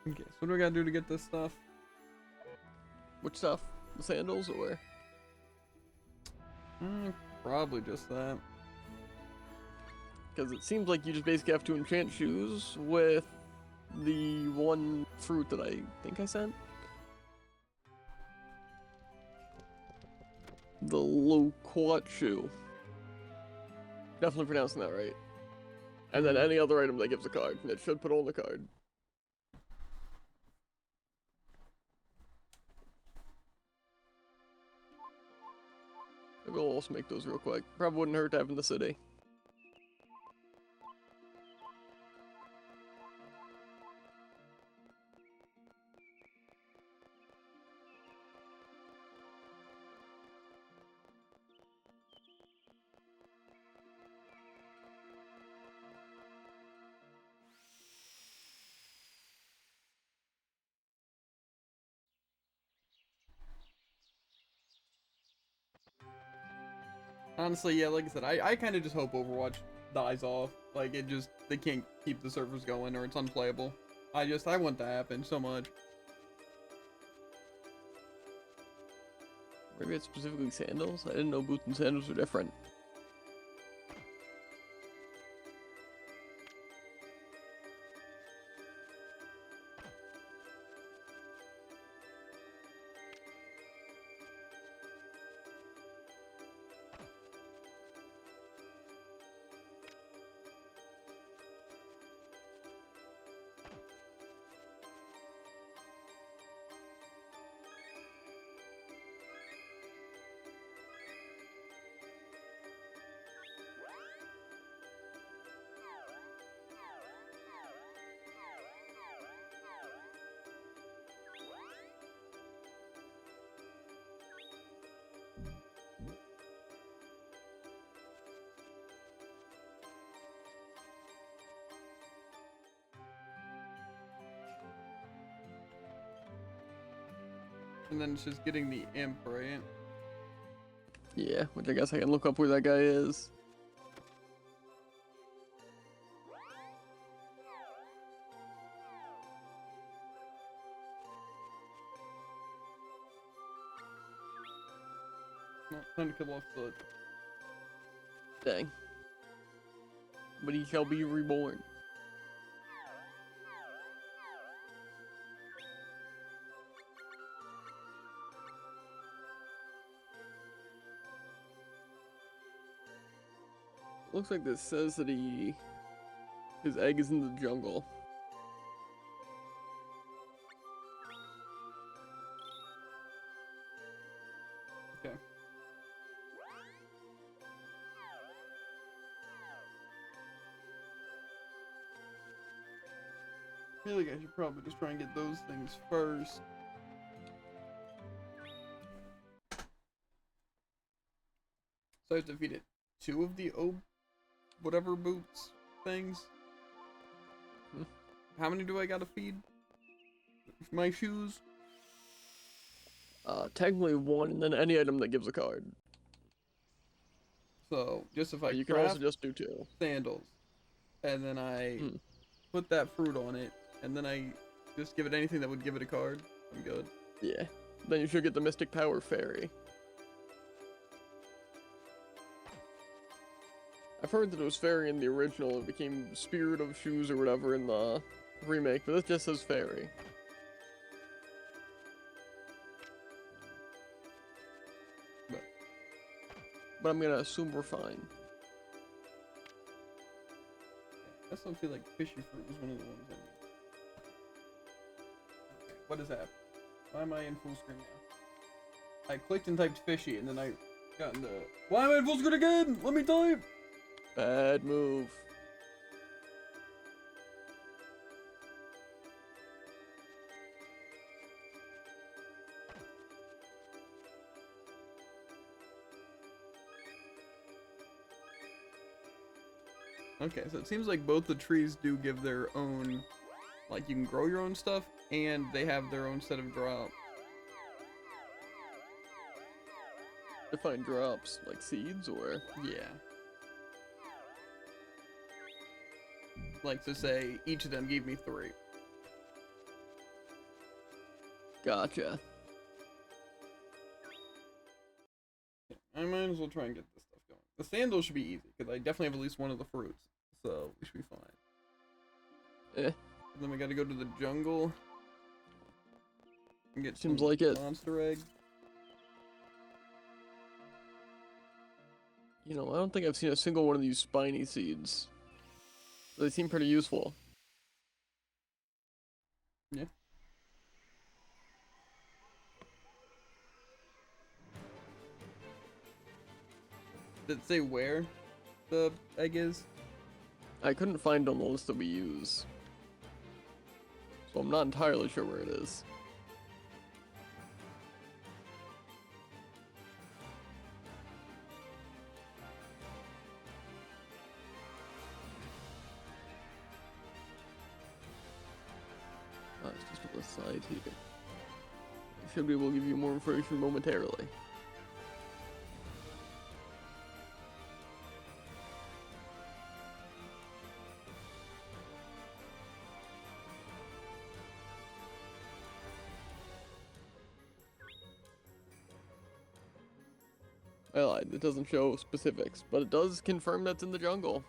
Okay, so what do I gotta do to get this stuff? Which stuff? The sandals or? Probably just that. Because it seems like you just basically have to enchant shoes with the one fruit that I think I sent. The loquat shoe. Definitely pronouncing that right. And then any other item that gives a card. That should put on the card. Maybe I'll also make those real quick. Probably wouldn't hurt to have in the city. Honestly, yeah, like I said, I kind of just hope Overwatch dies off. Like, they can't keep the servers going or it's unplayable. I want that to happen so much. Maybe it's specifically sandals? I didn't know boots and sandals were different. And then it's just getting the imp, right? Yeah, which I guess I can look up where that guy is. No, time to kill off Foot. Dang. But he shall be reborn. Looks like this says that his egg is in the jungle. Okay. I feel like I should probably just try and get those things first. So I have defeated 2 of the whatever boots things. How many do I gotta feed? My shoes? Technically one, and then any item that gives a card. So, just if I You can craft also just do 2. sandals, and then I put that fruit on it, and then I just give it anything that would give it a card, I'm good. Yeah. Then you should get the Mystic Power Fairy. I've heard that it was Fairy in the original, it became Spirit of Shoes or whatever in the remake, but this just says Fairy. But I'm gonna assume we're fine. I still feel like fishy fruit was one of the ones I need. Okay, what is that? Why am I in full screen now? I clicked and typed fishy, and then I got into... Why am I in full screen again? Let me type! Bad move. Okay, so it seems like both the trees do give their own... Like, you can grow your own stuff, and they have their own set of drops. Define drops, like seeds, or? Yeah. Like, to say, each of them gave me 3. Gotcha. I might as well try and get this stuff going. The sandal should be easy, because I definitely have at least one of the fruits. So, we should be fine. Eh. And then we gotta go to the jungle. And get Seems some like it. monster egg. You know, I don't think I've seen a single one of these spiny seeds. They seem pretty useful. Yeah. Did it say where the egg is? I couldn't find on the list that we use. So I'm not entirely sure where it is. Ah, it's just to the side here. I should be able to give you more information momentarily. I lied, it doesn't show specifics, but it does confirm that's in the jungle.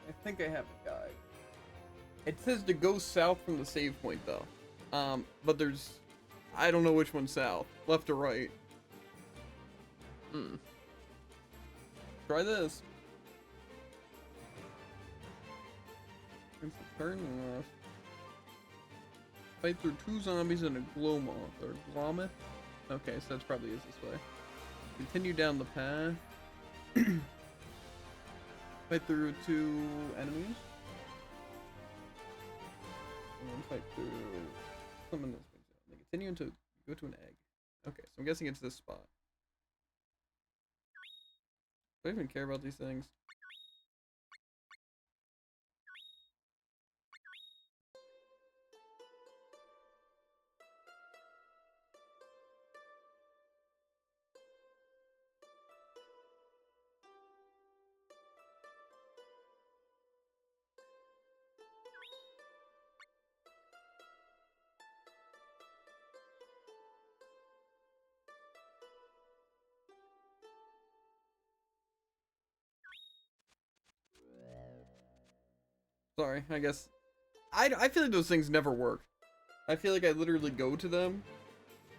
I think I have a guide. It says to go south from the save point though. But there's, I don't know which one's south, left or right. Hmm. Try this. It's a turn left. Fight through 2 zombies and a glow moth or glometh. Okay, so that's probably is this way. Continue down the path. Fight through 2 enemies. And then fight through someone this brings out. Then continue into go to an egg. Okay, so I'm guessing it's this spot. Do I even care about these things? Sorry, I guess. I feel like those things never work. I feel like I literally go to them,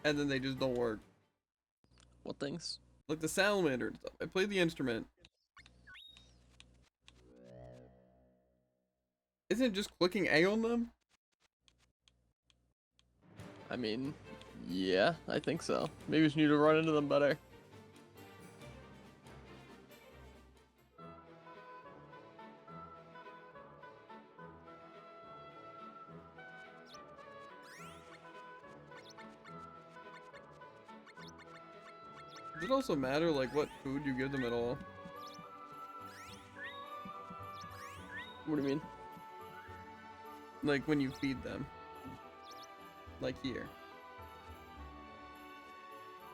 and then they just don't work. What things? Like the salamander and stuff. I play the instrument. Isn't it just clicking A on them? I mean, yeah, I think so. Maybe we just need to run into them better. Does it also matter like what food you give them at all? What do you mean? Like when you feed them. Like here.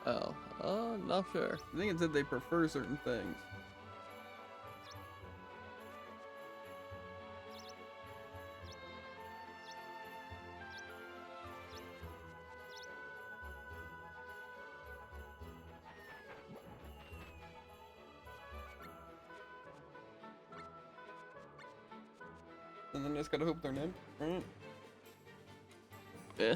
Oh, not sure. I think it said they prefer certain things. And then I just gotta hope they're named. Right? Yeah.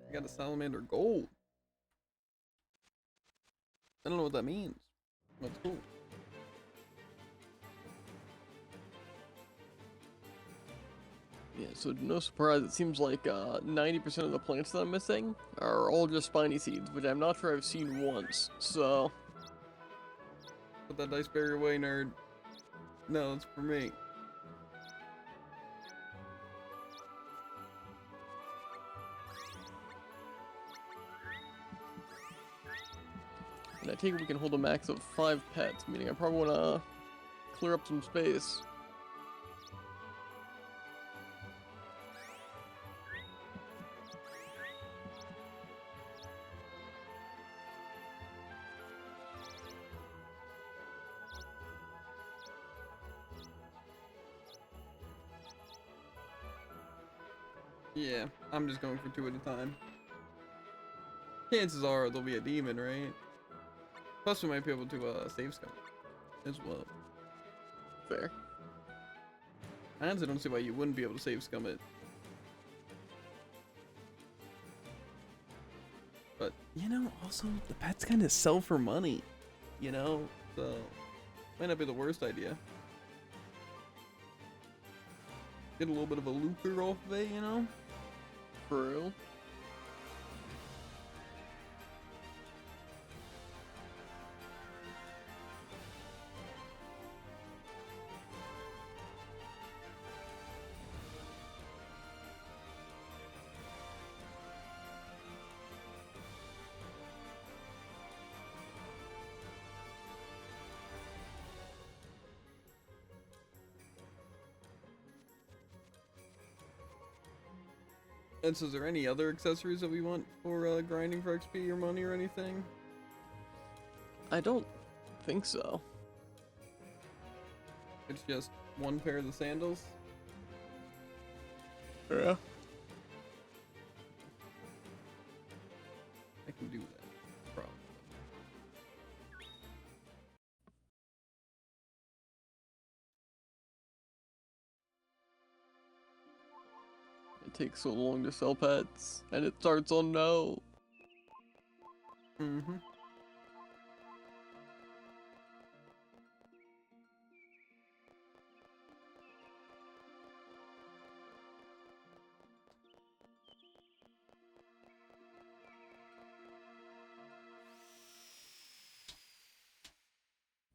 I got a salamander gold. I don't know what that means. That's cool. Yeah, so no surprise, it seems like 90% of the plants that I'm missing are all just spiny seeds, which I'm not sure I've seen once, so... Put that dice barrier away, nerd. No, it's for me. And I take it we can hold a max of 5 pets, meaning I probably want to clear up some space. Yeah, I'm just going for 2 at a time. Chances are there'll be a demon, right? Plus we might be able to save scum as well. Fair. I honestly don't see why you wouldn't be able to save scum it. But, you know, also, the pets kind of sell for money, you know? So, might not be the worst idea. Get a little bit of a lucre off of it, you know? For real? And so is there any other accessories that we want for grinding for XP or money or anything? I don't think so. It's just 1 pair of the sandals? Yeah. I can do that, probably. It takes so long to sell pets, and it starts on no. Mm-hmm.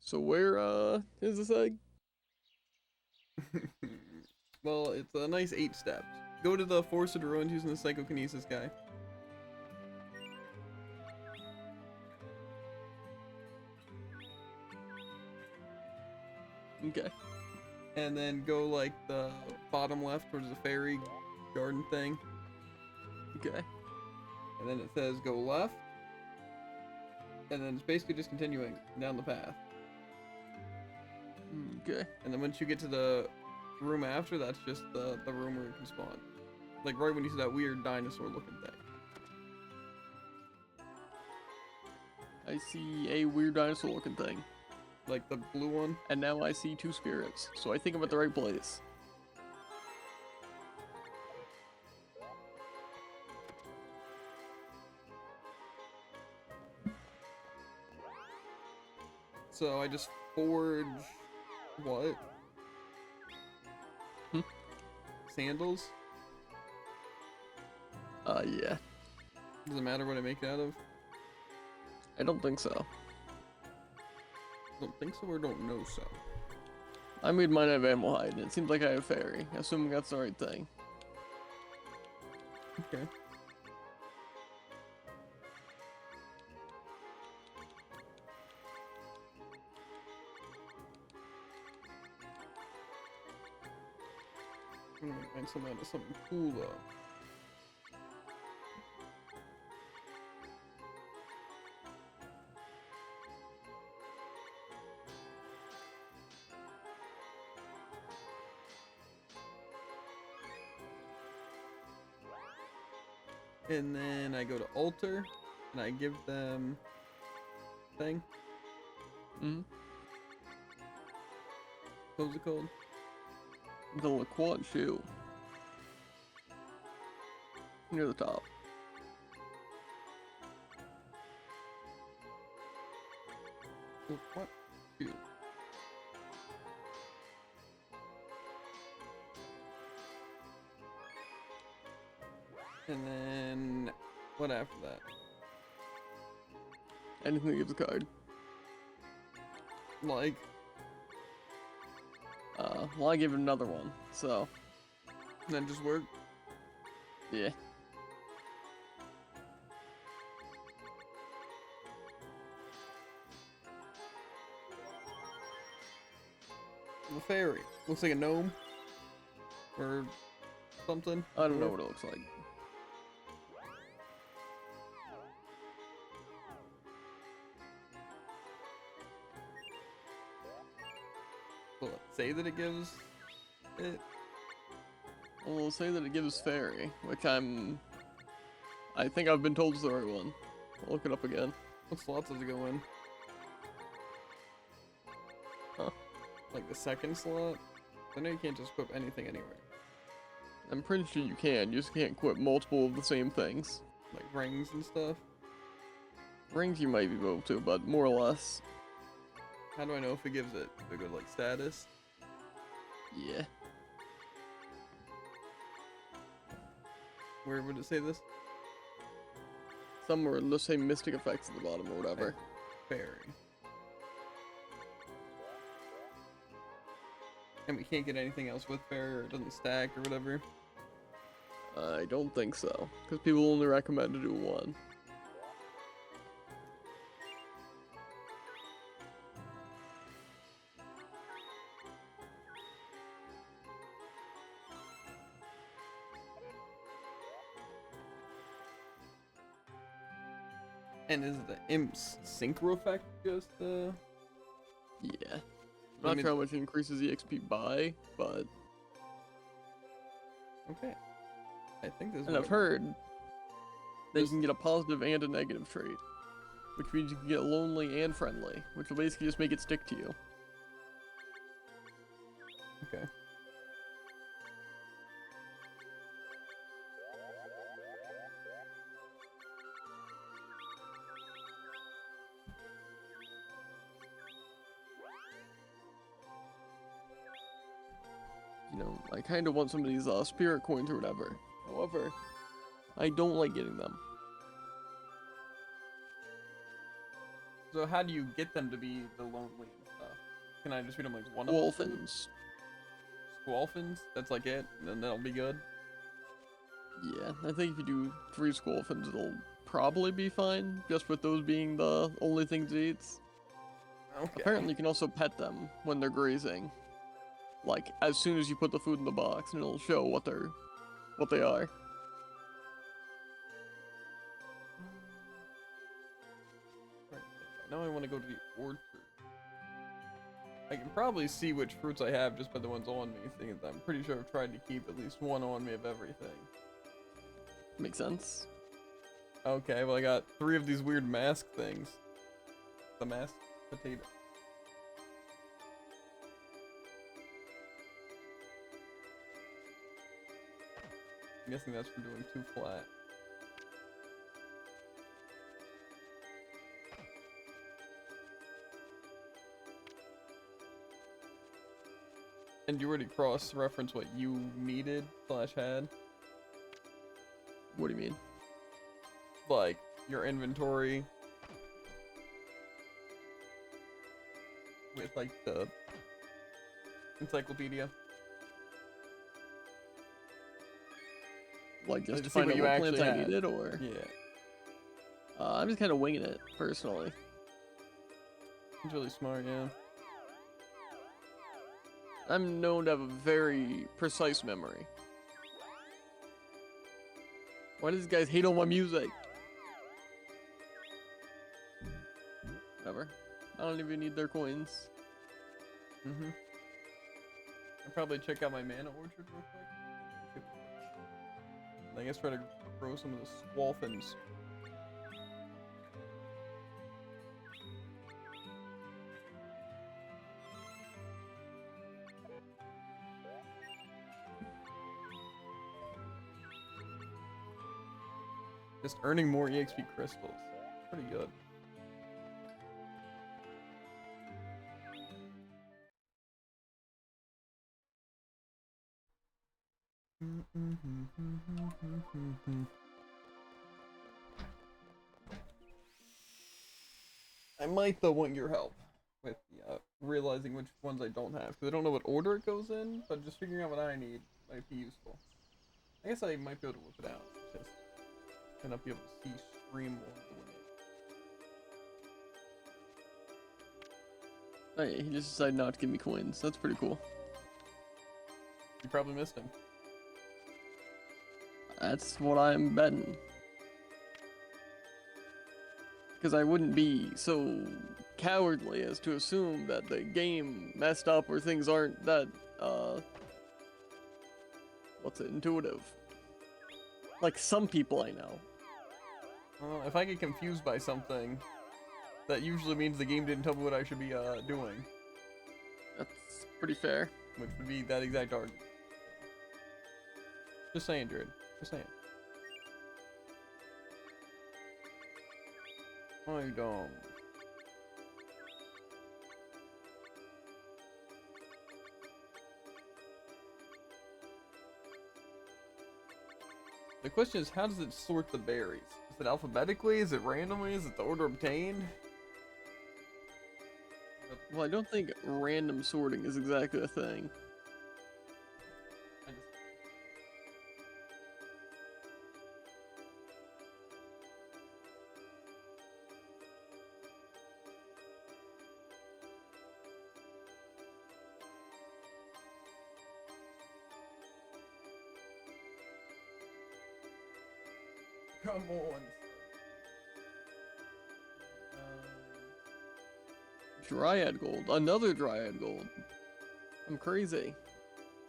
So where, is this egg? Well, it's a nice 8 steps. Go to the Force of the Ruins using the Psychokinesis guy. Okay. And then go like the bottom left towards the fairy garden thing. Okay. And then it says go left. And then it's basically just continuing down the path. Okay. And then once you get to the room after, that's just the room where it can spawn. Like right when you see that weird dinosaur looking thing. I see a weird dinosaur looking thing. Like the blue one. And now I see 2 spirits, so I think I'm at the right place. So I just forge what? Sandals? Yeah. Does it matter what I make it out of? I don't think so. Don't think so or don't know so. I made mine out of animal hide, and it seems like I have fairy, assuming that's the right thing. Okay. I'm gonna find something out of something cool though. And then I go to altar, and I give them thing. Mm-hmm. What was it called? The Laquant shoe. Near the top. What? Shoot. And then what after that? Anything that gives a card. Like, Well, I gave it another one, so then just work. yeah. The fairy. Looks like a gnome. Or something. I don't know what it looks like. Will it say that it gives it? Well, it'll say that it gives fairy, which I think I've been told is the right one. I'll look it up again. What slots does it go in? Huh. Like the second slot? I know you can't just equip anything anywhere. I'm pretty sure you can, you just can't equip multiple of the same things. Like rings and stuff. Rings you might be able to, but more or less. How do I know if it gives it a good like status? Yeah. Where would it say this? Somewhere, let's say mystic effects at the bottom or whatever. Fairy. And we can't get anything else with fairy, or it doesn't stack or whatever. I don't think so, because people only recommend to do one. And is the imp's synchro effect just Yeah. Not sure how much it increases the XP by, but okay. I think this is and I've heard that you can get a positive and a negative trait, which means you can get lonely and friendly, which will basically just make it stick to you. Okay. You know, I kind of want some of these spirit coins or whatever. However, I don't like getting them. So how do you get them to be the lonely and stuff? Can I just read them like one of them? Wolfins. Squalfins? That's like it? And then that'll be good? Yeah, I think if you do 3 Squalfins, it'll probably be fine, just with those being the only things it eats. Okay. Apparently you can also pet them when they're grazing. Like, as soon as you put the food in the box, and it'll show what they are. Right. Now I want to go to the orchard. I can probably see which fruits I have just by the ones on me, seeing that I'm pretty sure I've tried to keep at least one on me of everything. Makes sense. Okay, well I got 3 of these weird mask things. The masked potato. I'm guessing that's from doing 2 flat. And you already cross-reference what you needed / had? What do you mean? Like, your inventory with, like, the encyclopedia. Like, just Like, to to see find what out you what plants actually I had. needed, or? Yeah. I'm just kind of winging it, personally. It's really smart, yeah. I'm known to have a very precise memory. Why do these guys hate all my music? Whatever. I don't even need their coins. Mm-hmm. I'll probably check out my mana orchard real quick. I guess try to grow some of the squalfins. Just earning more EXP crystals. Pretty good. I might though want your help with realizing which ones I don't have, because I don't know what order it goes in, but just figuring out what I need might be useful. I guess I might be able to whip it out. Just gonna be able to see stream while I'm doing it. Oh yeah, he just decided not to give me coins. That's pretty cool. You probably missed him. That's what I'm betting. Because I wouldn't be so cowardly as to assume that the game messed up or things aren't that, what's it, intuitive. Like some people I know. Well, if I get confused by something, that usually means the game didn't tell me what I should be doing, That's pretty fair. which would be that exact argument. Just saying, Jared. Just saying. I don't. The question is, how does it sort the berries? Is it alphabetically? Is it randomly? Is it the order obtained? Well, I don't think random sorting is exactly a thing. I just... Come on. Dryad gold. Another Dryad gold. I'm crazy.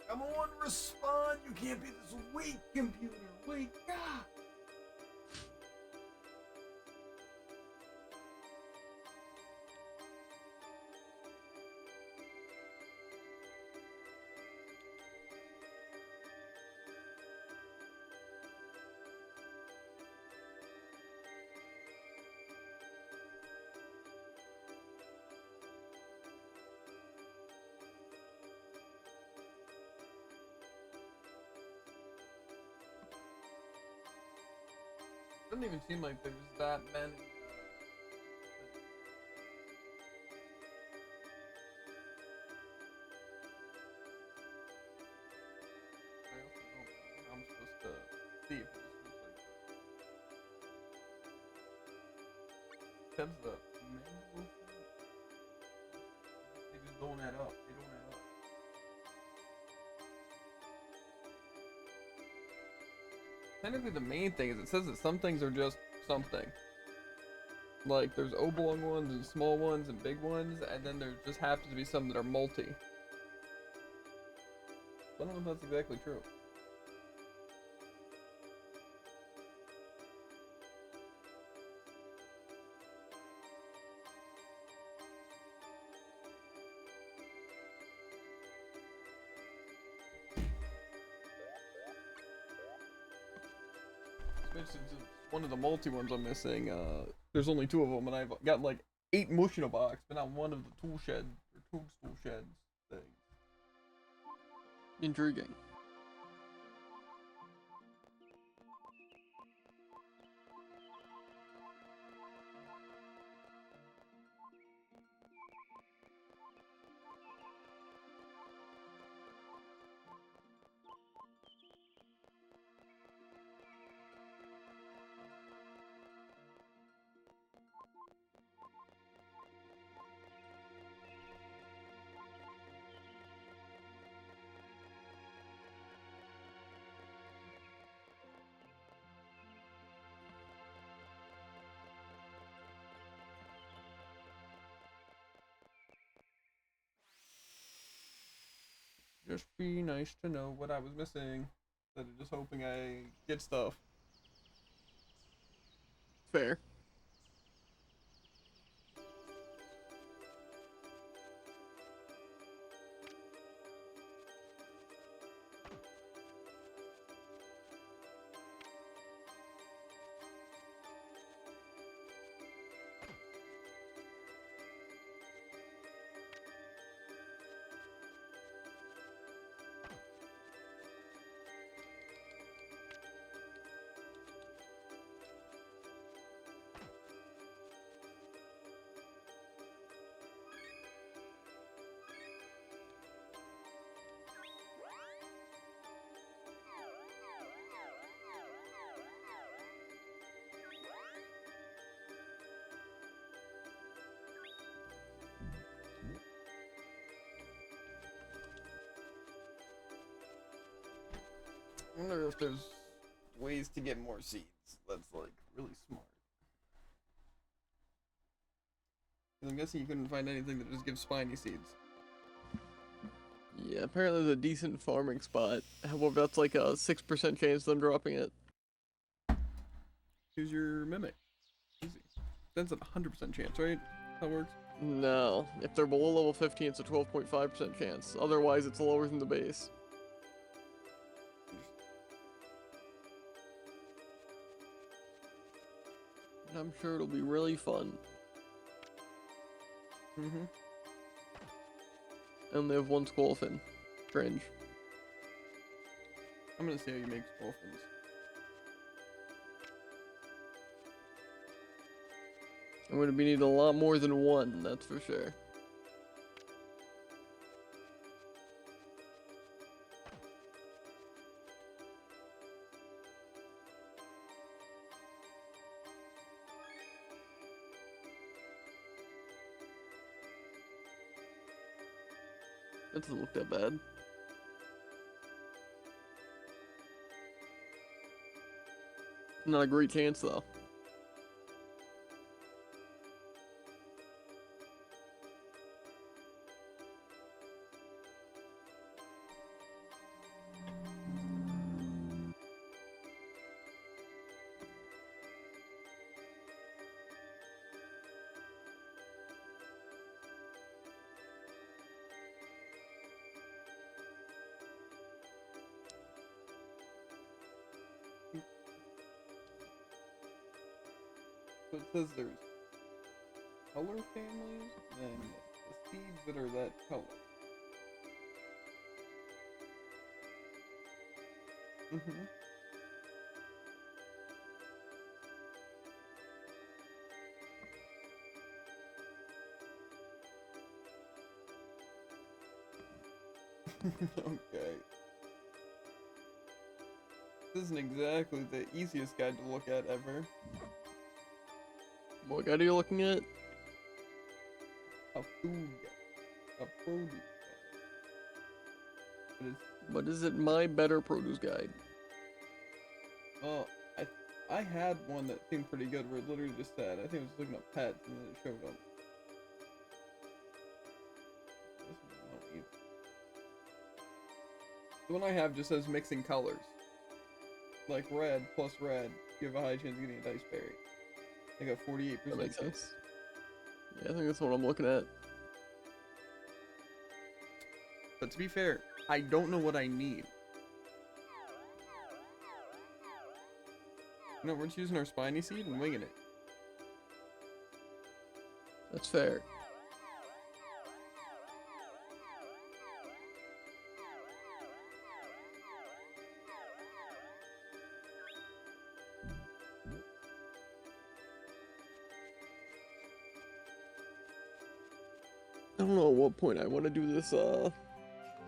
Come on, respond! You can't be this weak, computer! Wake up! Doesn't even seem like there's that many. I also don't know how I'm supposed to see if it just looks like that's the mango thing. They just don't add up. They don't add up. Technically, the main thing is it says that some things are just something. Like, there's oblong ones and small ones and big ones, and then there just happens to be some that are multi. I don't know if that's exactly true. Since it's one of the multi ones I'm missing, there's only 2 of them, and I've gotten like 8 mush in a box, but not one of the tool shed or toadstool sheds things. Intriguing. Just be nice to know what I was missing, instead of just hoping I get stuff. Fair. I wonder if there's ways to get more seeds. That's like really smart. 'Cause I'm guessing you couldn't find anything that just gives spiny seeds. Yeah, apparently there's a decent farming spot. However, that's like a 6% chance of them dropping it. Choose your mimic. Easy. That's a 100% chance, right? That works. No, if they're below level 15, it's a 12.5% chance. Otherwise, it's lower than the base. And I'm sure it'll be really fun. Mm-hmm. And they have one Squolfin. Strange. I'm gonna see how you make dolphins. I'm gonna be needing a lot more than one, that's for sure. That doesn't look that bad. Not a great chance, though. So it says there's color families and the seeds that are that color. Mm-hmm. Okay. This isn't exactly the easiest guide to look at ever. What guide are you looking at? A food guide. A produce guide. But it's, What is it? My Better Produce Guide. well, I had one that seemed pretty good where it literally just said, I think I was looking up pets and then it showed up. This one won't either. The one I have just says mixing colors. Like red plus red, you have a high chance of getting a dice berry. I got 48%. That makes sense. Yeah, I think that's what I'm looking at. But to be fair, I don't know what I need. No, we're just using our spiny seed and winging it. That's fair. I don't know at what point I want to do this,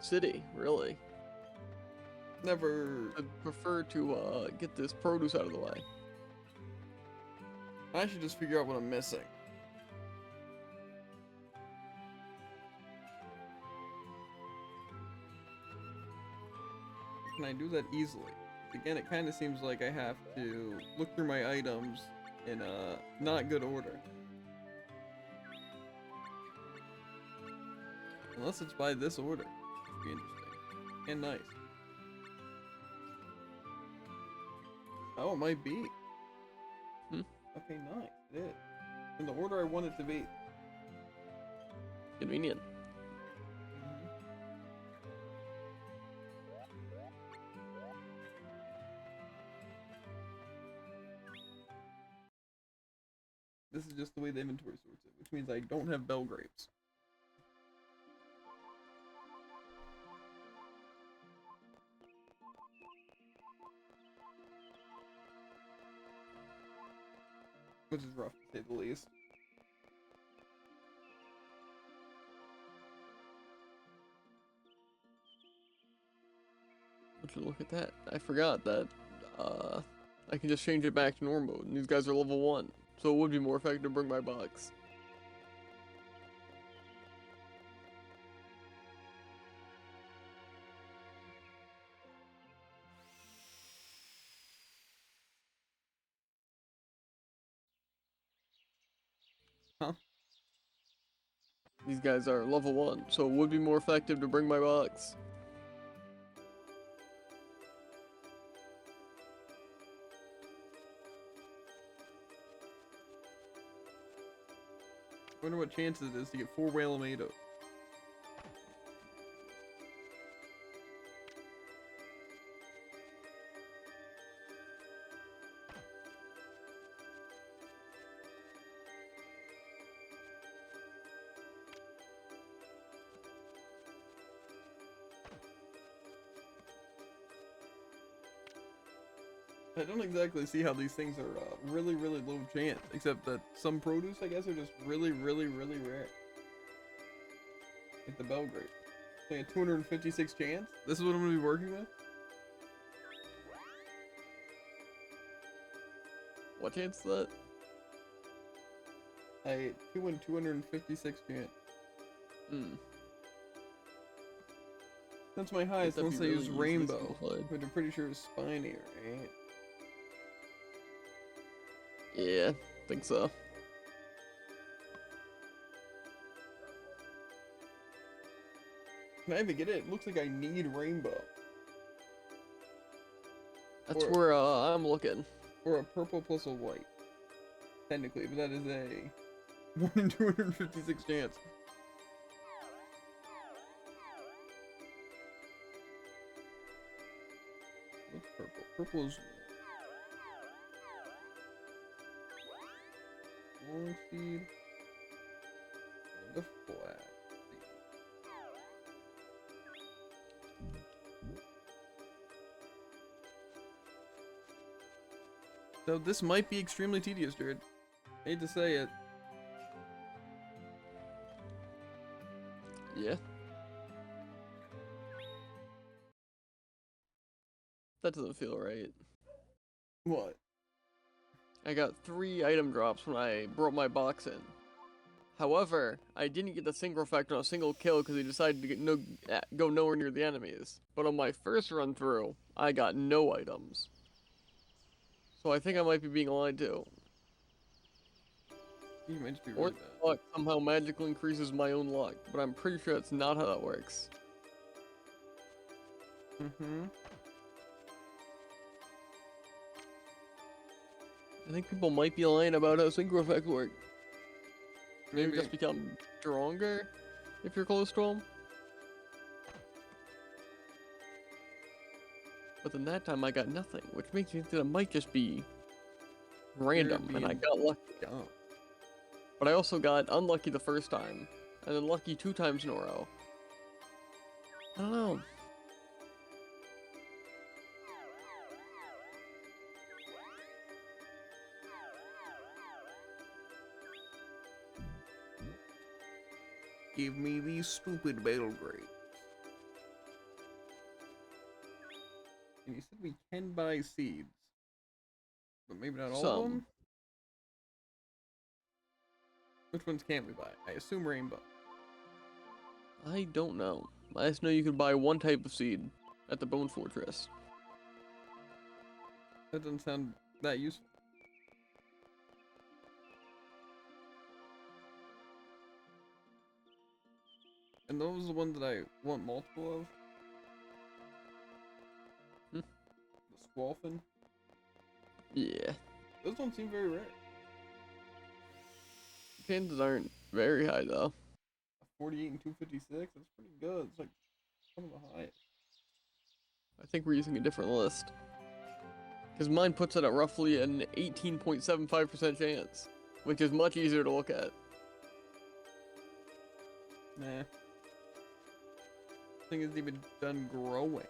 city, really. Never. I'd prefer to, get this produce out of the way. I should just figure out what I'm missing. Can I do that easily? Again, it kind of seems like I have to look through my items in a not good order. Unless it's by this order. Which would be interesting. And nice. Oh, it might be. Hmm. Okay, nice. It is. In the order I want it to be. Convenient. This is just the way the inventory sorts it, which means I don't have bell grapes. Which is rough to say the least. Would you look at that? I forgot that, I can just change it back to normal mode, and these guys are level 1. So it would be more effective to bring my box. Huh? These guys are level 1, so it would be more effective to bring my box. I wonder what chance it is to get 4 whale tomatoes. I don't exactly see how these things are really, really low chance, except that some produce, I guess, are just really, really, really rare. Like the Belgrade. Like a 256 chance? This is what I'm going to be working with? What chance is that? I 2 in 256 chance. Hmm. That's my highest That'd be unless I really use easily rainbow, simplified. which I'm pretty sure is spiny, right? Yeah, think so. Can I even get it? It looks like I need rainbow. That's Or, where I'm looking. or a purple plus a white. Technically, but that is a 1 in 256 chance. What's purple? Purple is long seed and a flat seed. So this might be extremely tedious, Jared. Hate to say it. Yeah. That doesn't feel right. What? I got 3 item drops when I brought my box in. However, I didn't get the single effect on a single kill because he decided to go nowhere near the enemies. But on my first run through, I got no items. So I think I might be being lied to. You might just be Or really the bad. luck somehow magically increases my own luck, but I'm pretty sure that's not how that works. Mm-hmm. I think people might be lying about how synchro effects work. Maybe Maybe. just become stronger if you're close to them. But then that time I got nothing, which makes me think that it might just be random, and I being got lucky. dumb. But I also got unlucky the first time, and then lucky 2 times in a row. I don't know. Give me these stupid battle grapes. And you said we can buy seeds. But maybe not all of Some. them? Which ones can't we buy? I assume rainbow. I don't know. I just know you can buy one type of seed at the Bone Fortress. That doesn't sound that useful. And those are the ones that I want multiple of. Hmm. The Squalfin. Yeah. Those don't seem very rare. Chances aren't very high though. A 48 and 256, that's pretty good. It's like one of the highest. I think we're using a different list. Because mine puts it at roughly an 18.75% chance, which is much easier to look at. Nah. Thing isn't even done growing.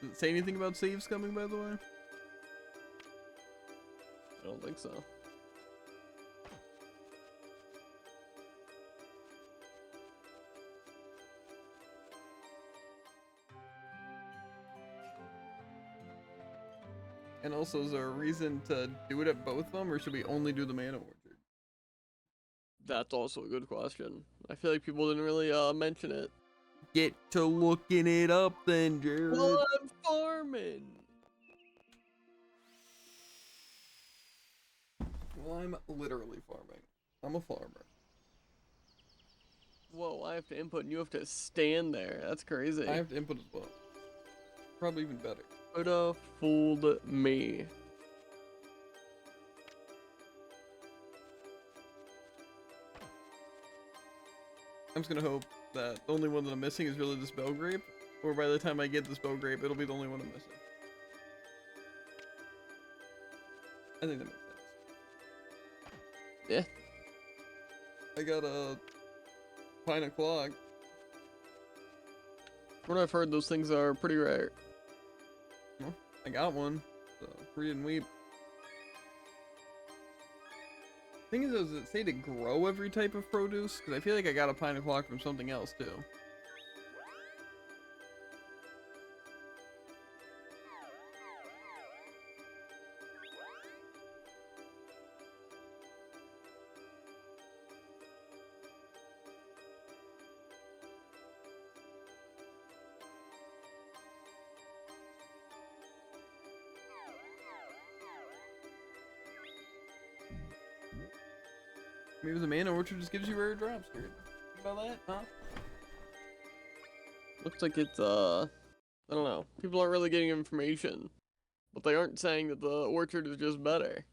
Does it say anything about saves coming, by the way? I don't think so. And also, is there a reason to do it at both of them, or should we only do the mana orchard? That's also a good question. I feel like people didn't really mention it. Get to looking it up then, Jared. Well, I'm farming. Well, I'm literally farming. I'm a farmer. Whoa, I have to input and you have to stand there. That's crazy. I have to input as well. Probably even better. Coulda fooled me. I'm just gonna hope that the only one that I'm missing is really this bell grape, or by the time I get this bell grape, it'll be the only one I'm missing. I think that makes sense. Yeah. I got a pine o'clock. From what I've heard, those things are pretty rare. Well, I got one, so read and weep. Thing is, does it say to grow every type of produce? Because I feel like I got a pine o'clock from something else too. Maybe the mana orchard just gives you rare drops, dude. Think about that, huh? Looks like it's, I don't know. People aren't really getting information. But they aren't saying that the orchard is just better.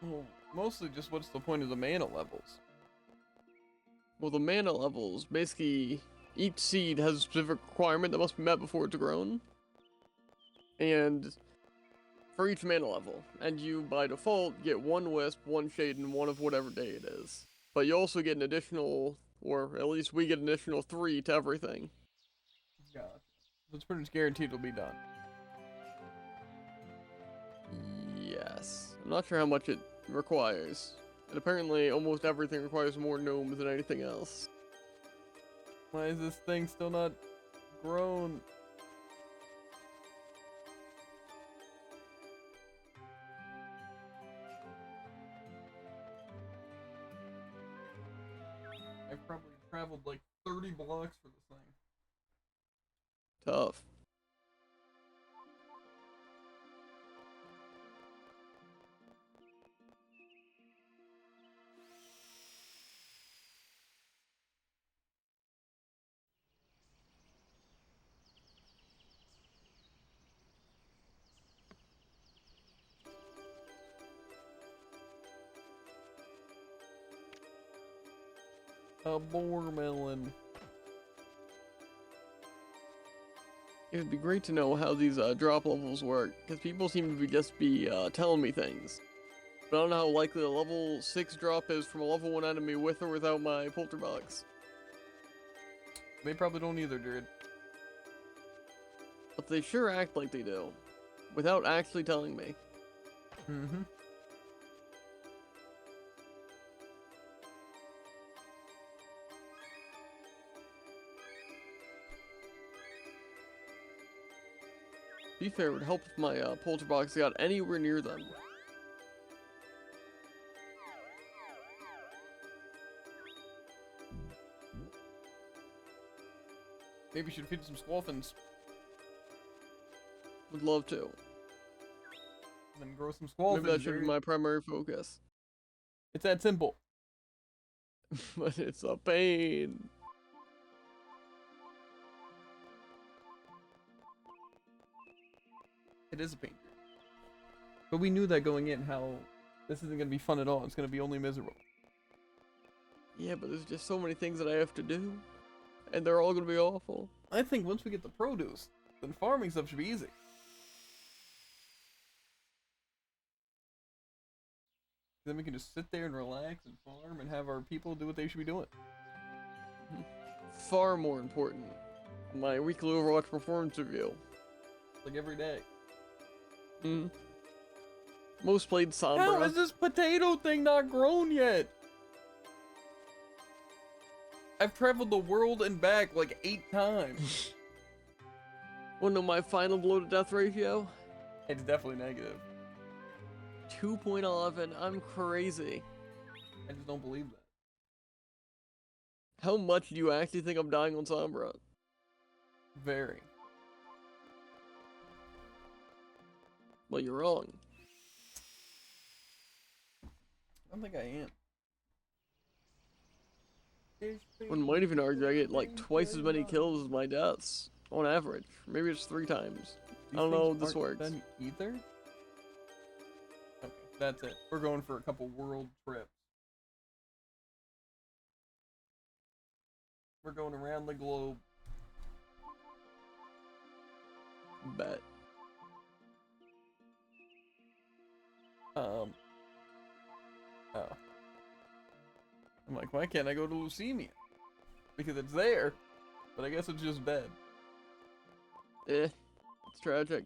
Well, mostly just what's the point of the mana levels? Well, the mana levels, basically, each seed has a specific requirement that must be met before it's grown. And for each mana level, and you, by default, get one wisp, one shade, and one of whatever day it is. But you also get an additional, or at least we get an additional 3 to everything. God. It's pretty much guaranteed it'll be done. Yes. I'm not sure how much it requires. And apparently, almost everything requires more gnomes than anything else. Why is this thing still not grown? I've probably traveled like 30 blocks for this thing. Tough. A boar melon. It would be great to know how these drop levels work, because people seem to just be telling me things. But I don't know how likely a level 6 drop is from a level 1 enemy with or without my polterbox. They probably don't either, dude. But they sure act like they do, without actually telling me. Mm-hmm. To be fair, it would help if my polterbox got anywhere near them. Maybe you should feed some squalfins. Would love to. Then grow some squalfins. Maybe that should be my primary focus. It's that simple. But it's a pain. It is a pain. But we knew that going in, how this isn't going to be fun at all. It's going to be only miserable. Yeah, but there's just so many things that I have to do. And they're all going to be awful. I think once we get the produce, then farming stuff should be easy. Then we can just sit there and relax and farm and have our people do what they should be doing. Far more important. My weekly Overwatch performance review. Like every day. Most played Sombra. How is this potato thing not grown yet? I've traveled the world and back like 8 times. Wanna know my final blow to death ratio? It's definitely negative. 2.11. I'm crazy. I just don't believe that. How much do you actually think I'm dying on Sombra? Very. Well, you're wrong. I don't think I am. One might even argue I get like twice as many kills as my deaths on average. Maybe it's 3 times. I don't know how this works. Then either. Okay, that's it. We're going for a couple world trips. We're going around the globe. Bet. Oh. I'm like, why can't I go to Leucemia? Because it's there, but I guess it's just bad. It's tragic.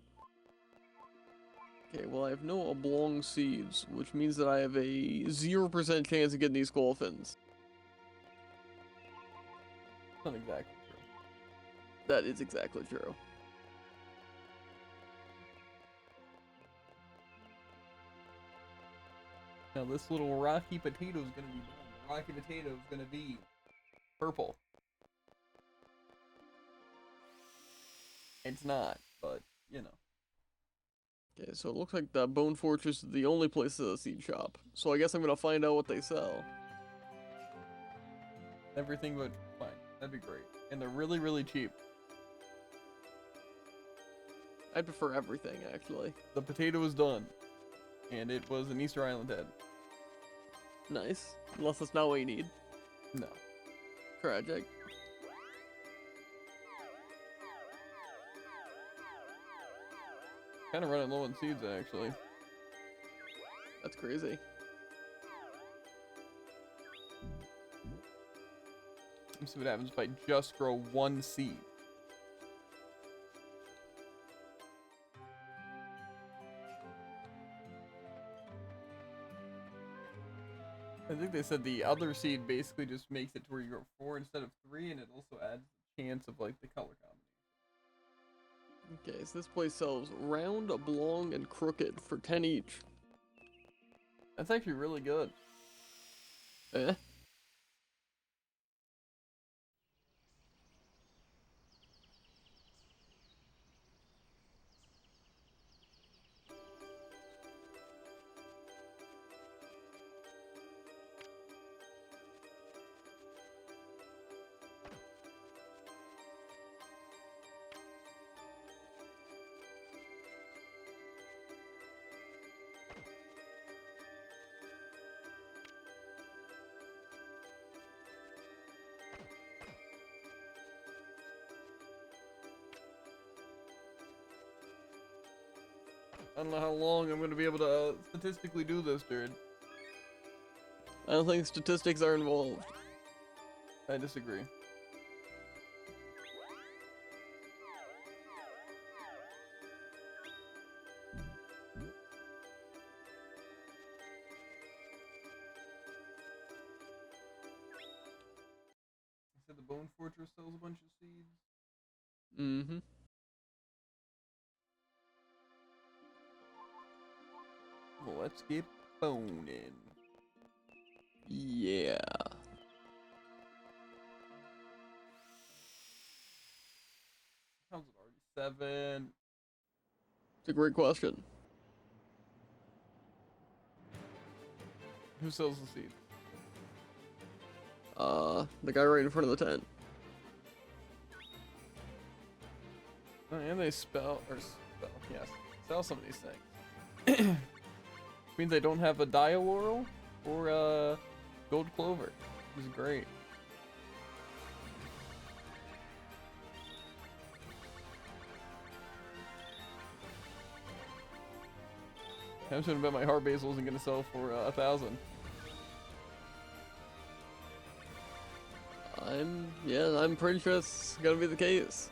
Okay, well I have no oblong seeds, which means that I have a 0% chance of getting these Squalfins. Not exactly true. That is exactly true. Now this little rocky potato is gonna be done. The rocky potato is gonna be purple. It's not, but you know. Okay, so it looks like the Bone Fortress is the only place to the seed shop. So I guess I'm gonna find out what they sell. Everything but fine. That'd be great. And they're really, really cheap. I'd prefer everything, actually. The potato is done. And it was an Easter Island head. Nice. Unless that's not what you need. No. Tragic. Kind of running low on seeds, actually. That's crazy. Let's see what happens if I just grow 1 seed. I think they said the other seed basically just makes it to where you grow 4 instead of 3, and it also adds the chance of like the color combination. Okay, so this place sells round, oblong, and crooked for 10 each. That's actually really good. Eh? I don't know how long I'm gonna be able to statistically do this, dude. I don't think statistics are involved. I disagree. I said the Bone Fortress sells a bunch of seeds. Mm-hmm. Well, let's get boning. Yeah. How's it already 7? It's a great question. Who sells the seed? The guy right in front of the tent. Oh, and they yes, sell some of these things. Means they don't have a Diaworl or Gold Clover. This is great. I shouldn't bet my heart basil isn't gonna sell for 1,000. I'm pretty sure it's gonna be the case.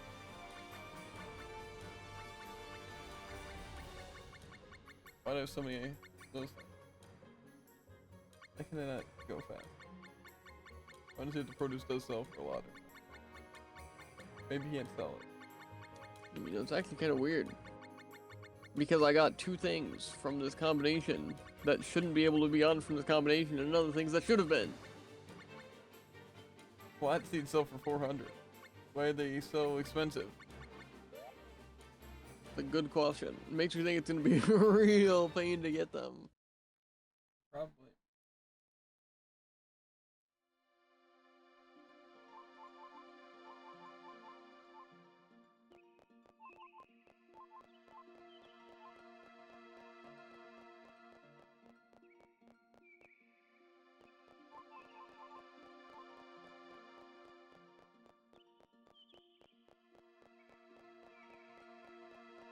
Why do I have so many those? Why can I not go fast? Why does it the produce does sell for a lot? Maybe he can't sell it. You know, it's actually kind of weird. Because I got 2 things from this combination that shouldn't be able to be gotten from this combination, and other things that should have been. Flat seeds sell for 400. Why are they so expensive? A good question. Makes me think it's gonna be a real pain to get them. Probably.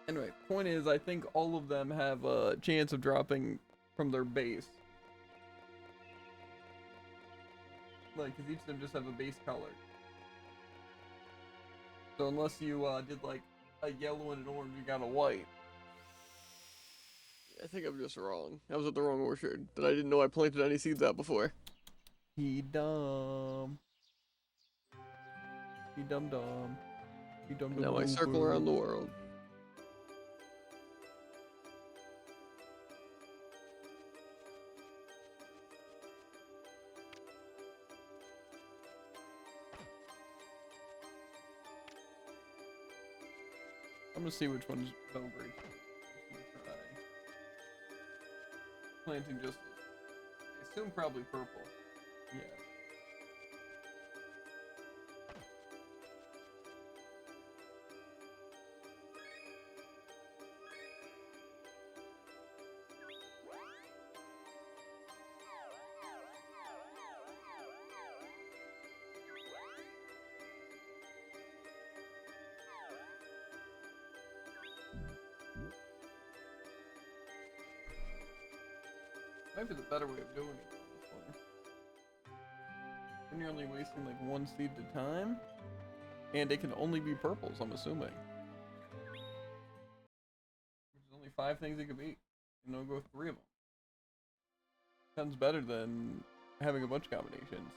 Anyway, point is, I think all of them have a chance of dropping from their base. Like, because each of them just have a base color. So unless you did like a yellow and an orange, you got a white. I think I'm just wrong. I was at the wrong orchard. That I didn't know I planted any seeds out before. He dumb. He dumb dumb. He dumb dumb. Now I circle around the world. I'm gonna see which one's so great. Planting just, I assume probably purple. Yeah. Might be the better way of doing it on this one. Then you're only wasting like one seed at a time, and it can only be purples, I'm assuming. There's only 5 things it could be, and I'll go 3 of them. Sounds better than having a bunch of combinations.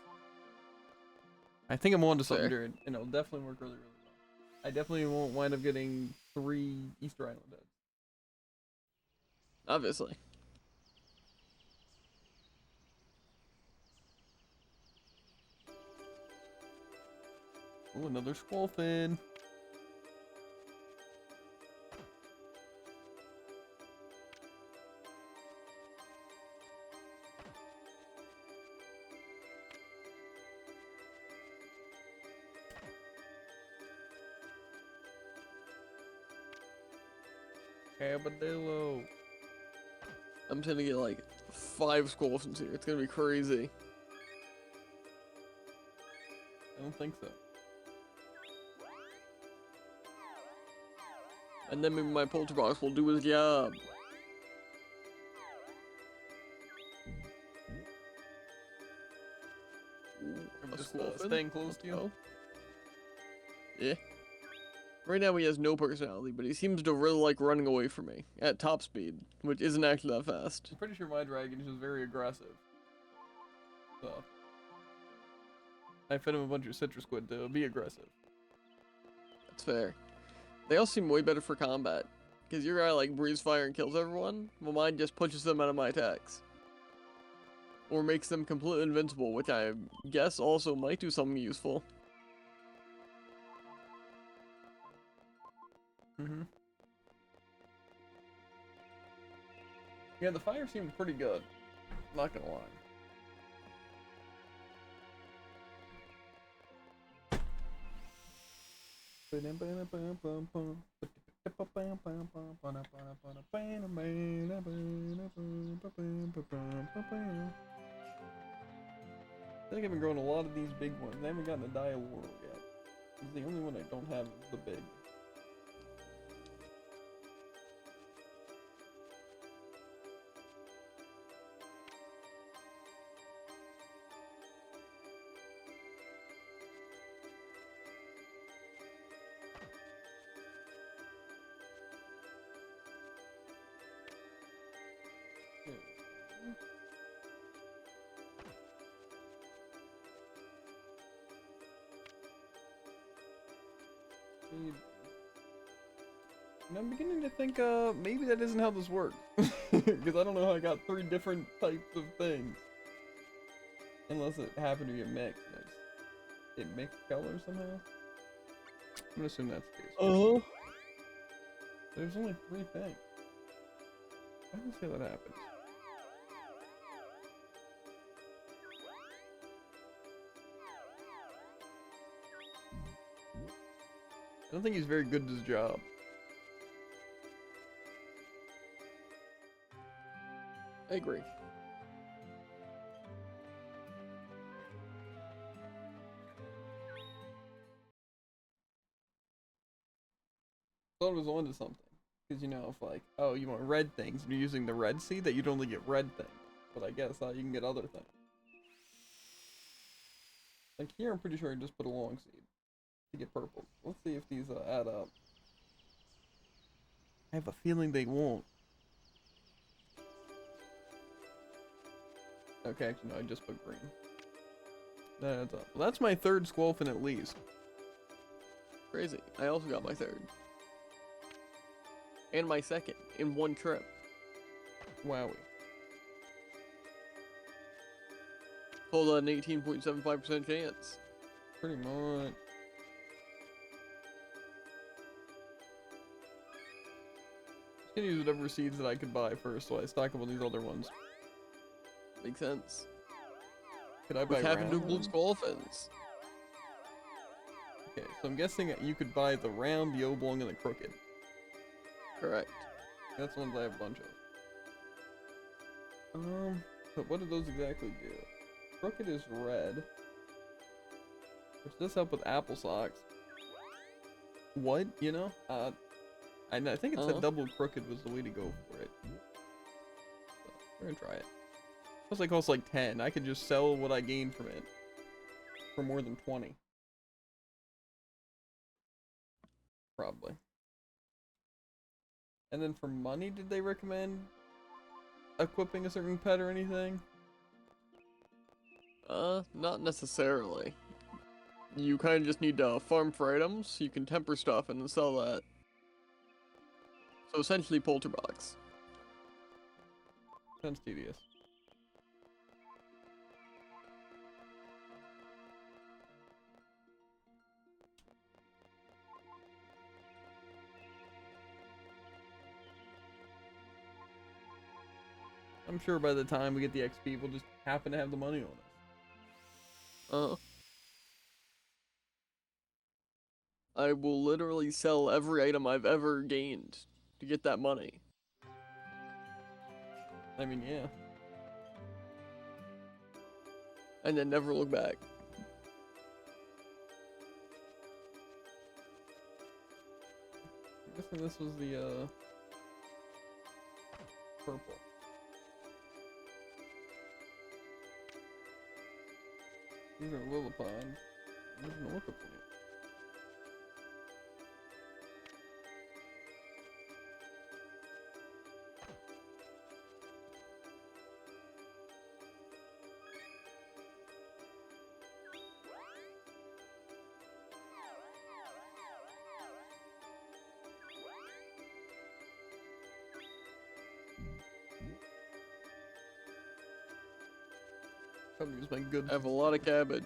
I think I'm on to something here, and it'll definitely work really, really well. I definitely won't wind up getting 3 Easter Island heads. Obviously. Oh, another squall fin. Cabadillo. I'm trying to get like 5 squalfins here. It's gonna be crazy. I don't think so. And then maybe my polterbox will do his job. I'm A just squalfin? staying close to you. Oh. Yeah. Right now he has no personality, but he seems to really like running away from me at top speed, which isn't actually that fast. I'm pretty sure my dragon is just very aggressive. So I fed him a bunch of citrus squid to be aggressive. That's fair. They all seem way better for combat. Because your guy like breathes fire and kills everyone, while mine just pushes them out of my attacks. Or makes them completely invincible, which I guess also might do something useful. Mm-hmm. Yeah, the fire seemed pretty good. Not gonna lie. I think I've been growing a lot of these big ones. I haven't gotten the Dial World yet. The only one I don't have is the big. And I'm beginning to think, maybe that isn't how this works. Because I don't know how I got 3 different types of things. Unless it happened to be a mix. It mixed colors somehow? I'm gonna assume that's the case. Oh. There's only 3 things. I don't see how that happens. I don't think he's very good at his job. I agree. Thought it was onto something. Because, you know, if like, oh, you want red things, and you're using the red seed, that you'd only get red things. But I guess you can get other things. Like here, I'm pretty sure I just put a long seed to get purple. Let's see if these add up. I have a feeling they won't. Okay, actually no, I just put green. That adds up. Well, that's my 3rd Squalfin at least. Crazy. I also got my 3rd. And my 2nd in one trip. Wowie. Hold on, 18.75% chance. Pretty much. Just gonna use whatever seeds that I could buy first, so I stock up on these other ones. Makes sense. Could I buy What's happened to round blue ones? Squalfins? Okay, so I'm guessing you could buy the round, the oblong, and the crooked. Correct. That's the ones I have a bunch of. But what do those exactly do? Crooked is red. Which does help with apple socks. What? You know? I think it said double crooked was the way to go for it. So, we're gonna try it. Plus it costs like 10. I could just sell what I gained from it. For more than 20. Probably. And then for money, did they recommend equipping a certain pet or anything? Not necessarily. You kind of just need to farm for items. You can temper stuff and then sell that. So essentially, Polterbox. Sounds tedious. I'm sure by the time we get the XP, we'll just happen to have the money on us. I will literally sell every item I've ever gained to get that money. I mean, yeah. And then never look back. I'm guessing this was the, purple. These are Lillipods. There's an orca plant. Probably use my good. I have a lot of cabbage.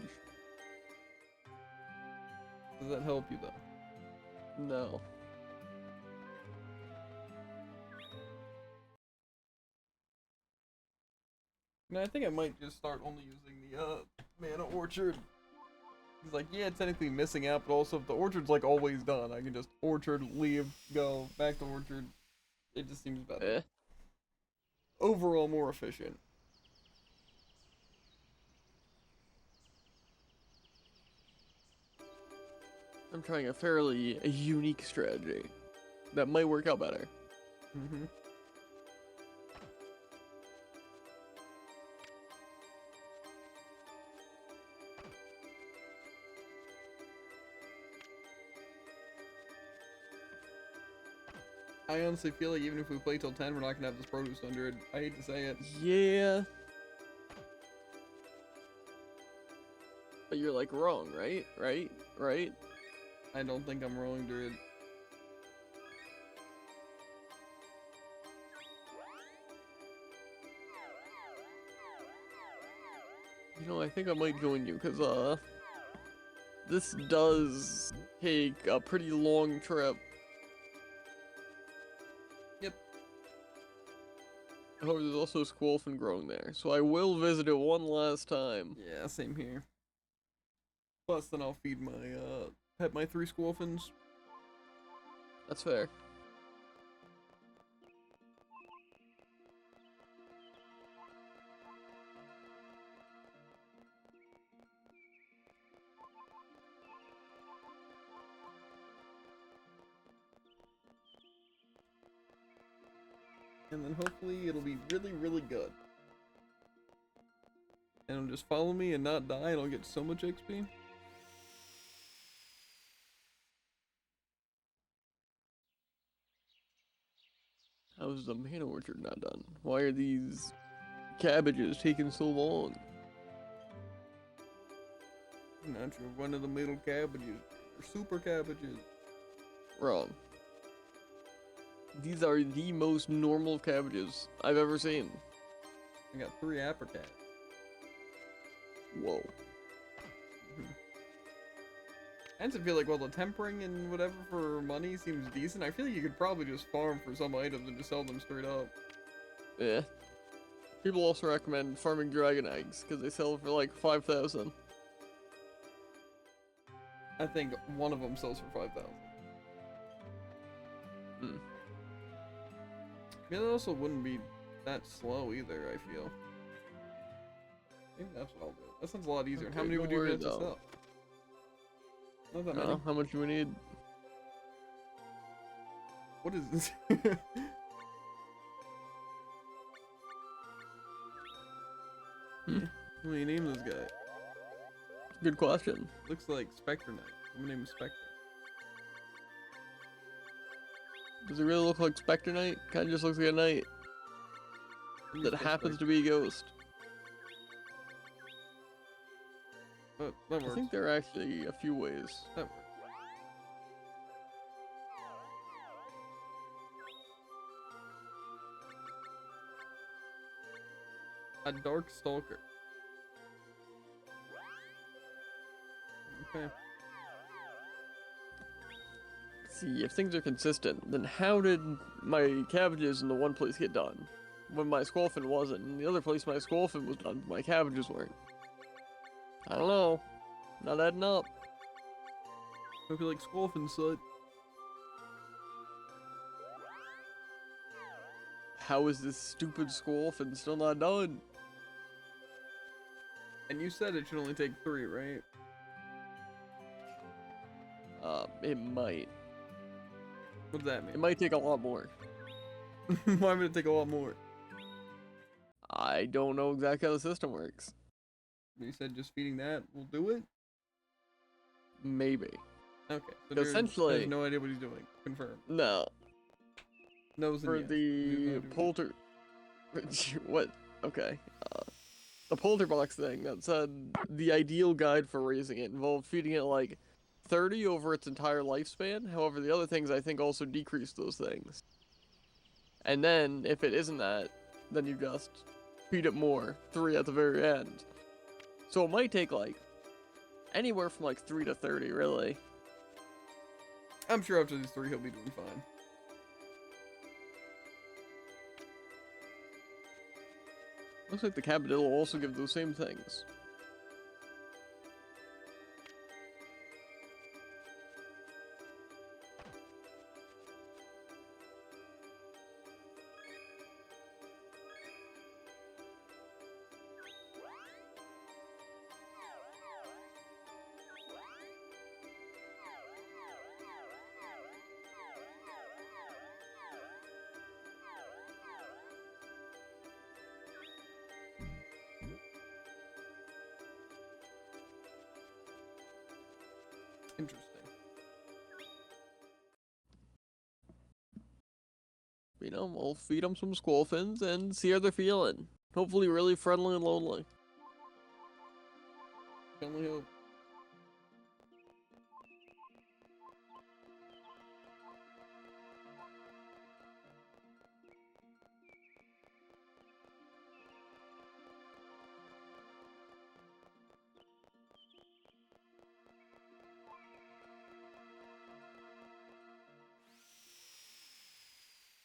Does that help you though? No. No, I think I might just start only using the mana orchard. He's like, yeah, technically missing out, but also if the orchard's like always done, I can just orchard, leave, go, back to orchard. It just seems better. Overall more efficient. I'm trying a fairly unique strategy that might work out better. Mm-hmm. I honestly feel like even if we play till 10, we're not gonna have this produce under it. I hate to say it. Yeah. But you're like wrong, right? Right? I don't think I'm wrong, dude. You know, I think I might join you, because, this does take a pretty long trip. Yep. However, there's also a Squolfin growing there, so I will visit it one last time. Yeah, same here. Plus, then I'll feed my, pet my 3 Squolfins. That's fair. And then hopefully it'll be really, really good. And it'll just follow me and not die, and I'll get so much XP. How's the mana orchard not done? Why are these cabbages taking so long? Not your run-of-the-middle cabbages. Or super cabbages. Wrong. These are the most normal cabbages I've ever seen. I got 3 apricots. Whoa. I just feel like, well, the tempering and whatever for money seems decent. I feel like you could probably just farm for some items and just sell them straight up. Yeah. People also recommend farming dragon eggs, because they sell for like 5,000. I think one of them sells for 5,000. Hmm. Yeah, that also wouldn't be that slow either, I feel. Maybe that's what I'll do. That sounds a lot easier. Okay, How many don't would you worry, get to though. sell? Not that many. How much do we need? What is this? What do you name this guy? Good question. Looks like Spectre Knight. I'm gonna name him Spectre. Does it really look like Spectre Knight? Kinda just looks like a knight that happens to be a ghost. But that works. I think there are actually a few ways. That works. A Dark Stalker. Okay. See, if things are consistent, then how did my cabbages in the one place get done? When my Squolfin wasn't, and the other place my Squolfin was done, my cabbages weren't. I don't know. Not adding up. Hope you like Squolfin, son. How is this stupid Squolfin still not done? And you said it should only take 3, right? It might. What does that It mean? might take a lot more. Why would it take a lot more? I don't know exactly how the system works. You said just feeding that will do it? Maybe. Okay. So Essentially- there's no idea what he's doing. Confirmed. No. Knows and For yes. the polter... What? Okay. The polterbox thing that said the ideal guide for raising it involved feeding it like 30 over its entire lifespan. However, the other things I think also decrease those things. And then, if it isn't that, then you just feed it more. 3 at the very end. So it might take like anywhere from like 3 to 30, really. I'm sure after these 3 he'll be doing fine. Looks like the cabinet will also give those same things. Interesting. You know, we'll feed them some Squolfins and see how they're feeling. Hopefully really friendly and lonely. Can only hope.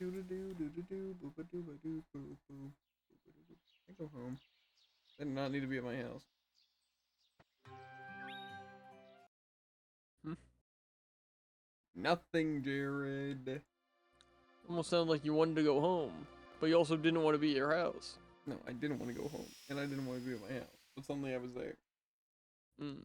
I go home. I did not need to be at my house. Hmm. Nothing, Jared. Almost sounded like you wanted to go home, but you also didn't want to be at your house. No, I didn't want to go home, and I didn't want to be at my house. But suddenly I was there. Hmm.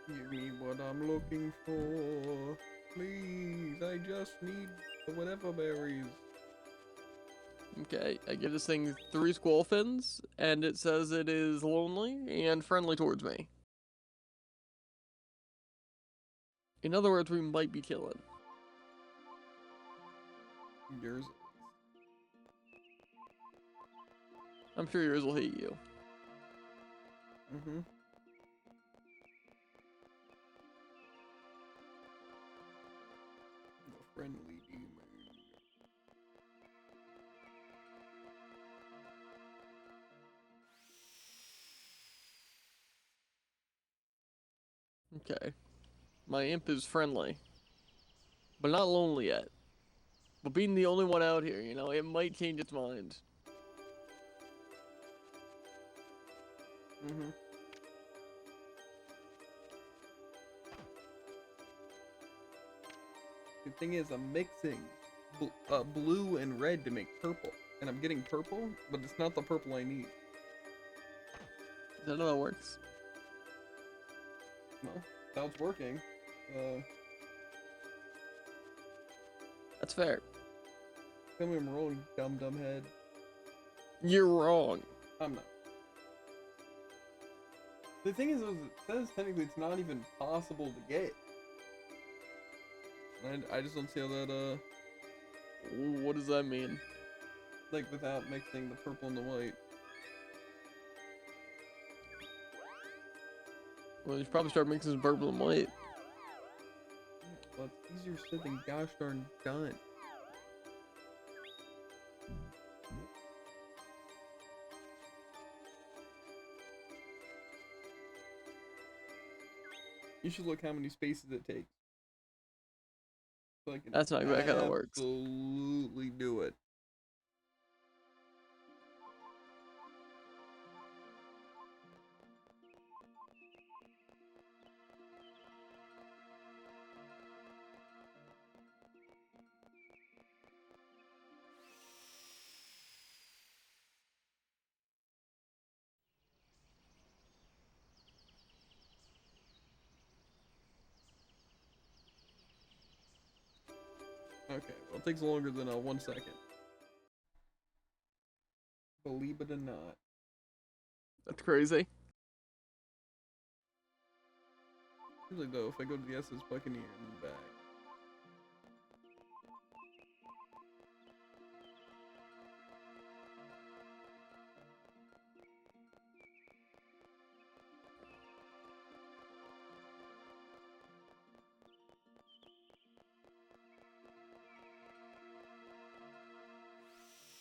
Give me what I'm looking for. Please, I just need the whatever berries. Okay, I give this thing 3 squall fins, and it says it is lonely and friendly towards me. In other words, we might be killing. Yours. I'm sure yours will hate you. Mm-hmm. The friendly demon. Okay. My imp is friendly, but not lonely yet. But being the only one out here, you know, it might change its mind. Mm-hmm. The thing is, I'm mixing blue and red to make purple. And I'm getting purple, but it's not the purple I need. Is that how that works? Well, that's how it's working. That's fair. Tell me I'm wrong, dumb head. You're wrong. I'm not. The thing is, it says technically it's not even possible to get. And I just don't see how that, What does that mean? like, without mixing the purple and the white. Well, you should probably start mixing some purple and white. Well, it's easier said than gosh darn done. You should look how many spaces it takes. So I can That's not exactly how that works. absolutely do it. Okay, well, it takes longer than 1 second. Believe it or not. That's crazy. Usually, though, if I go to the SS Buccaneer and then back.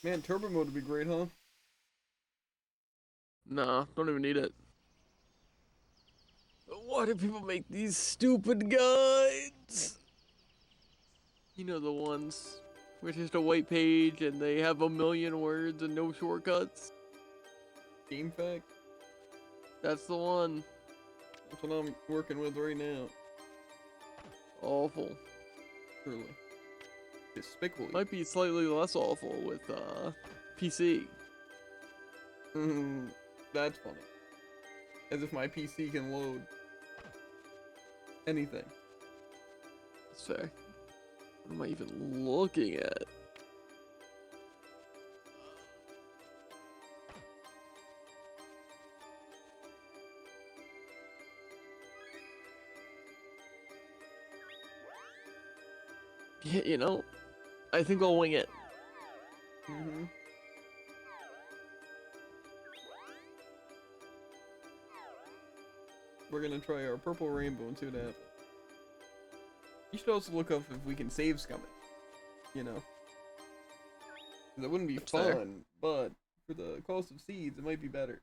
Man, turbo mode would be great, huh? Nah, don't even need it. Why do people make these stupid guides? You know the ones where it's just a white page and they have a million words and no shortcuts? Game fact? That's the one. That's what I'm working with right now. Awful. Truly. Despicably. Might be slightly less awful with PC. That's funny. As if my PC can load anything. That's fair. What am I even looking at? Yeah, you know, I think I'll wing it. Mm-hmm. We're gonna try our purple rainbow and see what happens. You should also look up if we can save scumming. You know? That wouldn't be That's fun, fair. but for the cost of seeds, it might be better.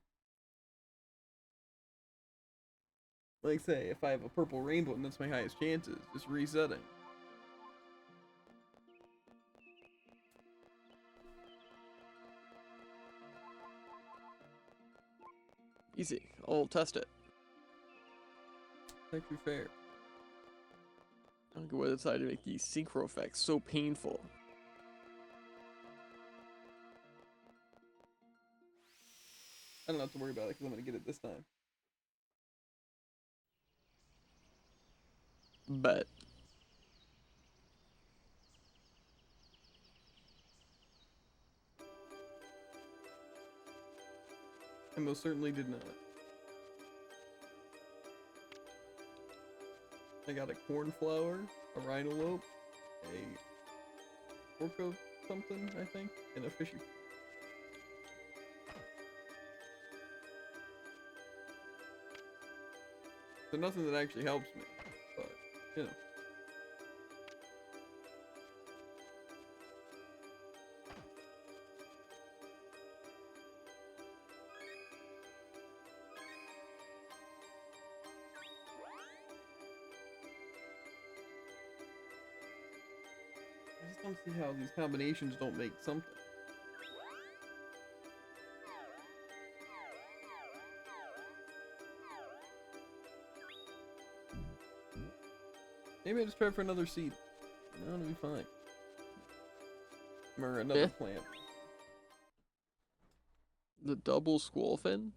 Like say, if I have a purple rainbow and that's my highest chances, just resetting. Easy. I'll test it. Actually fair. I don't get why they decided to make these synchro effects so painful. I don't have to worry about it because I'm gonna get it this time. Bet. I most certainly did not. I got a cornflower, a rhinolope, a orca something, I think, and a fishy. So nothing that actually helps me, but, you know. I just don't see how these combinations don't make something. Maybe I just try for another seed. No, it'll be fine. Or another Yeah. plant. The double squallfin?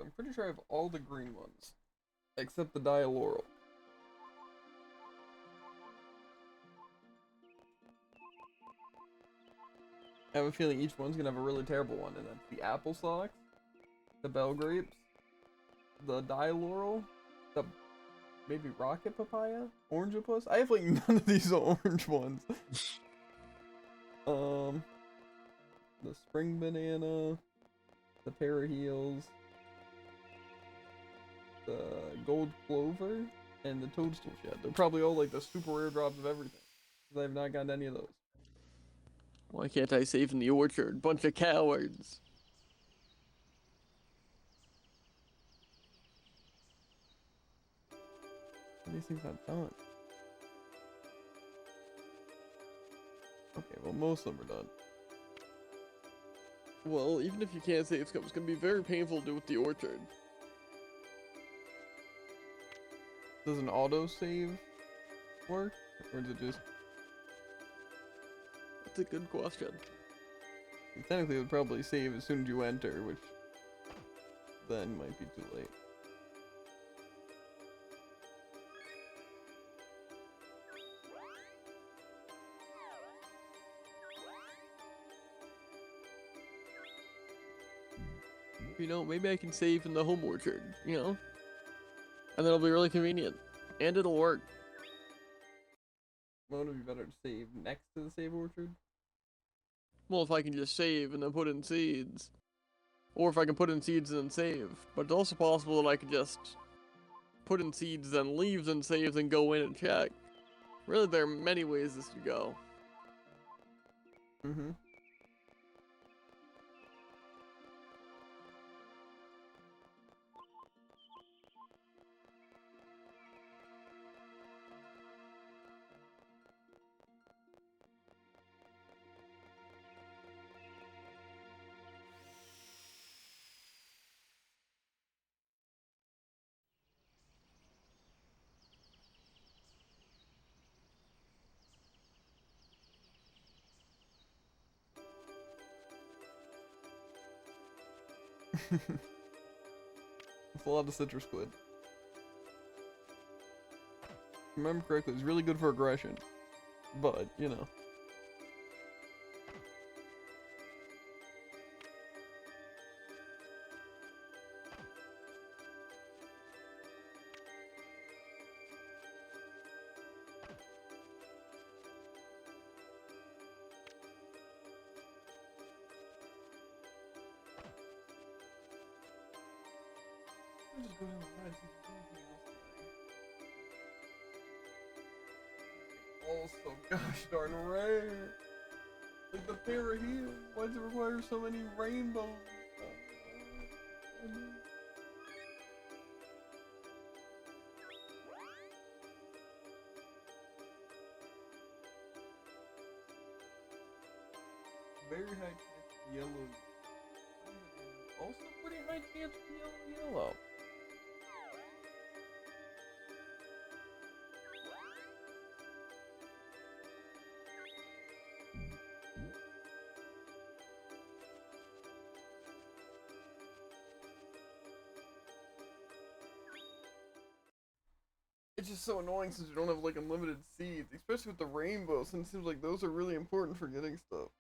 I'm pretty sure I have all the green ones. Except the dialaurel. I have a feeling each one's gonna have a really terrible one, and that's the apple socks, the bell grapes, the dialaurel, the maybe rocket papaya, orangepus. I have like none of these orange ones. The spring banana, the paraheels, the gold clover, and the toadstool shed. They're probably all like the super rare drops of everything, because I have not gotten any of those. Why can't I save in the orchard? Bunch of cowards. These things not done. Okay, well most of them are done. Well, even if you can't save scum, it's gonna be very painful to do with the orchard. Does an auto save work, or is it just? That's a good question. Technically, it would probably save as soon as you enter, which then might be too late. You know, maybe I can save in the home orchard, you know? And that'll be really convenient. And it'll work. Well, would it be better to save next to the save orchard? Well, if I can just save and then put in seeds. Or if I can put in seeds and then save. But it's also possible that I could just put in seeds, then leave, then save, then go in and check. Really, there are many ways this could go. Mm-hmm. It's a lot of citrus squid. If I remember correctly, it's really good for aggression. But, you know. I'll just go down the line and see if there's anything else today. Also, gosh darn rare. Like the pair here. Why does it require so many rainbows and stuff? Very high chance for yellow. Also pretty high chance for yellow. It's just so annoying since we don't have like unlimited seeds, especially with the rainbow, since it seems like those are really important for getting stuff.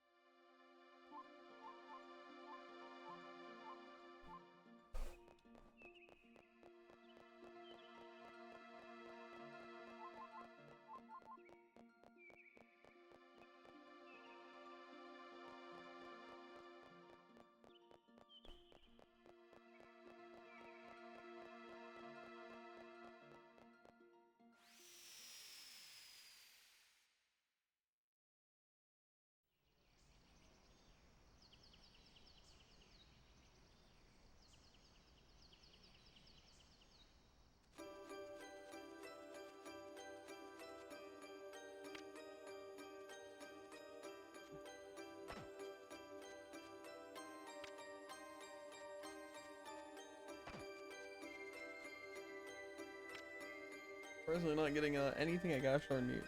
Personally not getting anything I gosh darn need.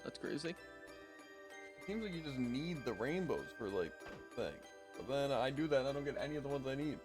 That's crazy. It seems like you just need the rainbows for like the thing. But then I do that and I don't get any of the ones I need.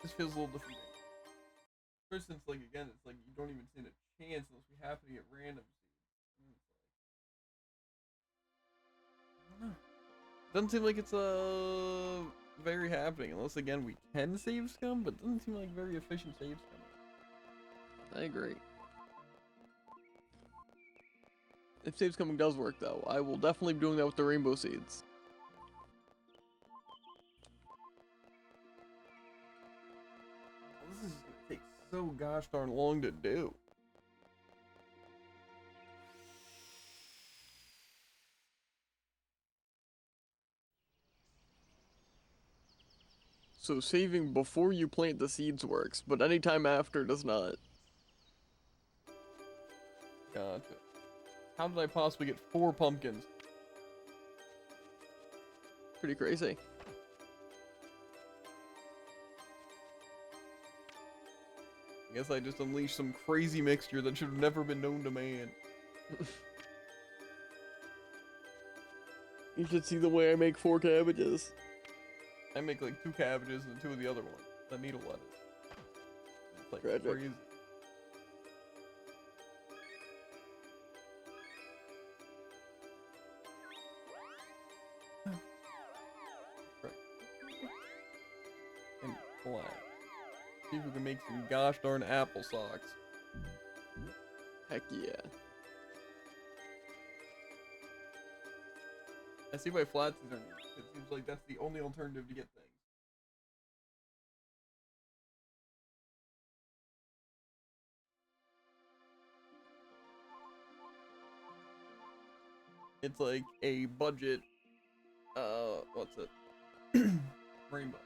This feels a little different. For instance, like again, it's like you don't even stand a chance unless we happen to get random seeds. I don't know. Doesn't seem like it's very happening unless again we can save scum, but it doesn't seem like very efficient save scum. I agree. If save scumming does work though, I will definitely be doing that with the rainbow seeds. Well, this is gonna take so gosh darn long to do. So saving before you plant the seeds works, but anytime after does not. Gotcha. How did I possibly get 4 pumpkins? Pretty crazy. I guess I just unleashed some crazy mixture that should have never been known to man. You should see the way I make 4 cabbages. I make like 2 cabbages and 2 of the other one, the needle lettuce. It's like Tragic. crazy. Right. And black. See if we can make some gosh darn apple socks. Heck yeah. I see why flats are needed. It seems like that's the only alternative to get things. It's like a budget, what's it? Rainbow.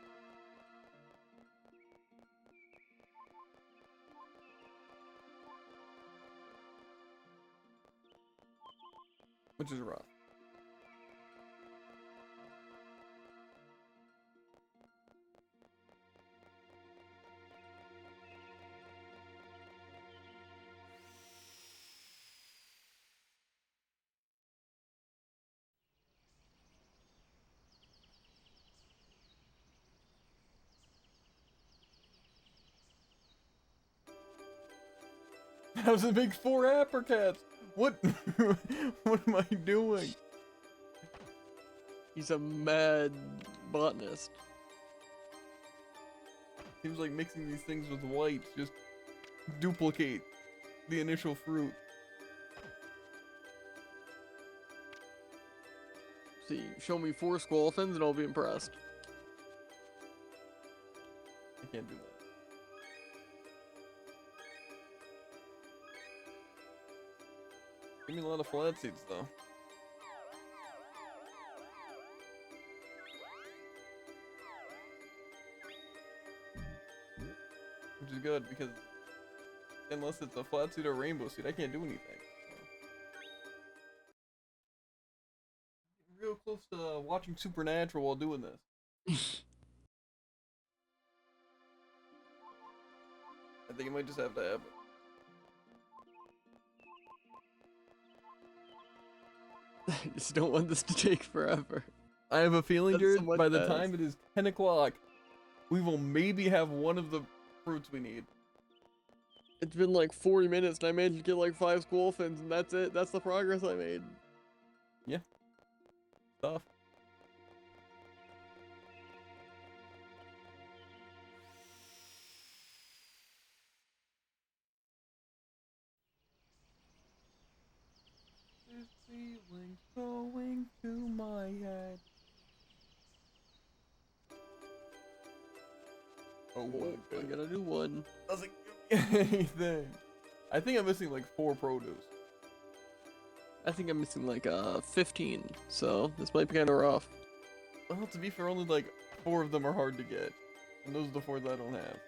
which is rough. That was a big 4 apricots. What? What am I doing? He's a mad botanist. Seems like mixing these things with whites just duplicate the initial fruit. See, show me 4 squalfins and I'll be impressed. I can't do that. Give me a lot of flat seeds though. Which is good because unless it's a flat seed or rainbow seed, I can't do anything. So. Real close to watching Supernatural while doing this. I think it might just have to happen. I just don't want this to take forever. I have a feeling, That's Jared, so much by the fast. time it is 10 o'clock, we will maybe have one of the fruits we need. It's been like 40 minutes and I managed to get like 5 squalfins and that's it. That's the progress I made. Yeah. Stuff. This feeling's going to my head. Oh my I god. gotta do one. Doesn't give me anything. I think I'm missing like 4 produce. I think I'm missing like 15, so this might be kind of rough. Well, to be fair, only like 4 of them are hard to get. And those are the 4 that I don't have.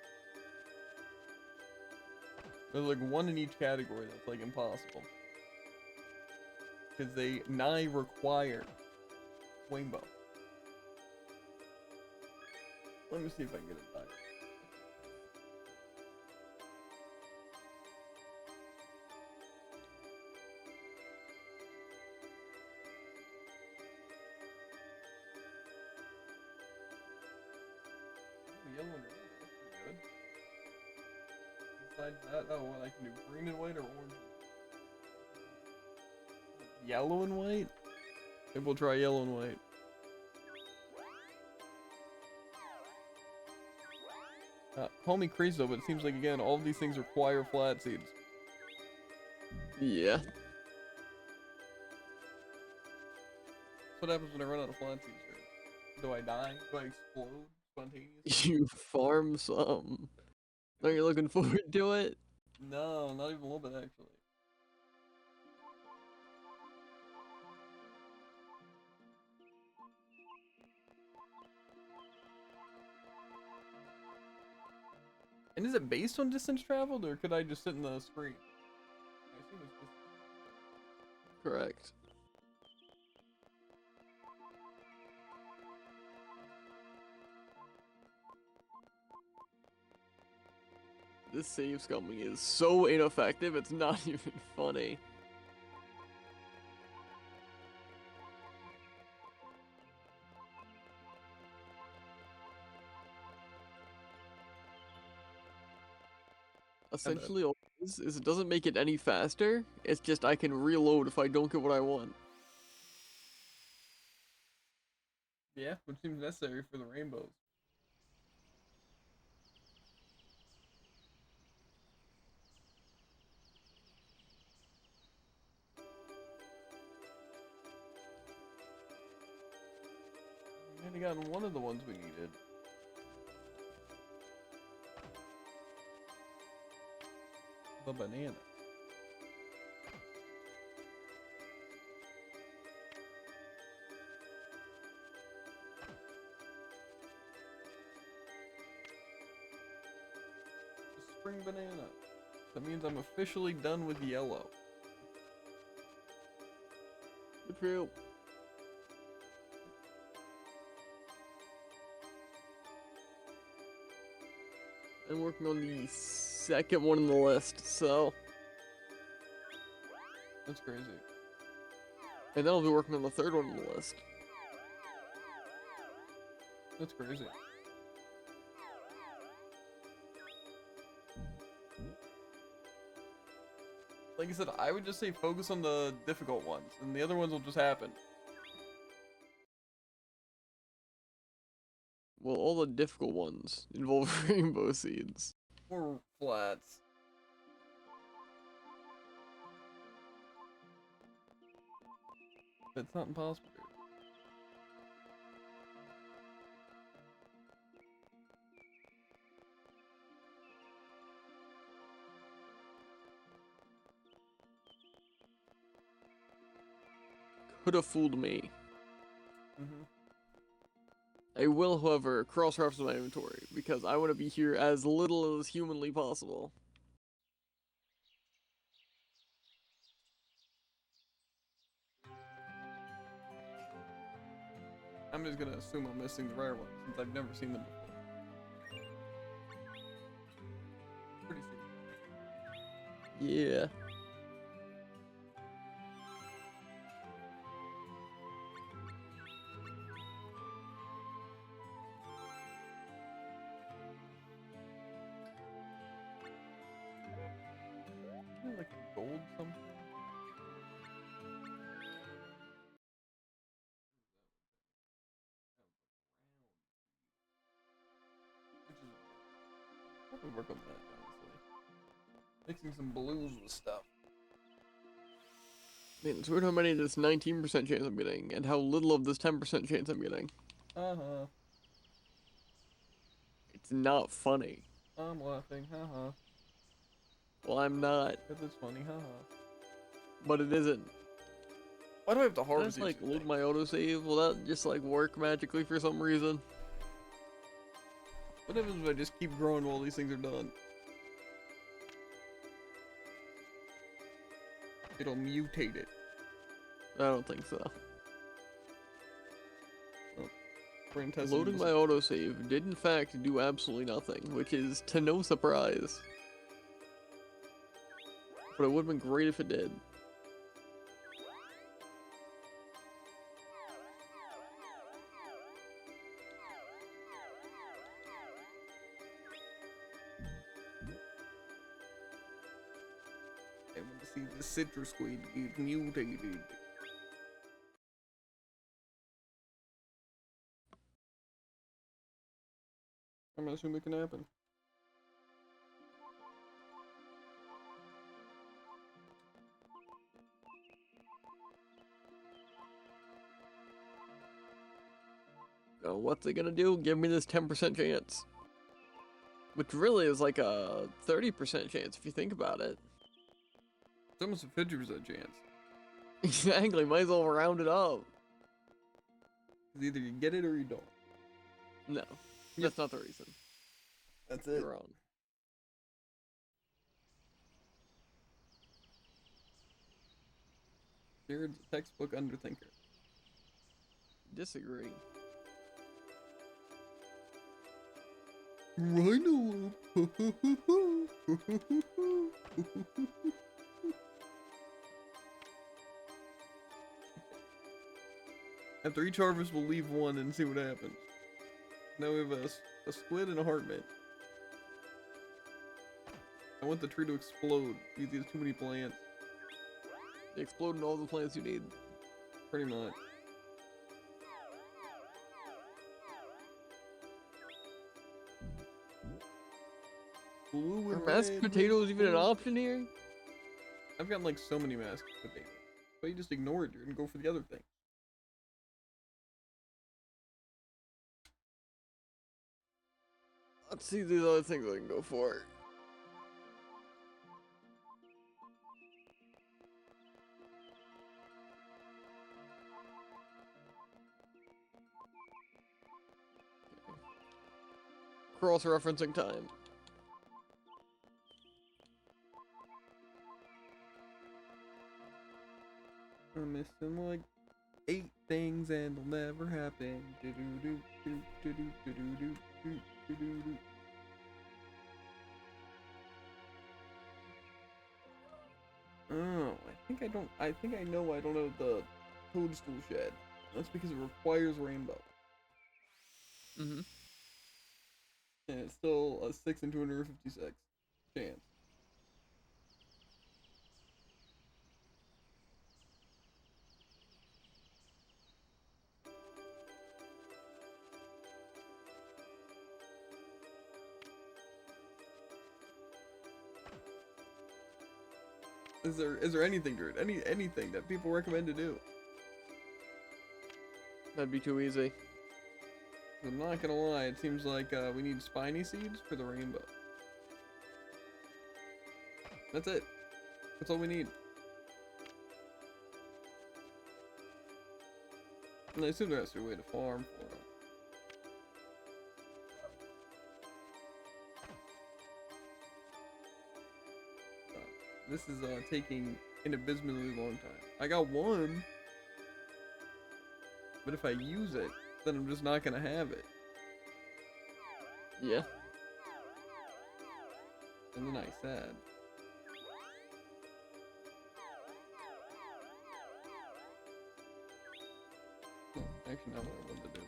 There's like 1 in each category that's like impossible. Because they nigh require rainbow. Let me see if I can get it back. Yellow and red, that's pretty good. Besides that, oh, what I can do green and white or orange? Yellow and white? Maybe we'll try yellow and white. Call me crazy though, but it seems like again, all of these things require flat seeds. Yeah. That's what happens when I run out of flat seeds here. Do I die? Do I explode spontaneously? You farm some. Are you looking forward to it? No, not even a little bit actually. And is it based on distance traveled, or could I just sit in the screen? I assume it's just... Correct. This save scumming is so ineffective, it's not even funny. Essentially, all it is it doesn't make it any faster, it's just I can reload if I don't get what I want. Yeah, which seems necessary for the rainbows. We only gotten one of the ones we needed. The banana. The spring banana. That means I'm officially done with yellow. True. I'm working on the second one on the list, so. That's crazy. And then I'll be working on the third one on the list. That's crazy. Like I said, I would just say focus on the difficult ones, and the other ones will just happen. Well, all the difficult ones involve rainbow seeds. Or flats. It's not impossible. Could have fooled me. Mm-hmm. I will, however, cross-reference my inventory, because I want to be here as little as humanly possible. I'm just gonna assume I'm missing the rare ones, since I've never seen them before. Pretty safe. Yeah. Isn't it like gold something? Probably work on that, honestly. Mixing some blues with stuff. Man, it's weird how many of this 19% chance I'm getting, and how little of this 10% chance I'm getting. Uh-huh. It's not funny. I'm laughing, haha. Well, I'm not, Because it's funny, haha. but it isn't. Why do I have to Can I harvest just, like, these load things? my autosave? Will that just, like, work magically for some reason? What happens if I just keep growing while these things are done? It'll mutate it. I don't think so. We're in testing Loading this. my autosave did in fact do absolutely nothing, which is to no surprise. But it would have been great if it did. I want to see the citrus squid get mutated. I'm gonna assume it can happen. What's it gonna do? Give me this 10% chance. Which really is like a 30% chance if you think about it. It's almost a 50% chance. Exactly, might as well round it up. It's either you get it or you don't. No, that's not the reason. That's it. You're wrong. Jared's a textbook underthinker. Disagree. Rhino. After each harvest, we'll leave one and see what happens. Now we have a squid and a heartmint. I want the tree to explode because he has too many plants. Exploding all the plants you need. Pretty much. Blue Are and mashed red, potatoes red, even an blue. option here? I've gotten like so many mashed potatoes. But you just ignore it and go for the other thing. Let's see these other things I can go for. Cross-referencing time. I'm missing like 8 things and they'll never happen. Do-do-do-do-do-do-do-do-do-do-do-do. Oh, I think I know I don't know the toadstool shed. That's because it requires rainbow. Mm-hmm. And it's still a 6 in 256 chance. Is there anything, Drew? Anything that people recommend to do? That'd be too easy. I'm not gonna lie, it seems like we need spiny seeds for the rainbow. That's it. That's all we need. And I assume there has to be a way to farm for them. This is taking an abysmally long time. I got one, but if I use it, then I'm just not gonna have it. Yeah. And then I said, oh, actually, not what I wanted to do.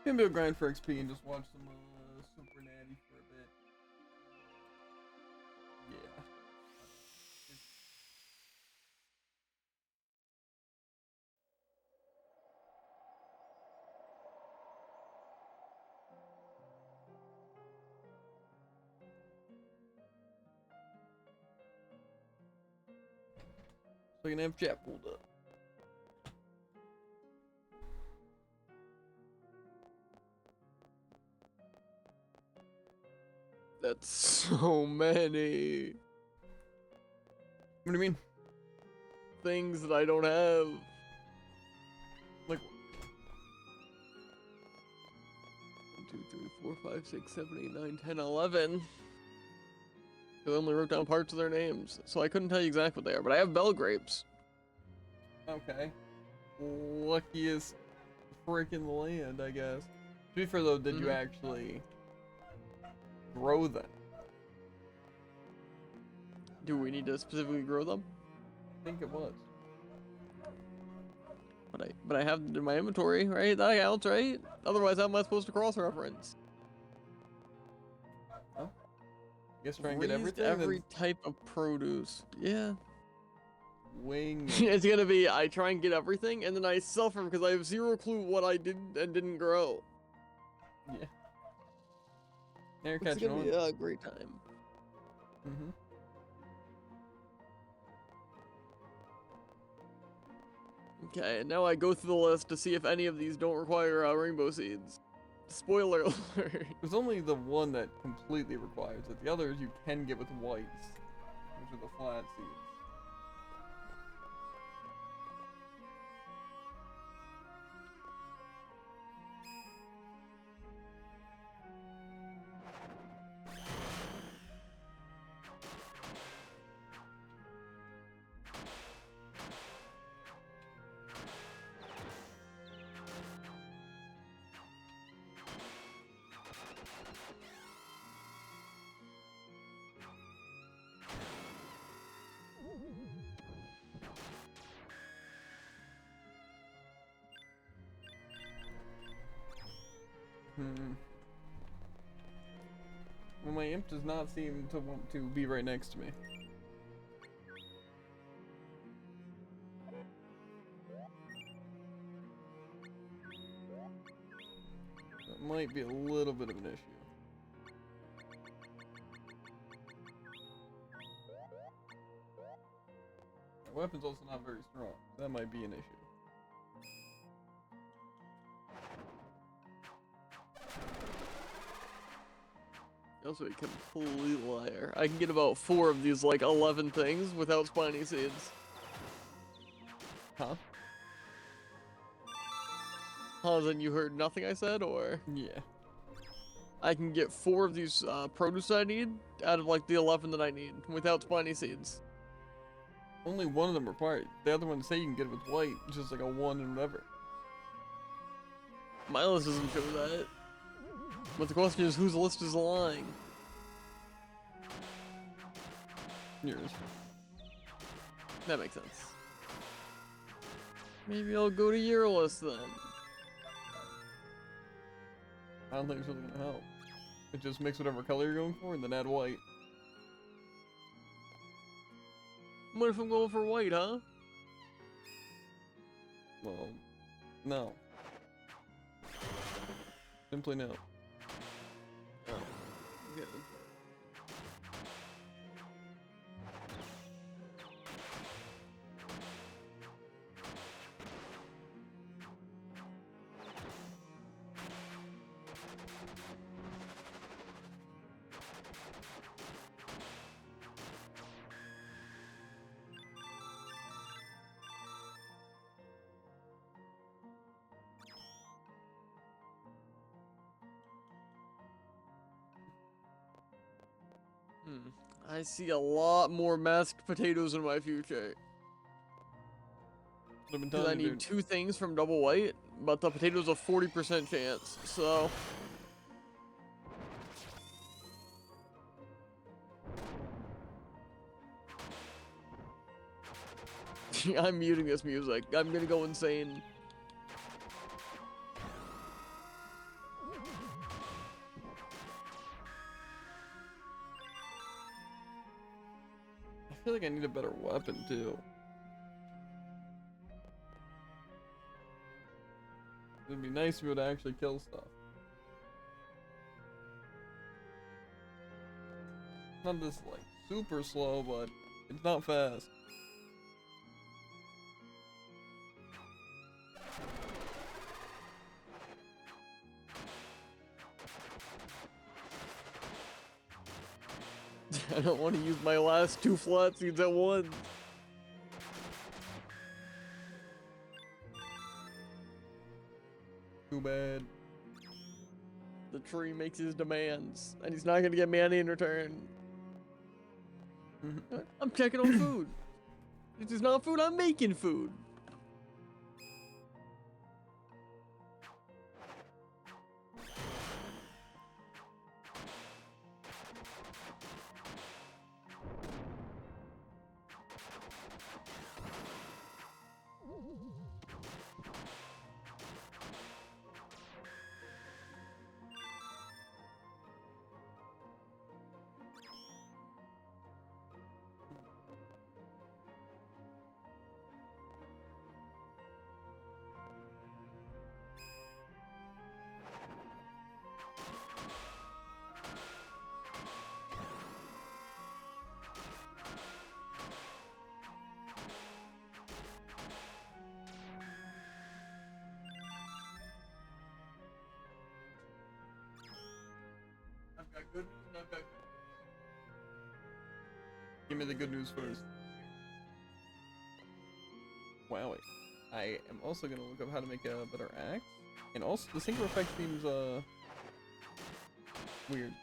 Maybe I'll grind for XP and just watch some Super Natty for a bit. Yeah. So I can have chat pulled up. That's so many What do you mean? things that I don't have. Like, 1, 2, 3, 4, 5, 6, 7, 8, 9, 10, 11. I only wrote down parts of their names, so I couldn't tell you exactly what they are, but I have bell grapes. okay. Luckiest freaking land, I guess. To be fair though, did you actually grow them? Do we need to specifically grow them? I think it was. But I have it in my inventory, right? That counts, right? Otherwise, how am I supposed to cross-reference? Huh? I guess try and get Raised everything. every type of produce. Yeah. Wing. It's gonna be, I try and get everything, and then I suffer because I have zero clue what I did and didn't grow. Yeah. Now you're It's catching gonna on. be a great time. Mm-hmm. Okay, and now I go through the list to see if any of these don't require rainbow seeds. Spoiler alert. There's only the one that completely requires it. The others you can get with whites, which are the flat seeds. Well, my imp does not seem to want to be right next to me. That might be a little bit of an issue. My weapon's also not very strong. That might be an issue. Also a complete liar. I can get about 4 of these, like, 11 things without spiny seeds. Huh? Huh, then you heard nothing I said, or? Yeah. I can get 4 of these produce I need out of, like, the 11 that I need without spiny seeds. Only one of them required. The other ones say you can get it with white, just like a 1 and whatever. My list doesn't show that. But the question is, whose list is lying? Yours. That makes sense. Maybe I'll go to your list then. I don't think it's really gonna help. It just mix whatever color you're going for and then add white. What if I'm going for white, huh? Well, no. Simply no. Oh. Okay. I see a lot more mashed potatoes in my future. I've been Because I telling you, need dude. 2 things from double white, but the potatoes a 40% chance, so... I'm muting this music. I'm gonna go insane. I feel like I need a better weapon too. It'd be nice to be able to actually kill stuff. Not this like super slow, but it's not fast. I don't want to use my last 2 flat seeds at once. Too bad. The tree makes his demands, and he's not gonna get me any in return. I'm checking on food. This is not food, I'm making food. I've got good news and I've got good news. Give me the good news first. Wowie. I am also gonna look up how to make a better axe. And also the synchro effect seems weird.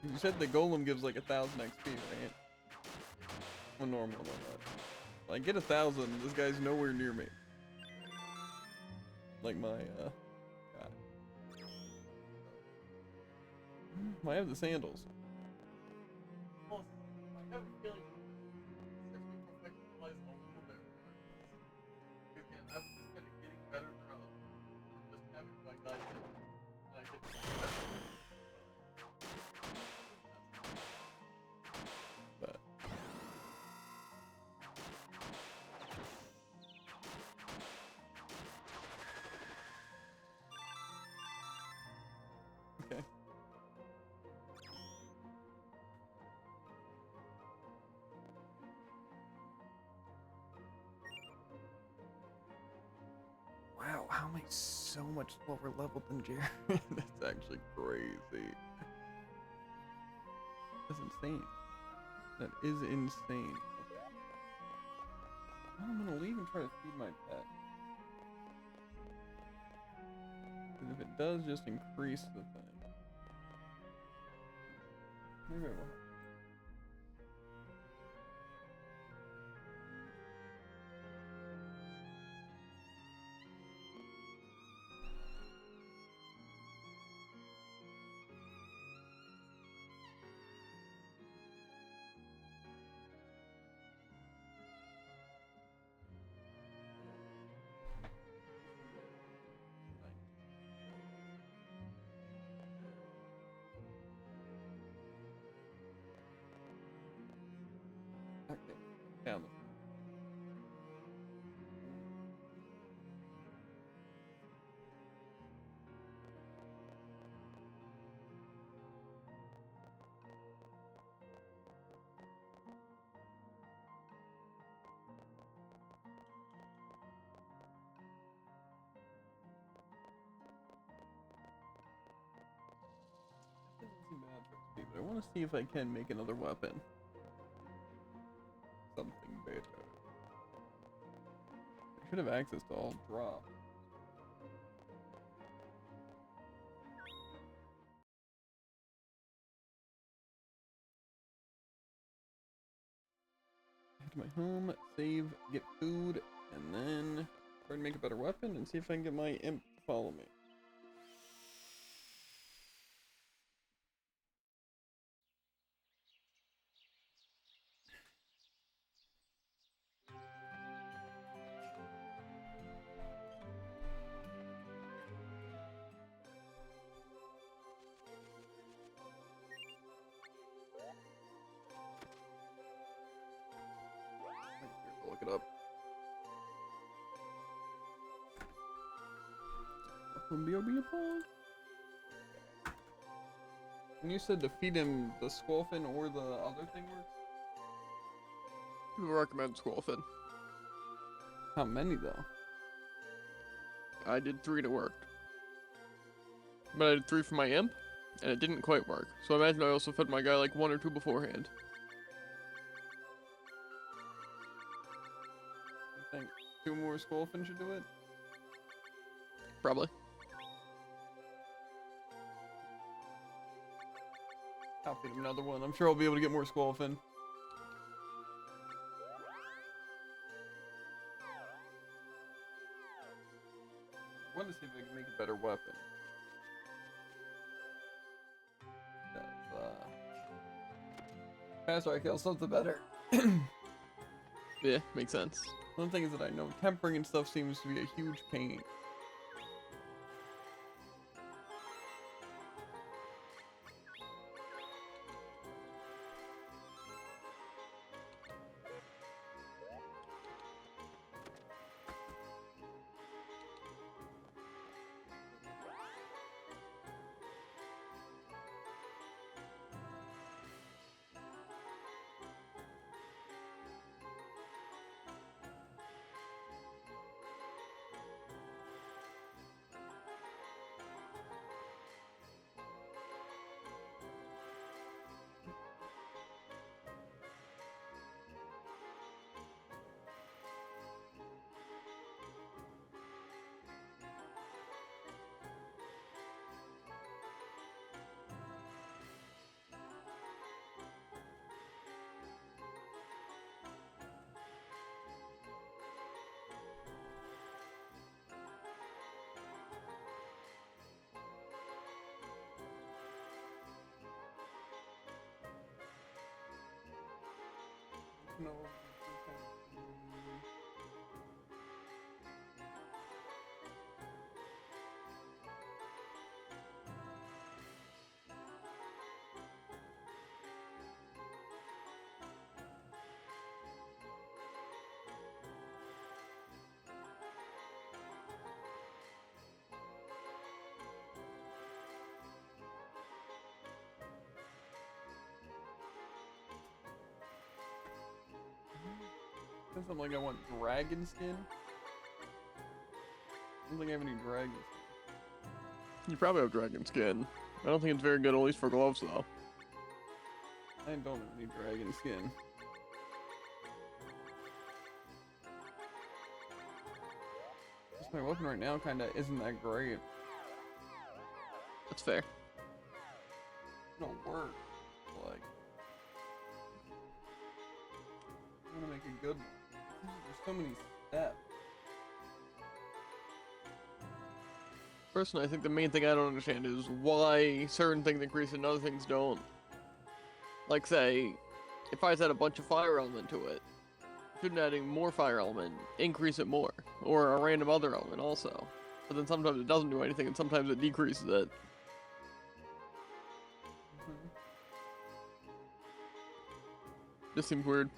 You said the golem gives like 1,000 XP, right? Well, normal, not that. If I get 1,000, this guy's nowhere near me. Like my guy. I have the sandals. But okay. Wow, how am I so much lower level than Jared? That's actually crazy. That's insane. That is insane. Okay. Well, I'm gonna leave and try to feed my pet. Because if it does just increase the thing. Maybe I will. Okay, down the doesn't seem bad for XP, but I want to see if I can make another weapon. Something better. I should have access to all drop. Head to my home, save, get food, and then try to make a better weapon and see if I can get my imp to follow me. Look it up. BRB upon. And you said to feed him the squalfin or the other thing works? I recommend Squalfin. How many though? I did 3 and it worked. But I did 3 for my imp, and it didn't quite work. So I imagine I also fed my guy like 1 or 2 beforehand. I think 2 more squalfin should do it? Probably. I'll feed him another one. I'm sure I'll be able to get more squalfin. I want to see if I can make a better weapon. Faster I kill something better. Yeah, makes sense. One thing is that I know tempering and stuff seems to be a huge pain. No. Says something like I want dragon skin. I don't think I have any dragon skin. You probably have dragon skin. I don't think it's very good, at least for gloves, though. I don't even need dragon skin. Just my weapon right now kinda isn't that great. That's fair. It don't work. Like, I wanna make a good one. There's so many steps. Personally, I think the main thing I don't understand is why certain things increase and other things don't. Like, say, if I add a bunch of fire element to it, shouldn't adding more fire element increase it more? Or a random other element also. But then sometimes it doesn't do anything and sometimes it decreases it. Just seems weird.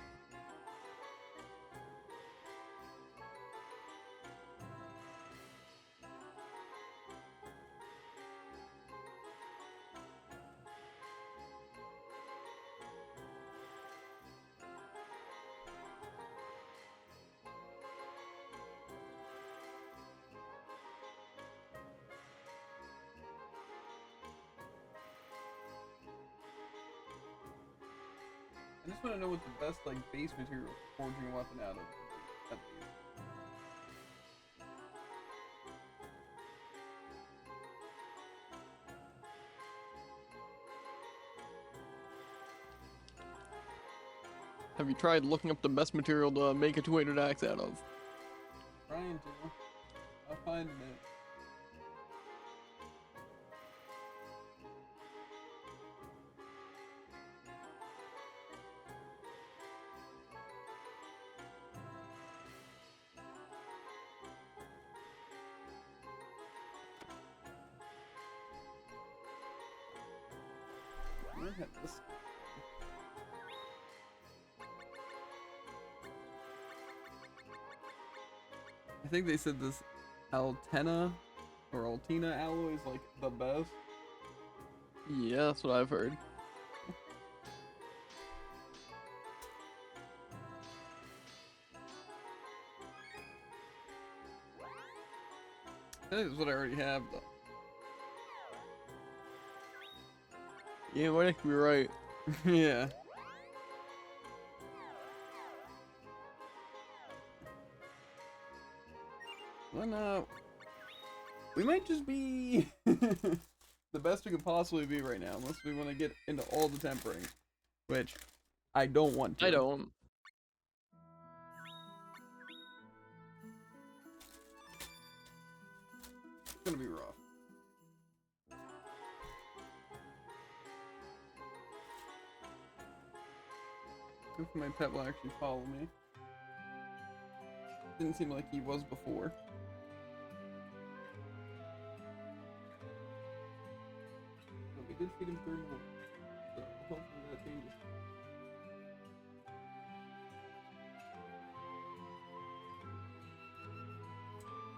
I just want to know what the best like base material for forging a weapon out of at least. Have you tried looking up the best material to make a two-handed axe out of? Trying to. I'll find it. I had this. I think they said this Altena or Altina alloy is like the best. Yeah, that's what I've heard. That is what I already have though. Yeah, might be right. Yeah. Well, no. We might just be the best we could possibly be right now, unless we want to get into all the tempering, which I don't want to. I don't. It's gonna be rough. If my pet will actually follow me. Didn't seem like he was before. But we did feed him 3 more. So hopefully that changes.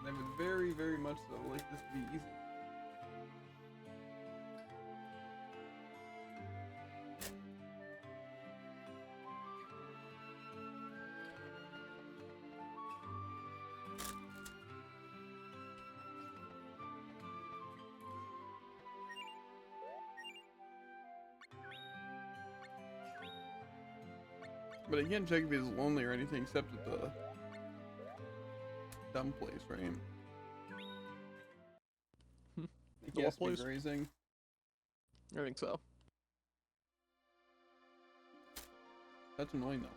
And I would very, very much so like this to be easy. But I can't check if he's lonely or anything except at the dumb place, right? He The has what to be place? grazing. I think so. That's annoying though.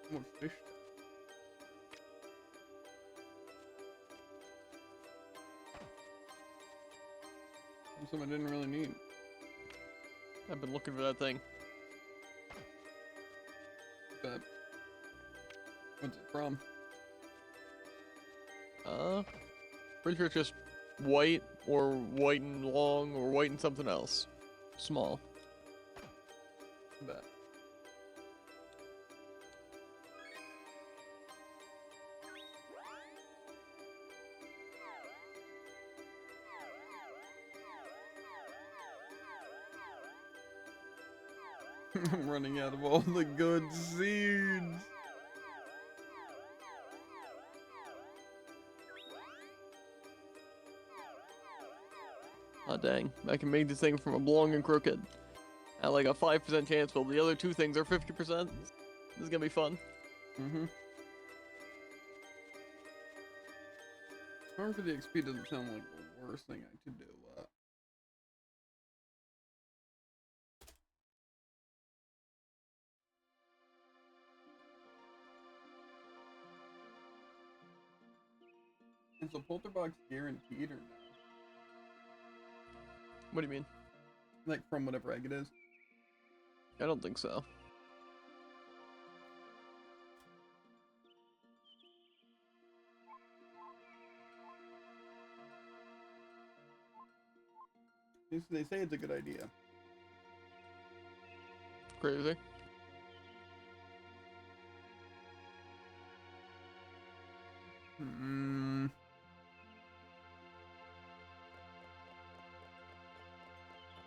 More fish. Something I didn't really need. I've been looking for that thing. But what's it from? Pretty sure it's just white or white and long or white and something else. Small. But I'm running out of all the good seeds. Ah, dang. I can make this thing from a long and crooked. At like a 5% chance, while the other two things are 50%. This is gonna be fun. Mm-hmm. Farm for the XP doesn't sound like the worst thing I could do. Is the polter box guaranteed or no? What do you mean? Like from whatever egg it is? I don't think so. They say it's a good idea. Crazy. Hmm.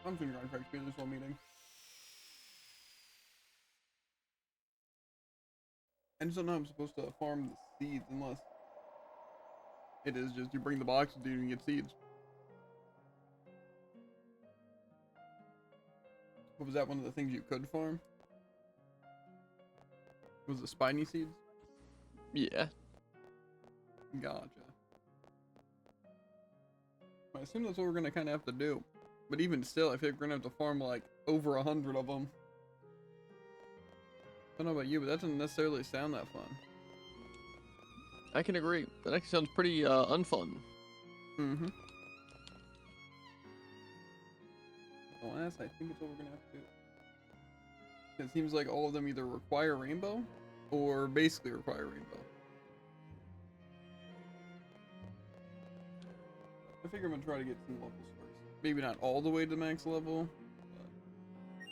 I'm thinking I'd try to this whole meeting. I just don't know how I'm supposed to farm the seeds unless it is just you bring the box with you and get seeds. What was that one of the things you could farm? Was it spiny seeds? Yeah. Gotcha. I assume that's what we're gonna kind of have to do. But even still, I feel like we're gonna have to farm like over 100 of them. I don't know about you, but that doesn't necessarily sound that fun. I can agree. That actually sounds pretty unfun. Mm-hmm. Alas, I think it's what we're gonna have to do. It seems like all of them either require rainbow or basically require rainbow. I figure I'm gonna try to get some levels first. Maybe not all the way to max level, but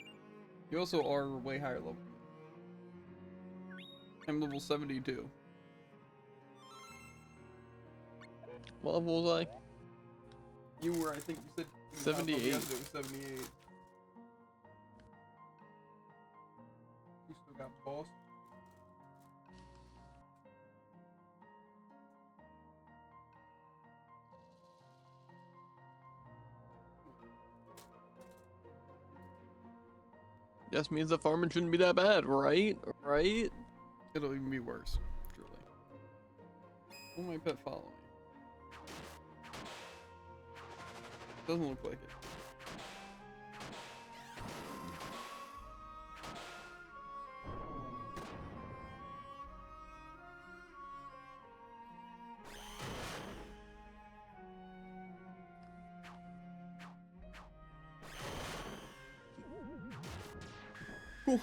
you also are way higher level. I'm level 72. What level was I? You were, I think you said 78. It was 78. You still got boss. Just means the farming shouldn't be that bad, right? Right? It'll even be worse, truly. Will my pet follow me? Doesn't look like it. Cool.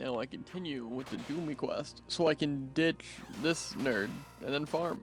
and I continue with the Doomy quest, so I can ditch this nerd and then farm.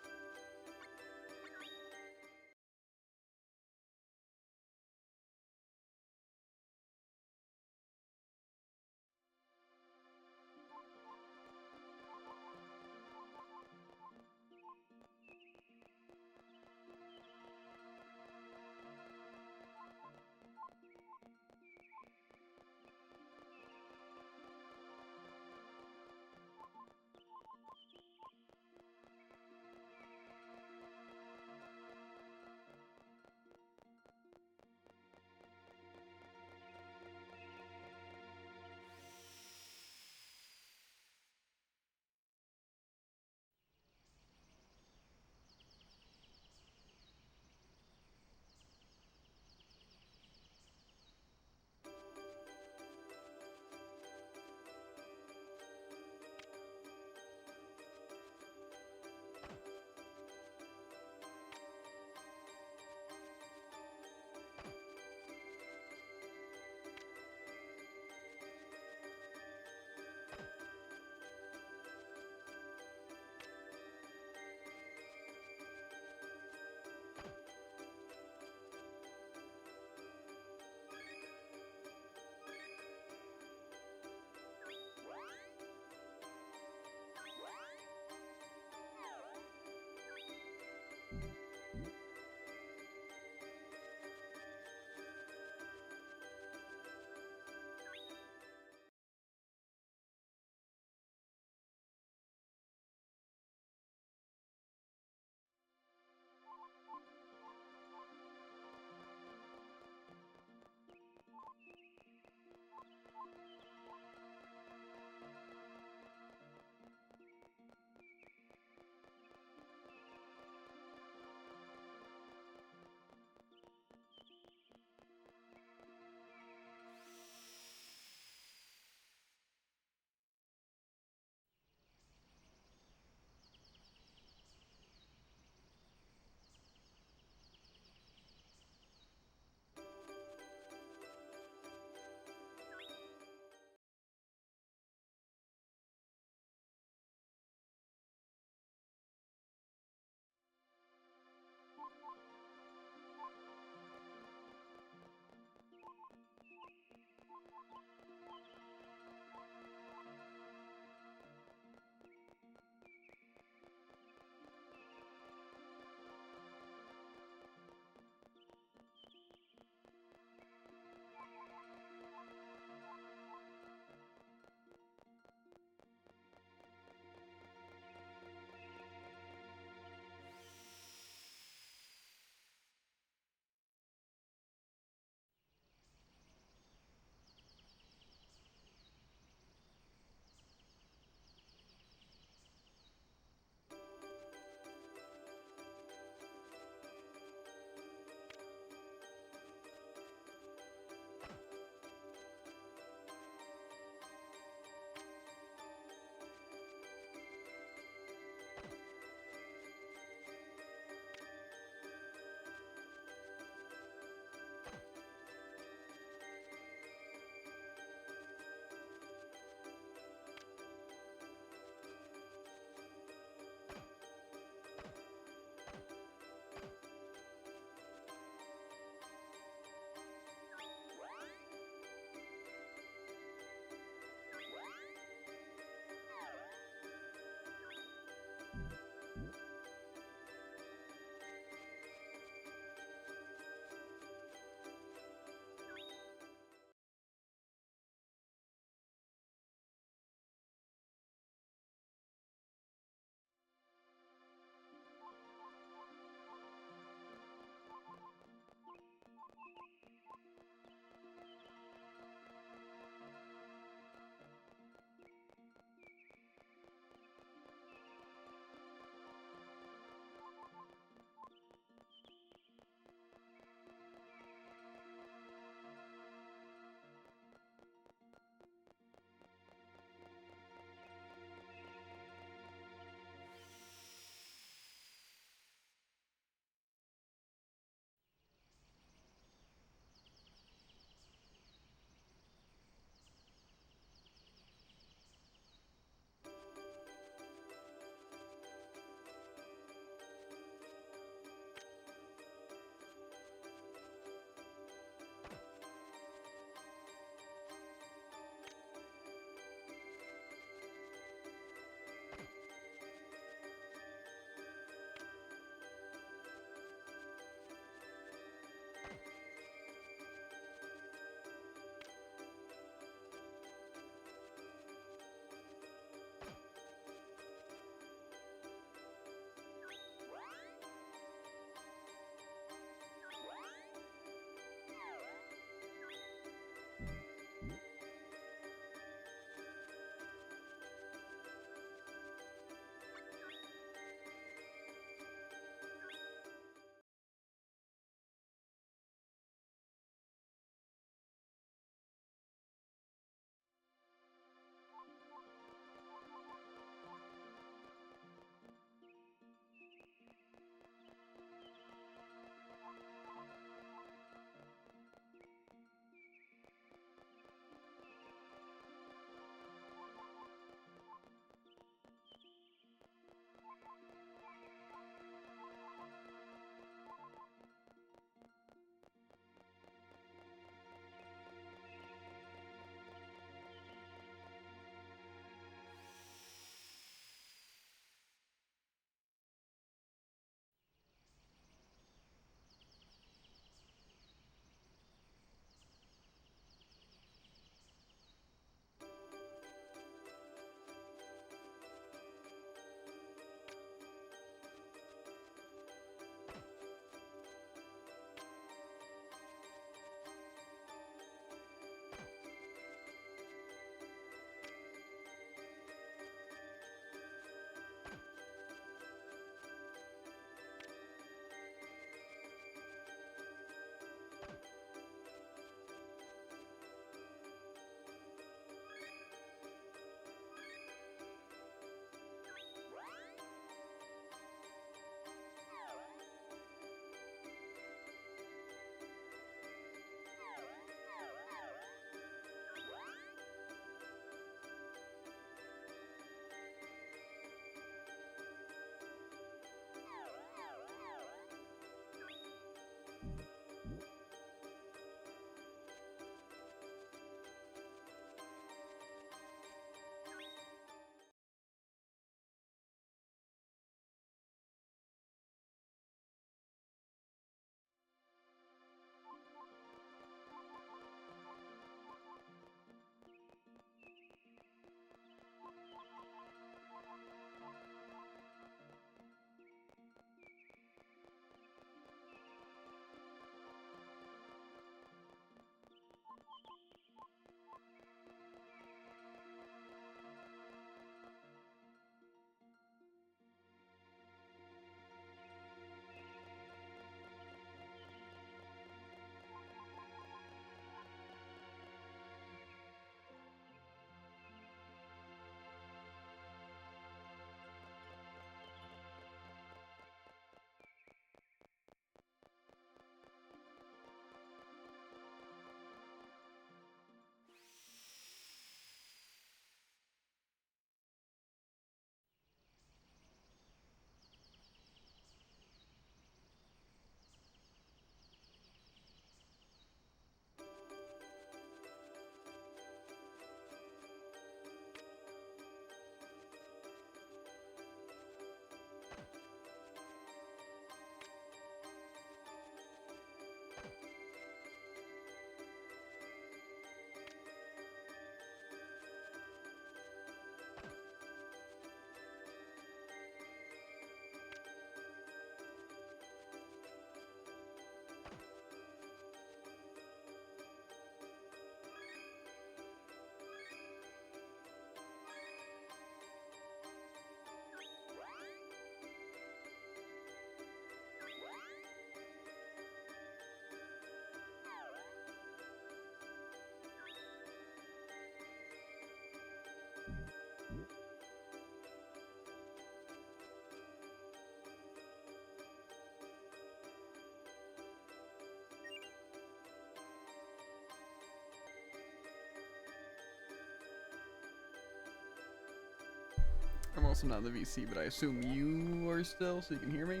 I'm also not in the VC, but I assume you are still, so you can hear me.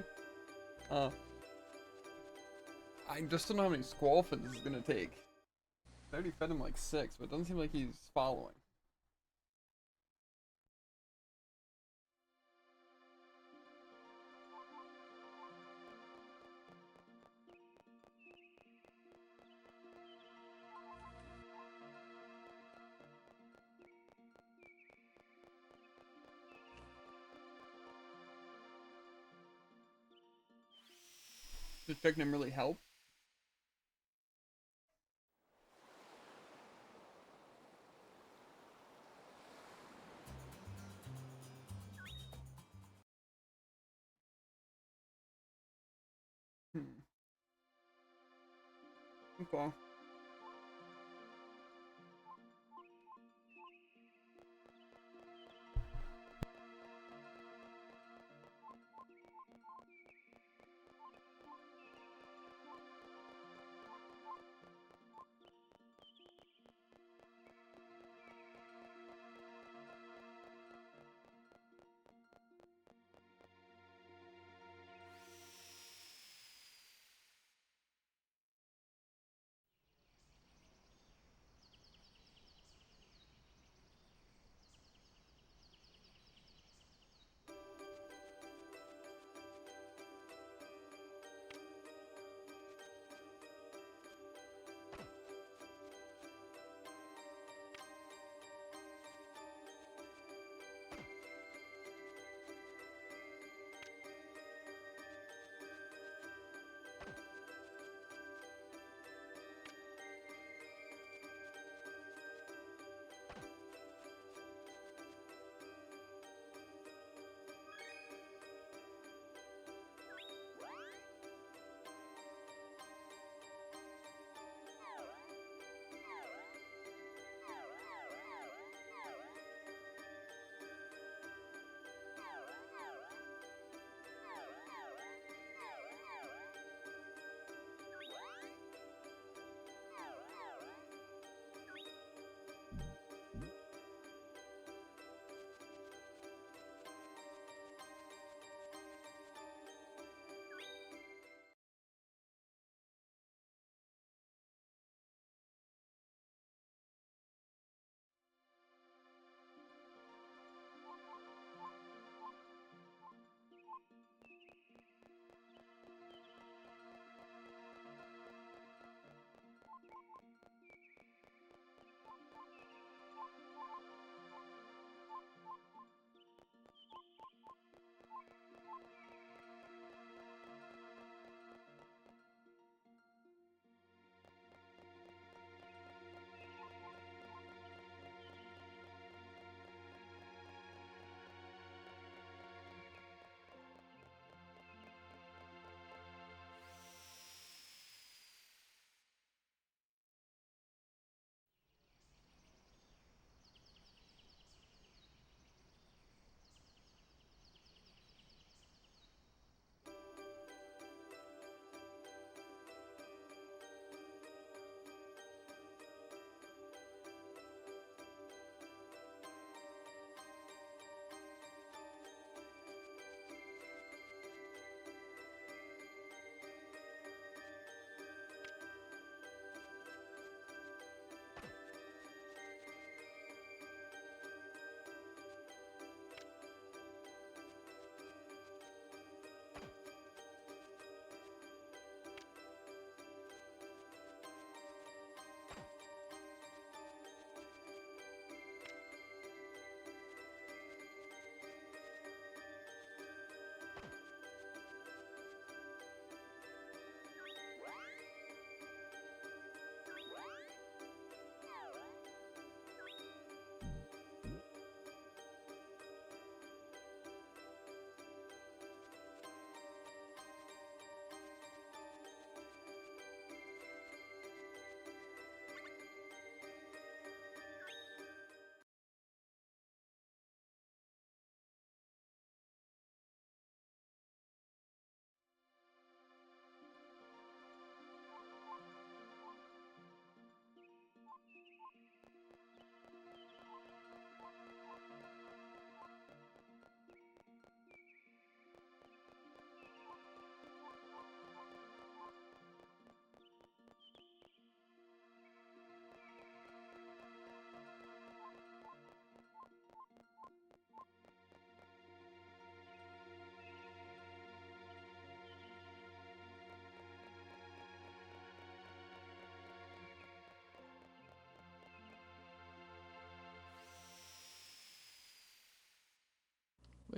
I just don't know how many squall fins it's gonna take. I already fed him like 6, but it doesn't seem like he's following. Does checking him really help? Hmm. Okay.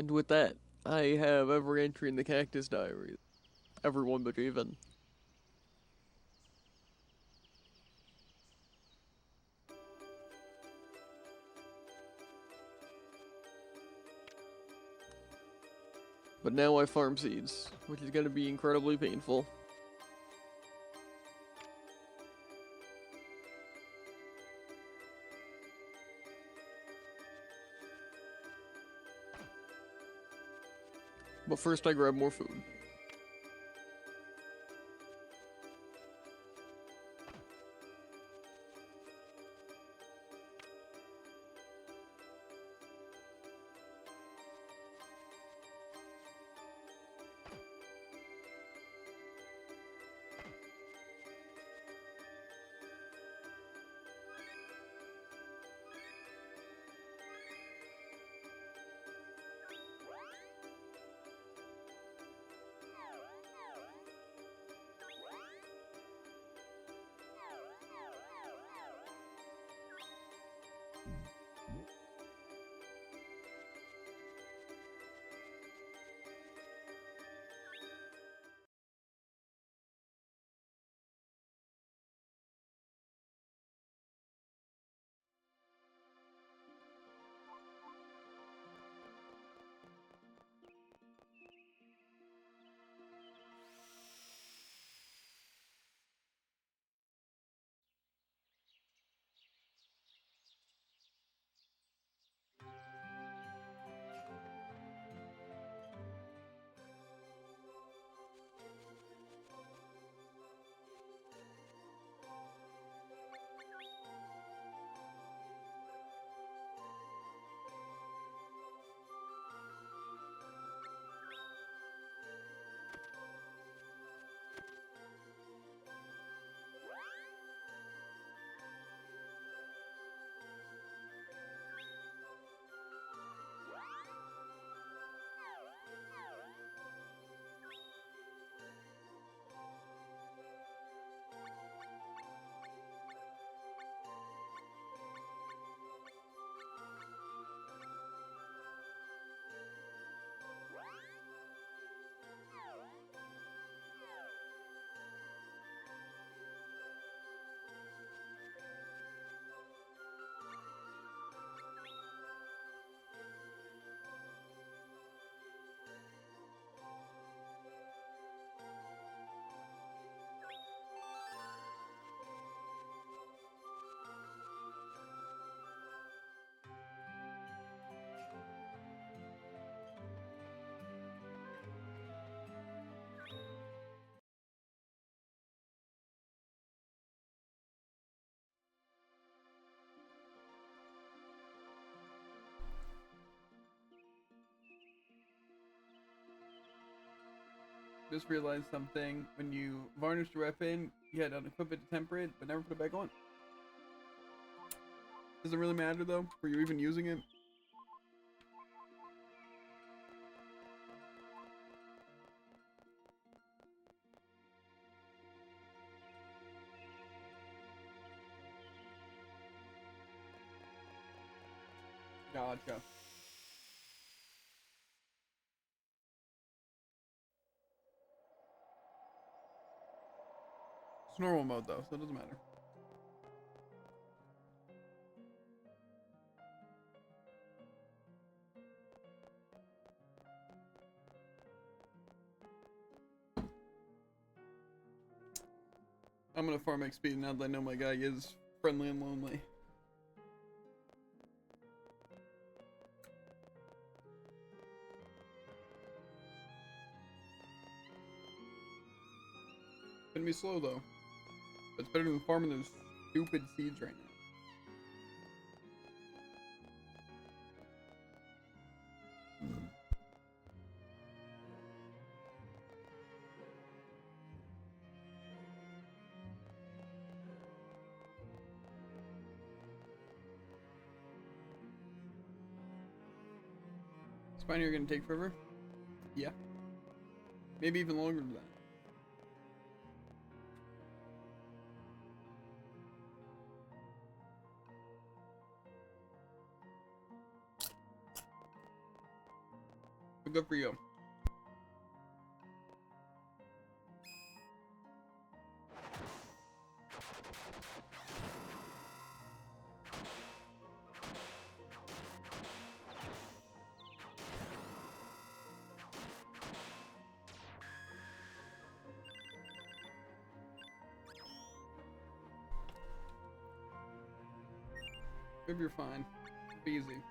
And with that, I have every entry in the Cactus Diary. Everyone but even. But now I farm seeds, which is going to be incredibly painful. But first I grab more food. Just realized something. When you varnish the weapon, you had to unequip it to temper it, but never put it back on. Does it really matter though? Were you even using it? Gotcha. It's normal mode though, so it doesn't matter. I'm gonna farm XP now that I know my guy is friendly and lonely. Gonna be slow though. But it's better than farming those stupid seeds right now. Spiny are gonna take forever? Yeah. Maybe even longer than that. But good for you. Maybe you're fine. It'll be easy.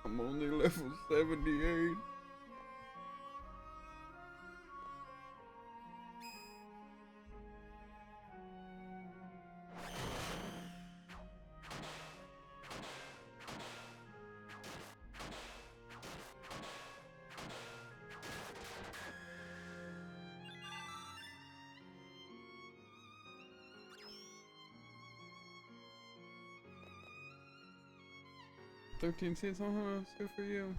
I'm only level 78. $13, that's good for you.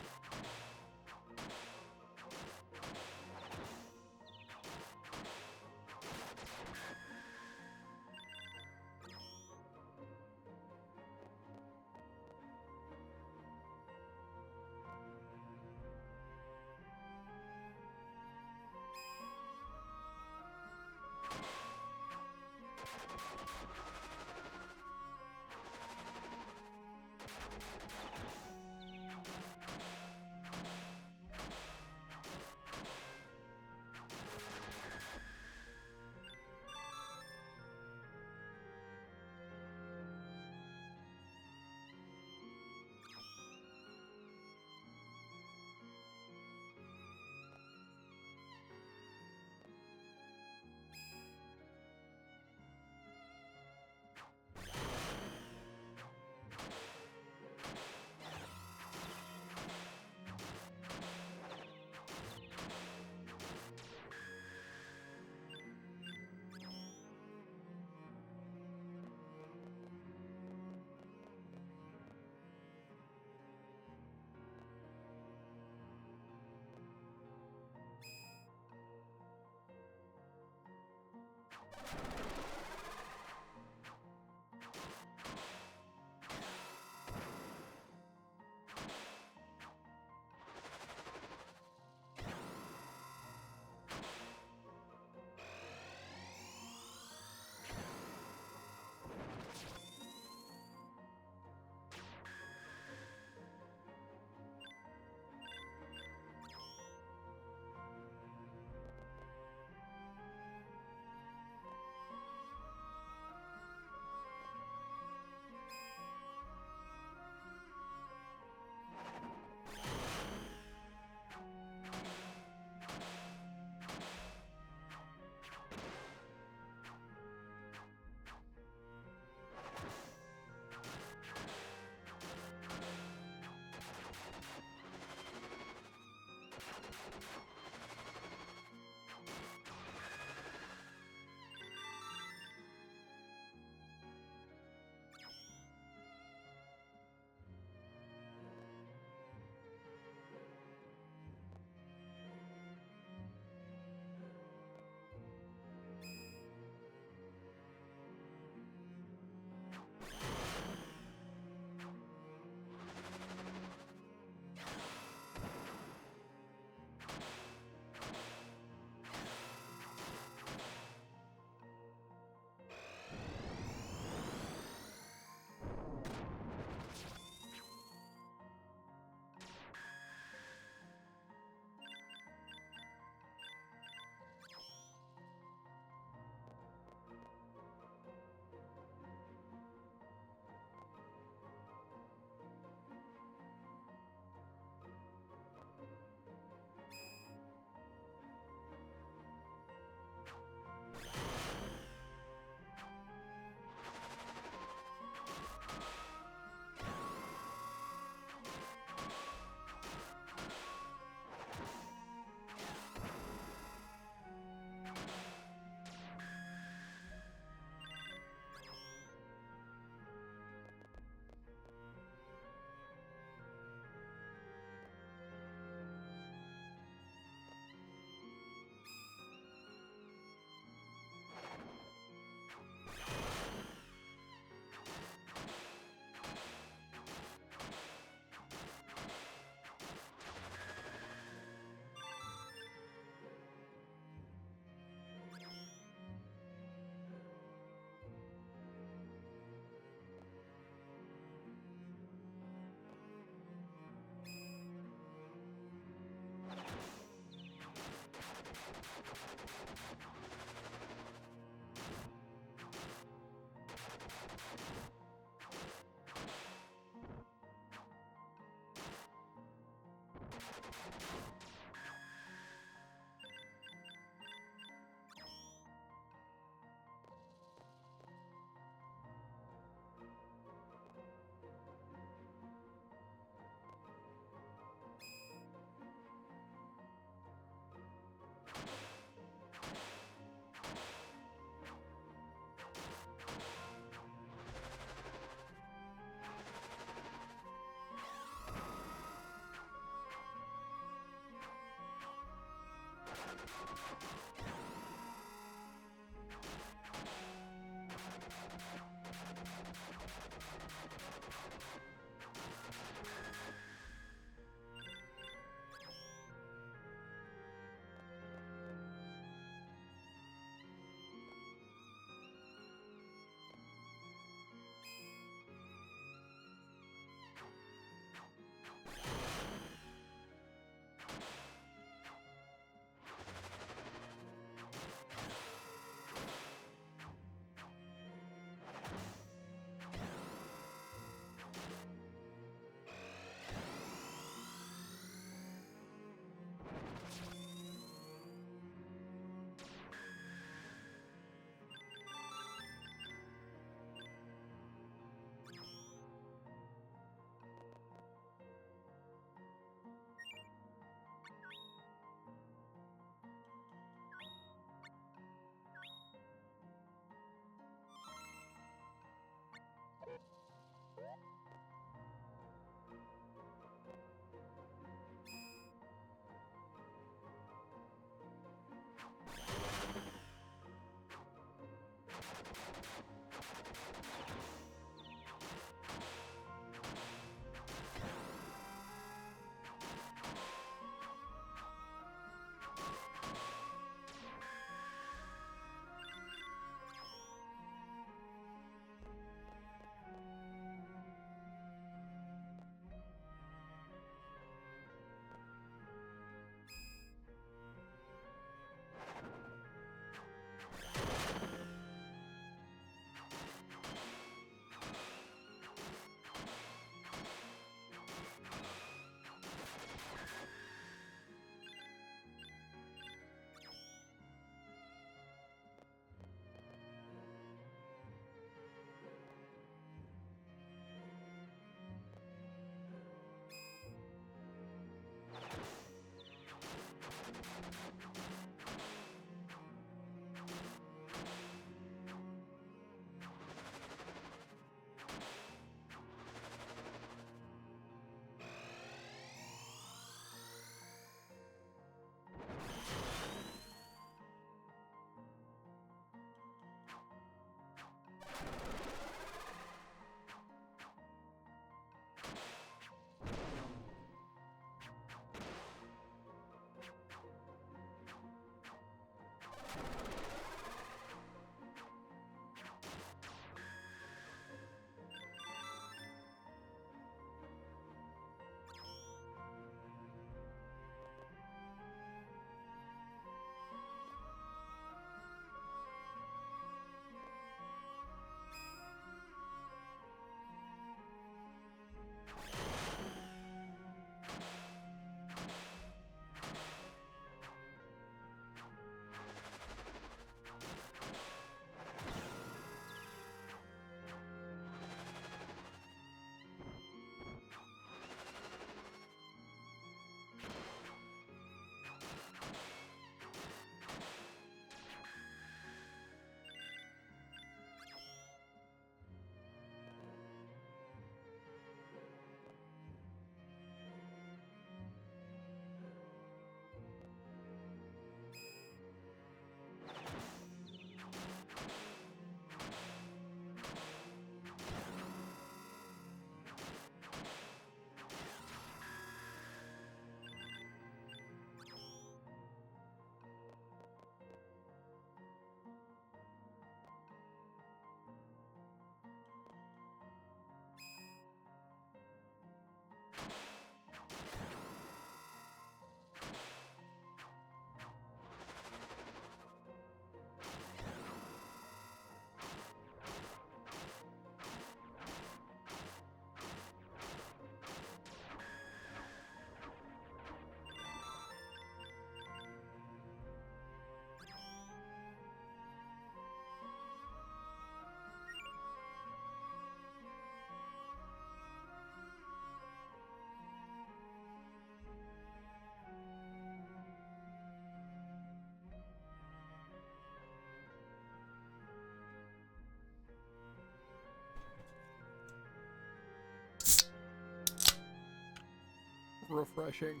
refreshing.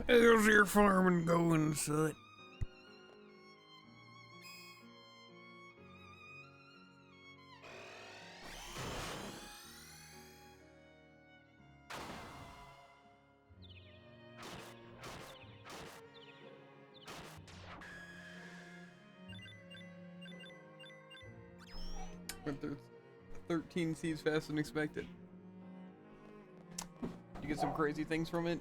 How's your farming going, son? Went through 13 seeds faster than expected. You get some crazy things from it?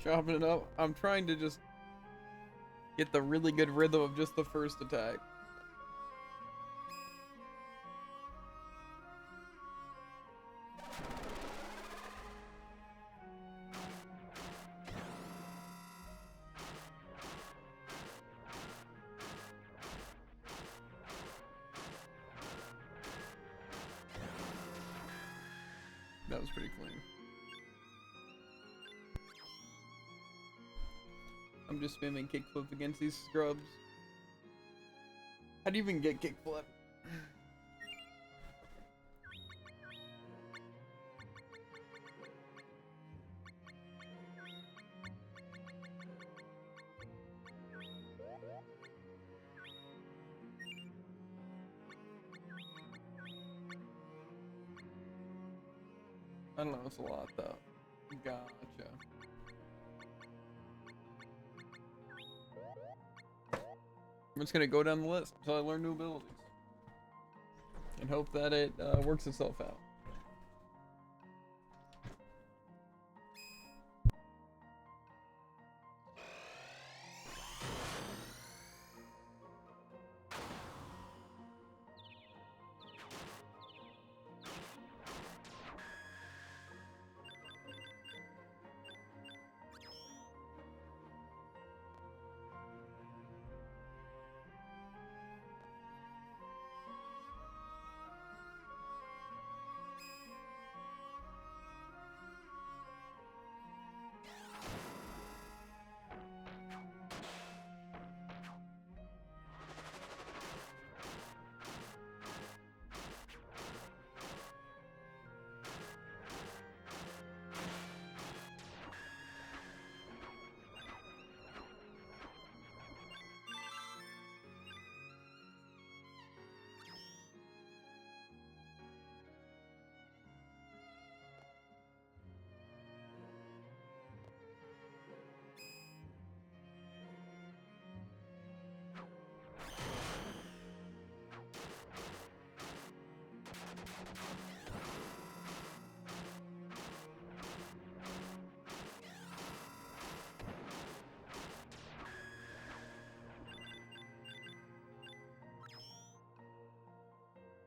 Chopping it up. I'm trying to just get the really good rhythm of just the first attack. That was pretty clean. I'm just spamming kickflip against these scrubs. How do you even get kickflip? I don't know, it's a lot though. Gotcha. I'm just gonna go down the list until I learn new abilities. And hope that it works itself out.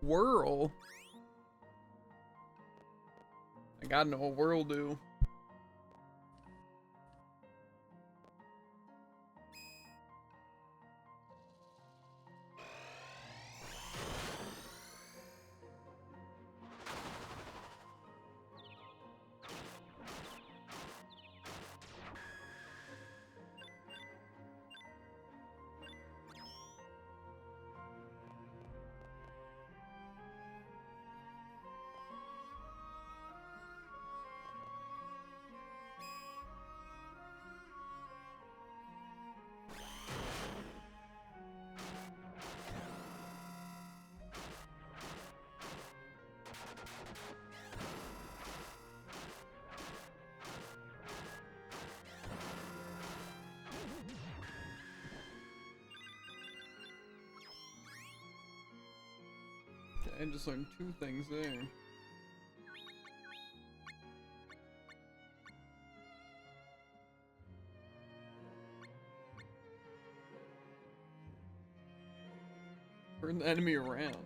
Whirl? I gotta know what whirl do. I just learned 2 things there. Turn the enemy around.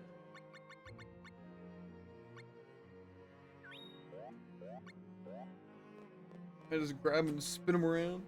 I just grab him and spin him around.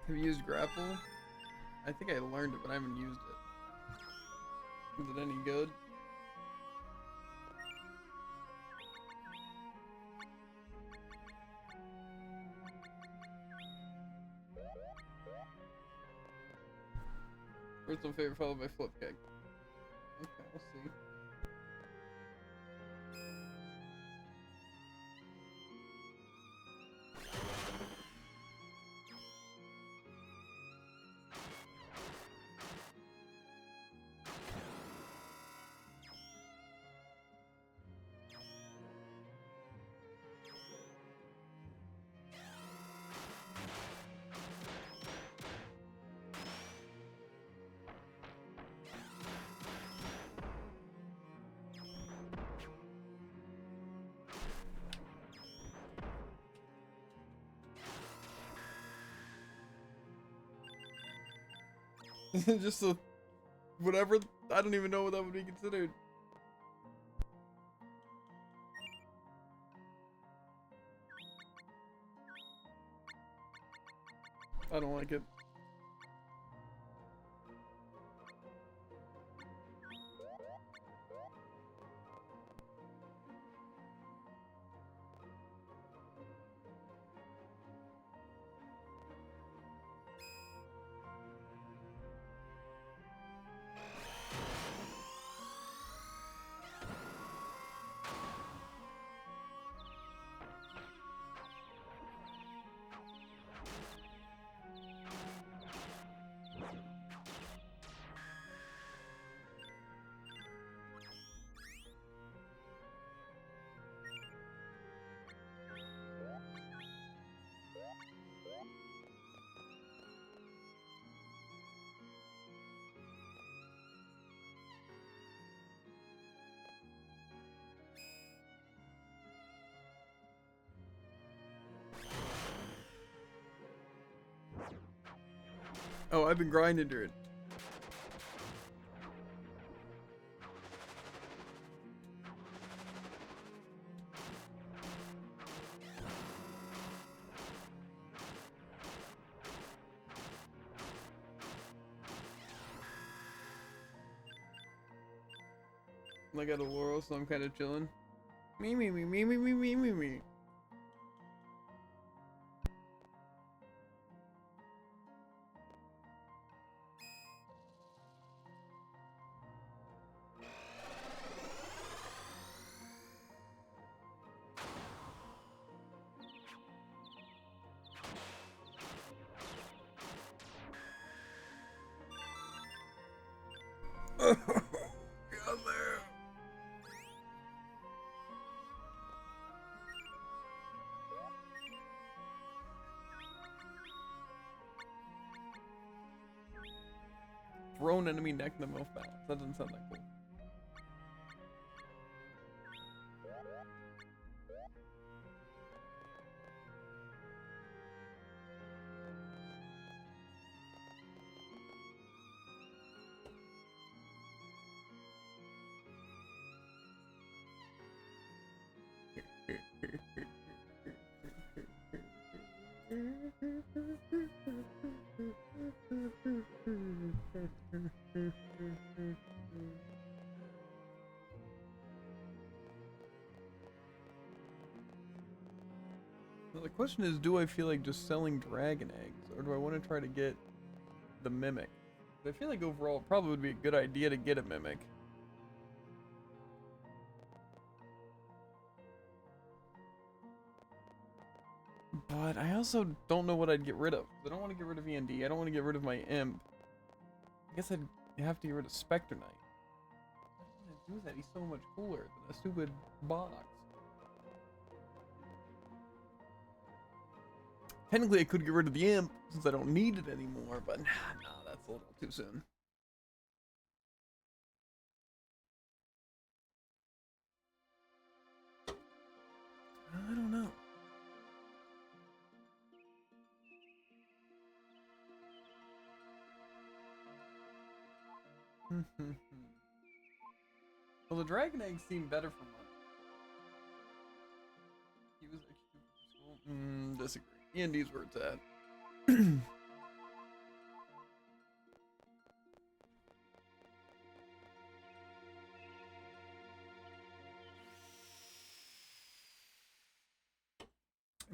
Have you used grapple? I think I learned it, but I haven't used it. Is it any good? First one favorite followed by flip kick. Okay, we'll see. Just a whatever. I don't even know what that would be considered. I don't like it. Oh, I've been grinding through it. I got a Laurel, so I'm kind of chilling. Me, me, me, me, me, me, me, me, me. Get there. Thrown enemy neck in the mouth balance. That doesn't sound that cool. Now the question is, do I feel like just selling dragon eggs, or do I want to try to get the mimic? I feel like overall it probably would be a good idea to get a mimic. But I also don't know what I'd get rid of. I don't want to get rid of END. I don't want to get rid of my imp. I guess I'd have to get rid of Spectre Knight. I don't want to do that. He's so much cooler than a stupid box. Technically, I could get rid of the imp since I don't need it anymore, but nah, that's a little too soon. I don't know. Well, the dragon eggs seem better for money. He was actually disagree. END's where it's at. And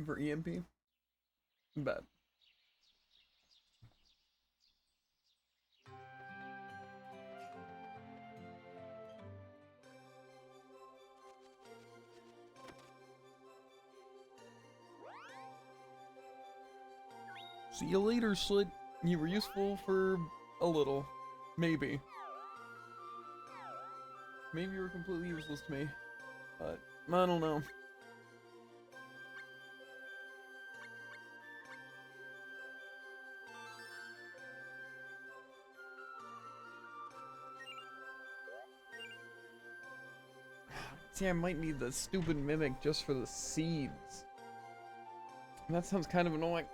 for EMP, bad. See you later, Slit. You were useful for a little. Maybe. Maybe you were completely useless to me. But, I don't know. See, I might need the stupid mimic just for the seeds. And that sounds kind of annoying.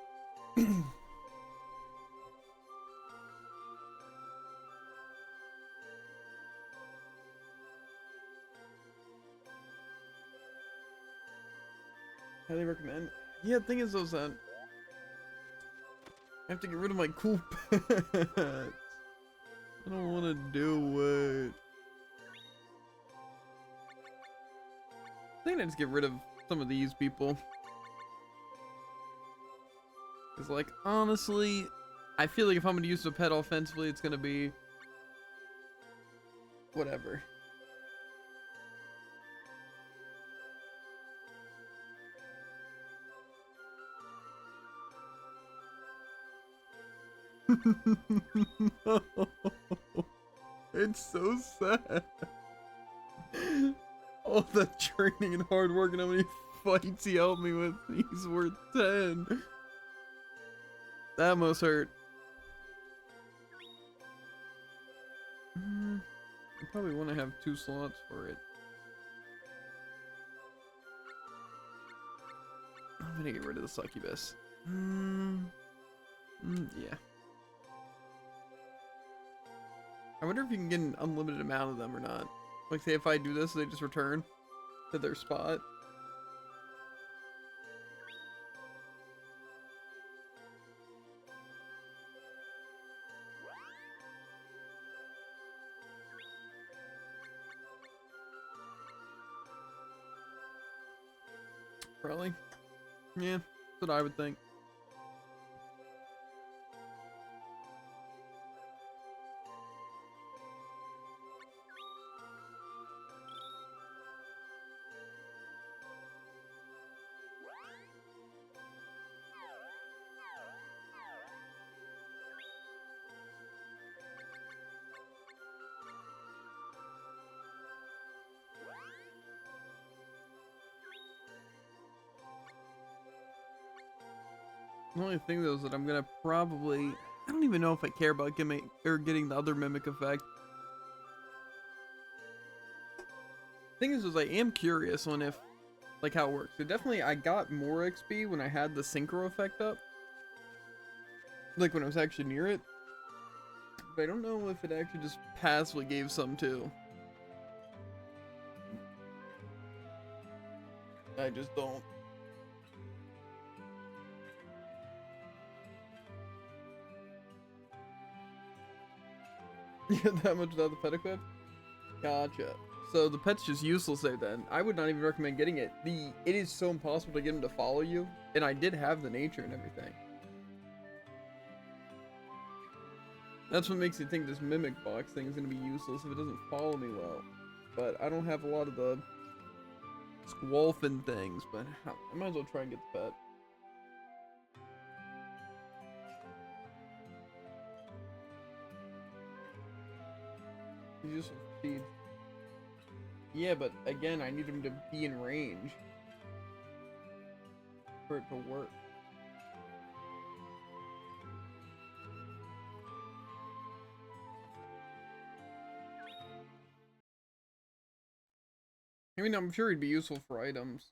Highly recommend. Yeah, the thing is though, son, I have to get rid of my cool pets. I don't want to do it. I think I just get rid of some of these people. Cause like, honestly, I feel like if I'm gonna use the pet offensively, it's gonna be whatever. No. It's so sad. All that training and hard work and how many fights he helped me with, he's worth 10. That must hurt. I probably want to have 2 slots for it. I'm gonna get rid of the succubus. Yeah. I wonder if you can get an unlimited amount of them or not. Like, say if I do this, they just return to their spot. Probably. Yeah, that's what I would think. The only thing though is that I'm gonna probably, I don't even know if I care about getting the other mimic effect. Thing is I am curious on if, like, how it works. So definitely I got more XP when I had the synchro effect up. Like when I was actually near it. But I don't know if it actually just passively gave some too. I just don't. You get that much without the pet equip? Gotcha. So the pet's just useless there then. I would not even recommend getting it. It is so impossible to get him to follow you. And I did have the nature and everything. That's what makes me think this mimic box thing is going to be useless if it doesn't follow me well. But I don't have a lot of the squalfin things, but I might as well try and get the pet. Useful speed. Yeah, but again, I need him to be in range for it to work. I mean, I'm sure he'd be useful for items.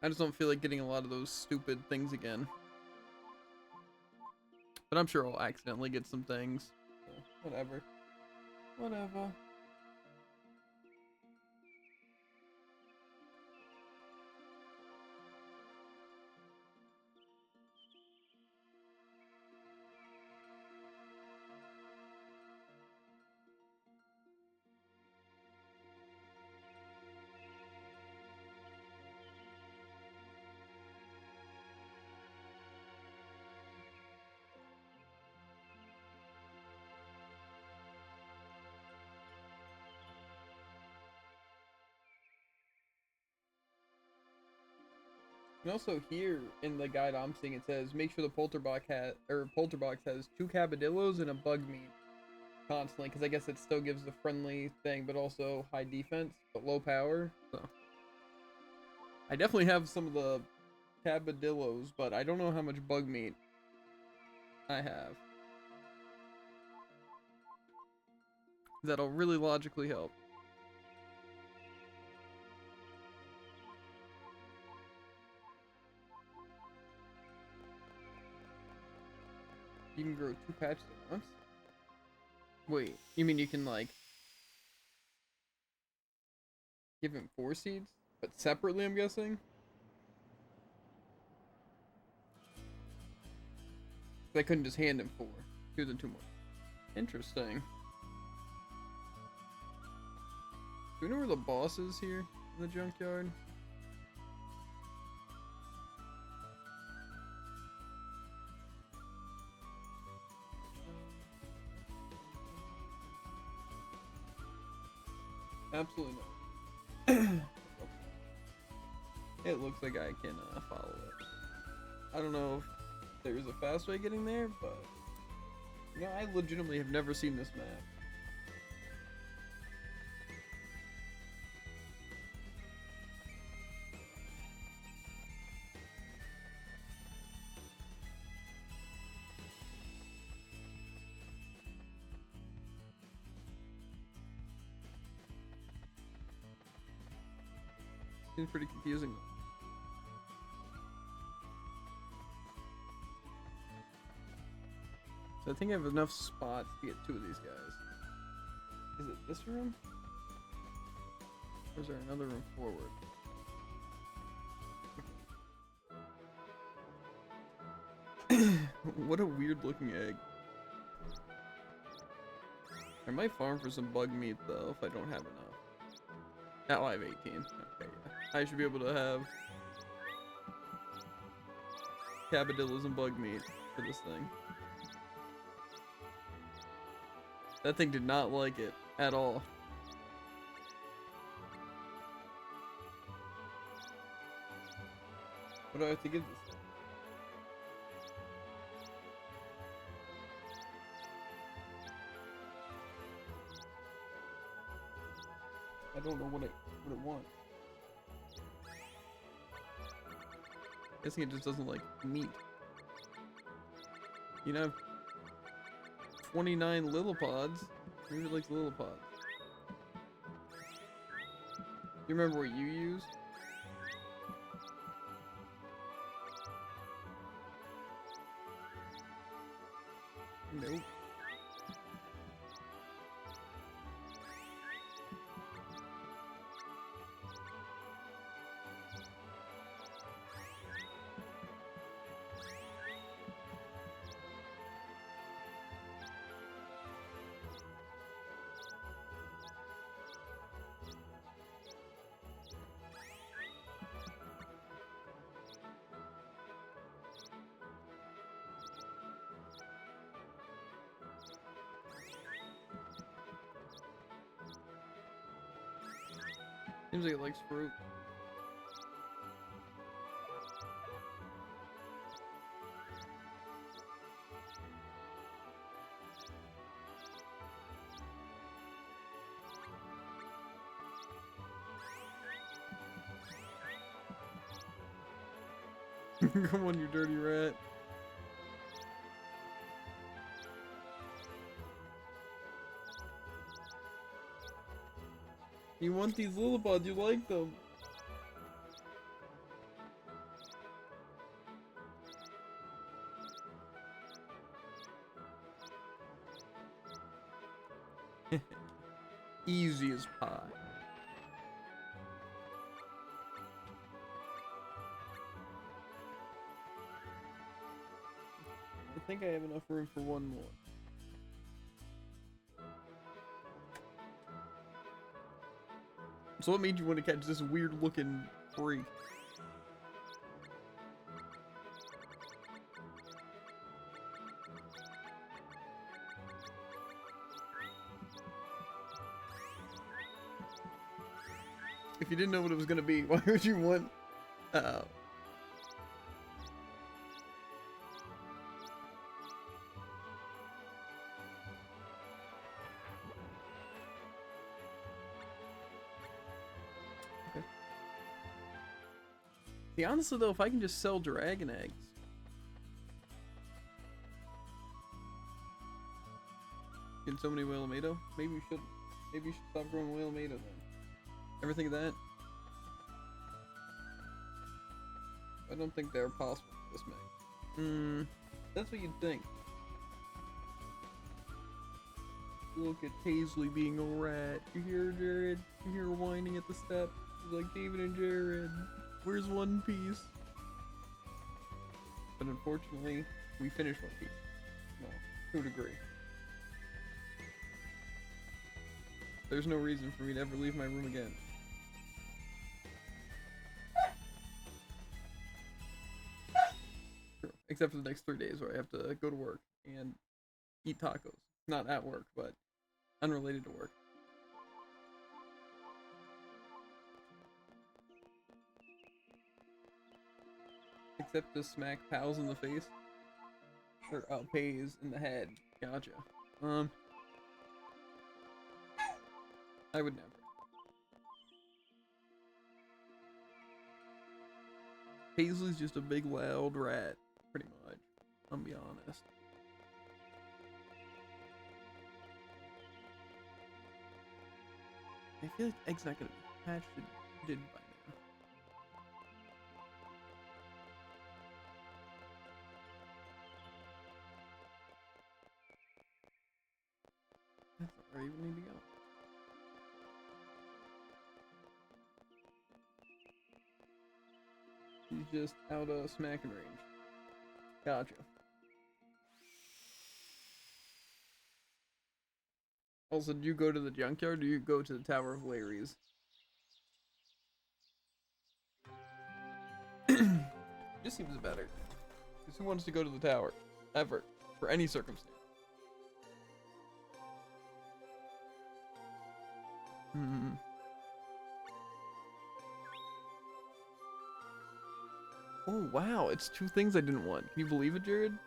I just don't feel like getting a lot of those stupid things again. But I'm sure I'll accidentally get some things. So, whatever. Whatever. And also here in the guide I'm seeing, it says make sure the polterbox has 2 cabadillos and a bug meat constantly, because I guess it still gives the friendly thing, but also high defense but low power. So I definitely have some of the cabadillos, but I don't know how much bug meat I have. That'll really logically help. You can grow 2 patches at once? Wait, you mean you can, like, give him 4 seeds? But separately, I'm guessing? I couldn't just hand him 4. 2 then 2 more. Interesting. Do we know where the boss is here in the junkyard? Absolutely not. It looks like I can follow it. I don't know if there's a fast way getting there, but you know, I legitimately have never seen this map. Seems pretty confusing though. So I think I have enough spots to get 2 of these guys. Is it this room? Or is there another room forward? What a weird looking egg. I might farm for some bug meat though if I don't have enough. Now I have 18. Okay, yeah. I should be able to have cabadillos and bug meat for this thing. That thing did not like it at all. What do I have to give this thing? I don't know what it wants. Guessing it just doesn't like meat. You know, 29 lilipods. Maybe it likes lilipods. You remember what you use? Nope. Seems like it likes fruit. Come on, you dirty rat. You want these lilipods, you like them. Easy as pie. I think I have enough room for one more. So what made you want to catch this weird looking freak? If you didn't know what it was gonna be, why would you want Okay. See, honestly though, if I can just sell dragon eggs. Get so many whale tomato? Maybe you should stop growing whale tomato then. Ever think of that? I don't think they're possible this many. That's what you'd think. Look at Paisley being a rat. You hear Jared? You hear her whining at the step? She's like, David and Jared, where's One Piece? But unfortunately, we finished One Piece. Well, to a degree. There's no reason for me to ever leave my room again. Except for the next 3 days where I have to go to work and eat tacos. Not at work, but unrelated to work. Except to smack pals in the face. Or pays in the head. Gotcha. I would never. Paisley's just a big loud rat, pretty much. I'll be honest. I feel like egg's not gonna be hatched. It did by now. That's not where I even need to go. He's just out of smacking range. Gotcha. Also, do you go to the junkyard or do you go to the Tower of Larry's? Just seems better. Because who wants to go to the tower? Ever. For any circumstance. Hmm. Oh, wow. It's two things I didn't want. Can you believe it, Jared?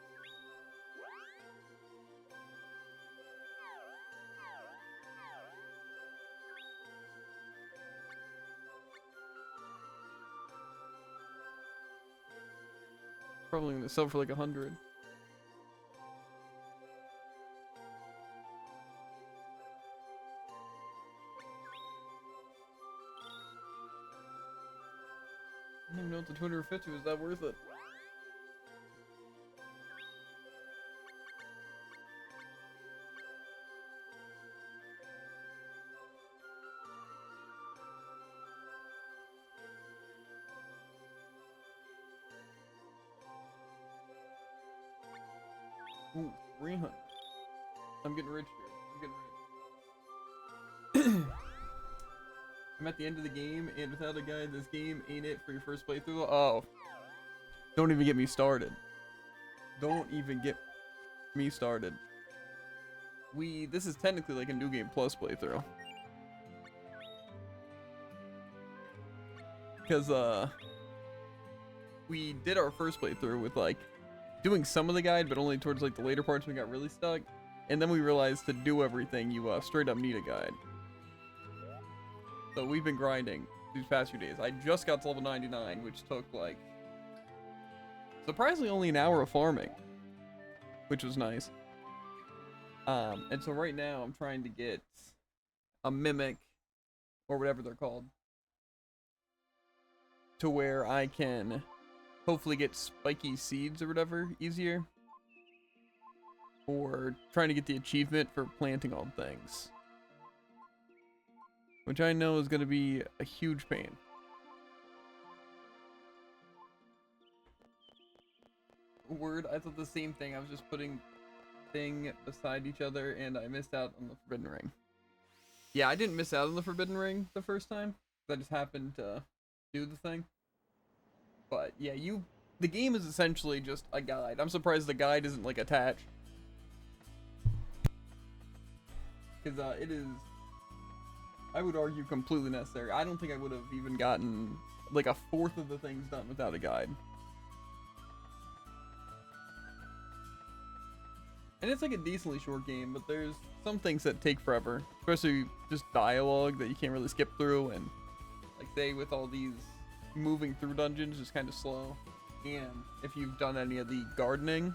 Probably gonna sell for like 100. I don't even know if the 250 was that worth it. Ooh, 300. I'm getting rich here. I'm getting rich. I'm at the end of the game, and without a guide, this game ain't it for your first playthrough. Oh. Don't even get me started. Don't even get me started. This is technically like a New Game Plus playthrough. Because, we did our first playthrough with, like, doing some of the guide, but only towards, like, the later parts when we got really stuck. And then we realized to do everything, you, straight up need a guide. So we've been grinding these past few days. I just got to level 99, which took, like, surprisingly only an hour of farming. Which was nice. And so right now I'm trying to get a mimic, or whatever they're called, to where I can hopefully get spiky seeds or whatever easier. Or trying to get the achievement for planting all things. Which I know is going to be a huge pain. Word, I thought the same thing. I was just putting thing beside each other and I missed out on the Forbidden Ring. Yeah, I didn't miss out on the Forbidden Ring the first time. I just happened to do the thing. But yeah, the game is essentially just a guide. I'm surprised the guide isn't like attached. Because it is, I would argue, completely necessary. I don't think I would have even gotten like a fourth of the things done without a guide. And it's like a decently short game, but there's some things that take forever. Especially just dialogue that you can't really skip through, and like say with all these moving through dungeons is kind of slow. And if you've done any of the gardening,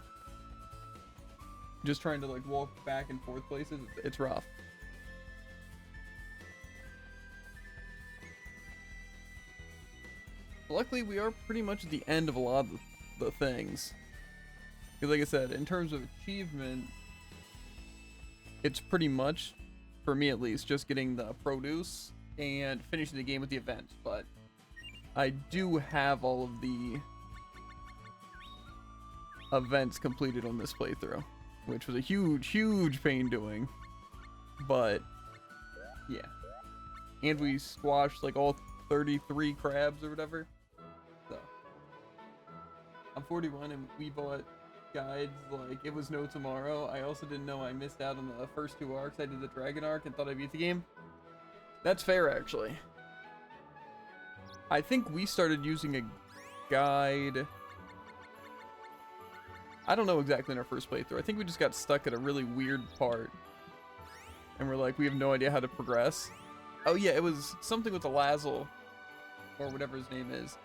just trying to like walk back and forth places, it's rough. Luckily, we are pretty much at the end of a lot of the things. Because like I said, in terms of achievement, it's pretty much, for me at least, just getting the produce and finishing the game with the event. But I do have all of the events completed on this playthrough, which was a huge, huge pain doing. But yeah. And we squashed like all 33 crabs or whatever. So I'm 41 and we bought guides like it was no tomorrow. I also didn't know I missed out on the first two arcs. I did the dragon arc and thought I beat the game. That's fair, actually. I think we started using a guide, I don't know exactly, in our first playthrough. I think we just got stuck at a really weird part and we're like, we have no idea how to progress. Oh yeah, it was something with the Lazzle, or whatever his name is.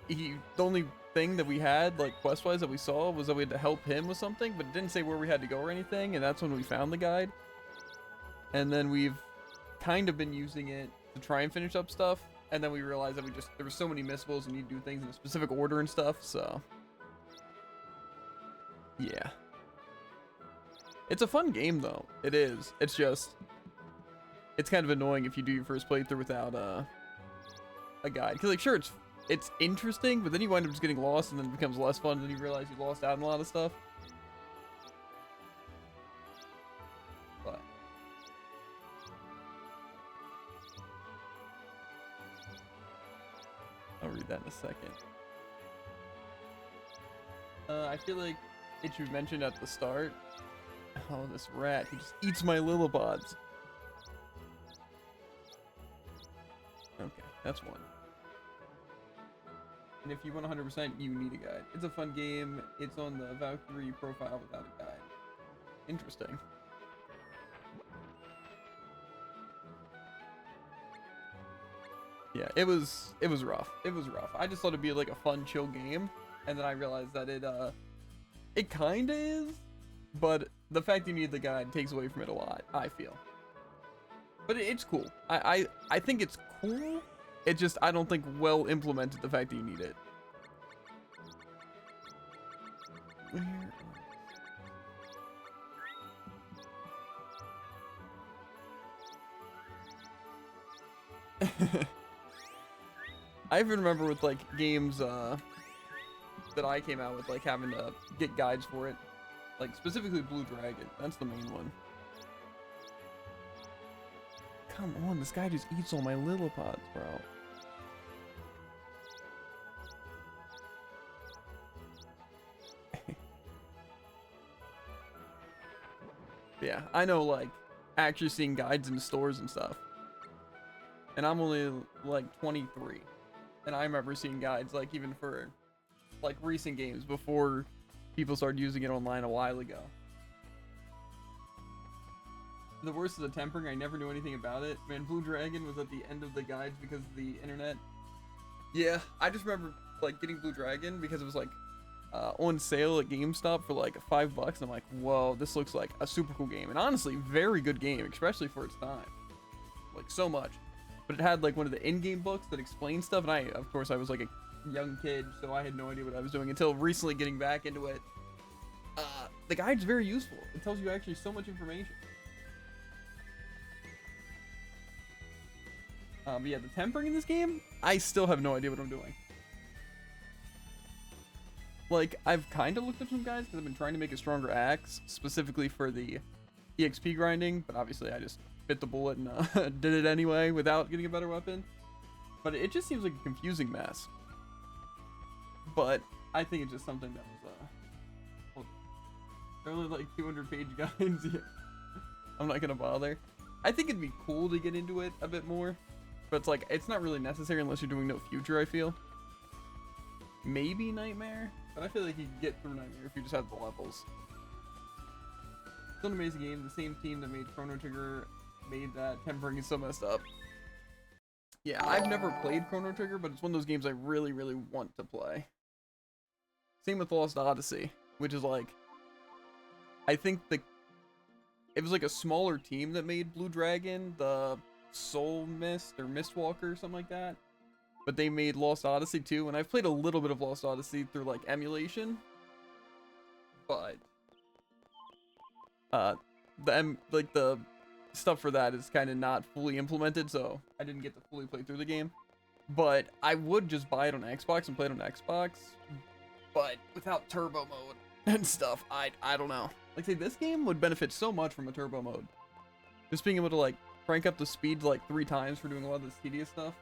The only thing that we had, like quest-wise, that we saw was that we had to help him with something, but it didn't say where we had to go or anything, and that's when we found the guide. And then we've kind of been using it to try and finish up stuff, and then we realized that there were so many missables and you need to do things in a specific order and stuff, so yeah. It's a fun game though. It is. It's just, it's kind of annoying if you do your first playthrough without a guide. Cause like sure it's interesting, but then you wind up just getting lost and then it becomes less fun and then you realize you lost out on a lot of stuff. But I'll read that in a second. I feel like it should mention at the start. Oh, this rat, he just eats my lillipods. Okay, that's one. And if you want 100%, you need a guide. It's a fun game. It's on the Valkyrie profile without a guide. Interesting. Yeah, it was rough. It was rough. I just thought it'd be like a fun, chill game, and then I realized that it kinda is, but the fact you need the guide takes away from it a lot, I feel. But it's cool. I think it's cool. It just, I don't think well implemented the fact that you need it. I even remember with like games that I came out with, like having to get guides for it. Like specifically Blue Dragon, that's the main one. Come on, this guy just eats all my lillipods, bro. Yeah, I know, like, actually seeing guides in stores and stuff. And I'm only, like, 23. And I remember seeing guides, like, even for, like, recent games before people started using it online a while ago. The worst is the tempering. I never knew anything about it. Man, Blue Dragon was at the end of the guides because of the internet. Yeah, I just remember, like, getting Blue Dragon because it was, like, on sale at GameStop for, like, $5. And I'm like, whoa, this looks like a super cool game. And honestly, very good game, especially for its time. Like, so much. But it had, like, one of the in-game books that explained stuff. And of course, I was, like, a young kid, so I had no idea what I was doing until recently getting back into it. The guide's very useful. It tells you actually so much information. But yeah, the tempering in this game, I still have no idea what I'm doing. Like, I've kind of looked up some guys because I've been trying to make a stronger axe, specifically for the EXP grinding, but obviously I just bit the bullet and did it anyway without getting a better weapon. But it just seems like a confusing mess. But I think it's just something that was, they're only like 200-page guides. Yeah. I'm not gonna bother. I think it'd be cool to get into it a bit more. But it's like, it's not really necessary unless you're doing no future, I feel. Maybe Nightmare, but I feel like you can get through Nightmare if you just have the levels. It's an amazing game. The same team that made Chrono Trigger made that. Tempering is so messed up. Yeah, I've never played Chrono Trigger, but it's one of those games I really, really want to play. Same with Lost Odyssey, which is like, I think it was like a smaller team that made Blue Dragon, the Soul Mist or Mistwalker or something like that, but they made Lost Odyssey too, and I've played a little bit of Lost Odyssey through like emulation, but the stuff for that is kind of not fully implemented, so I didn't get to fully play through the game. But I would just buy it on Xbox and play it on Xbox, but without turbo mode and stuff, I don't know. Like, say, this game would benefit so much from a turbo mode. Just being able to like crank up the speed like 3 times for doing a lot of this tedious stuff.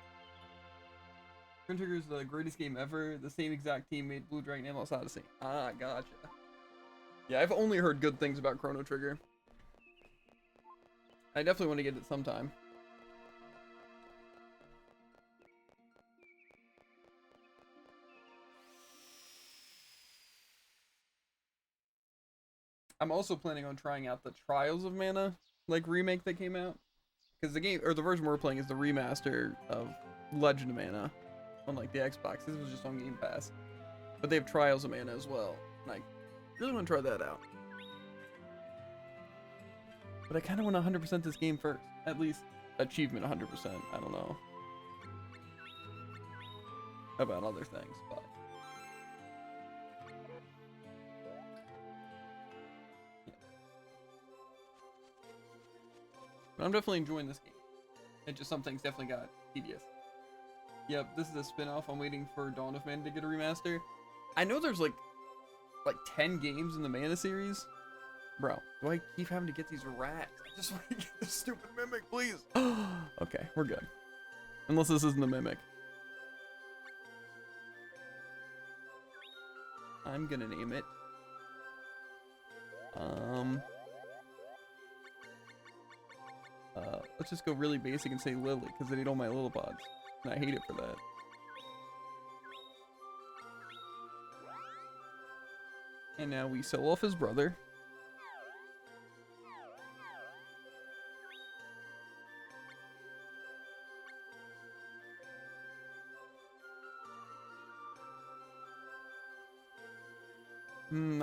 Chrono Trigger is the greatest game ever. The same exact team made Blue Dragon and Lost Odyssey. Ah, gotcha. Yeah, I've only heard good things about Chrono Trigger. I definitely want to get it sometime. I'm also planning on trying out the Trials of Mana, like, remake that came out. Because the game, or the version we're playing is the remaster of Legend of Mana on, like, the Xbox. This was just on Game Pass. But they have Trials of Mana as well. And I really want to try that out. But I kind of want to 100% this game first. At least achievement 100%. I don't know about other things, but But I'm definitely enjoying this game. It just, some things definitely got tedious. Yep, this is a spin-off. I'm waiting for Dawn of Man to get a remaster. I know there's like 10 games in the Mana series. Bro, do I keep having to get these rats? I just want to get this stupid Mimic, please. Okay, we're good. Unless this isn't the Mimic. I'm gonna name it. Let's just go really basic and say Lily, because they eat all my little pods. And I hate it for that. And now we sell off his brother.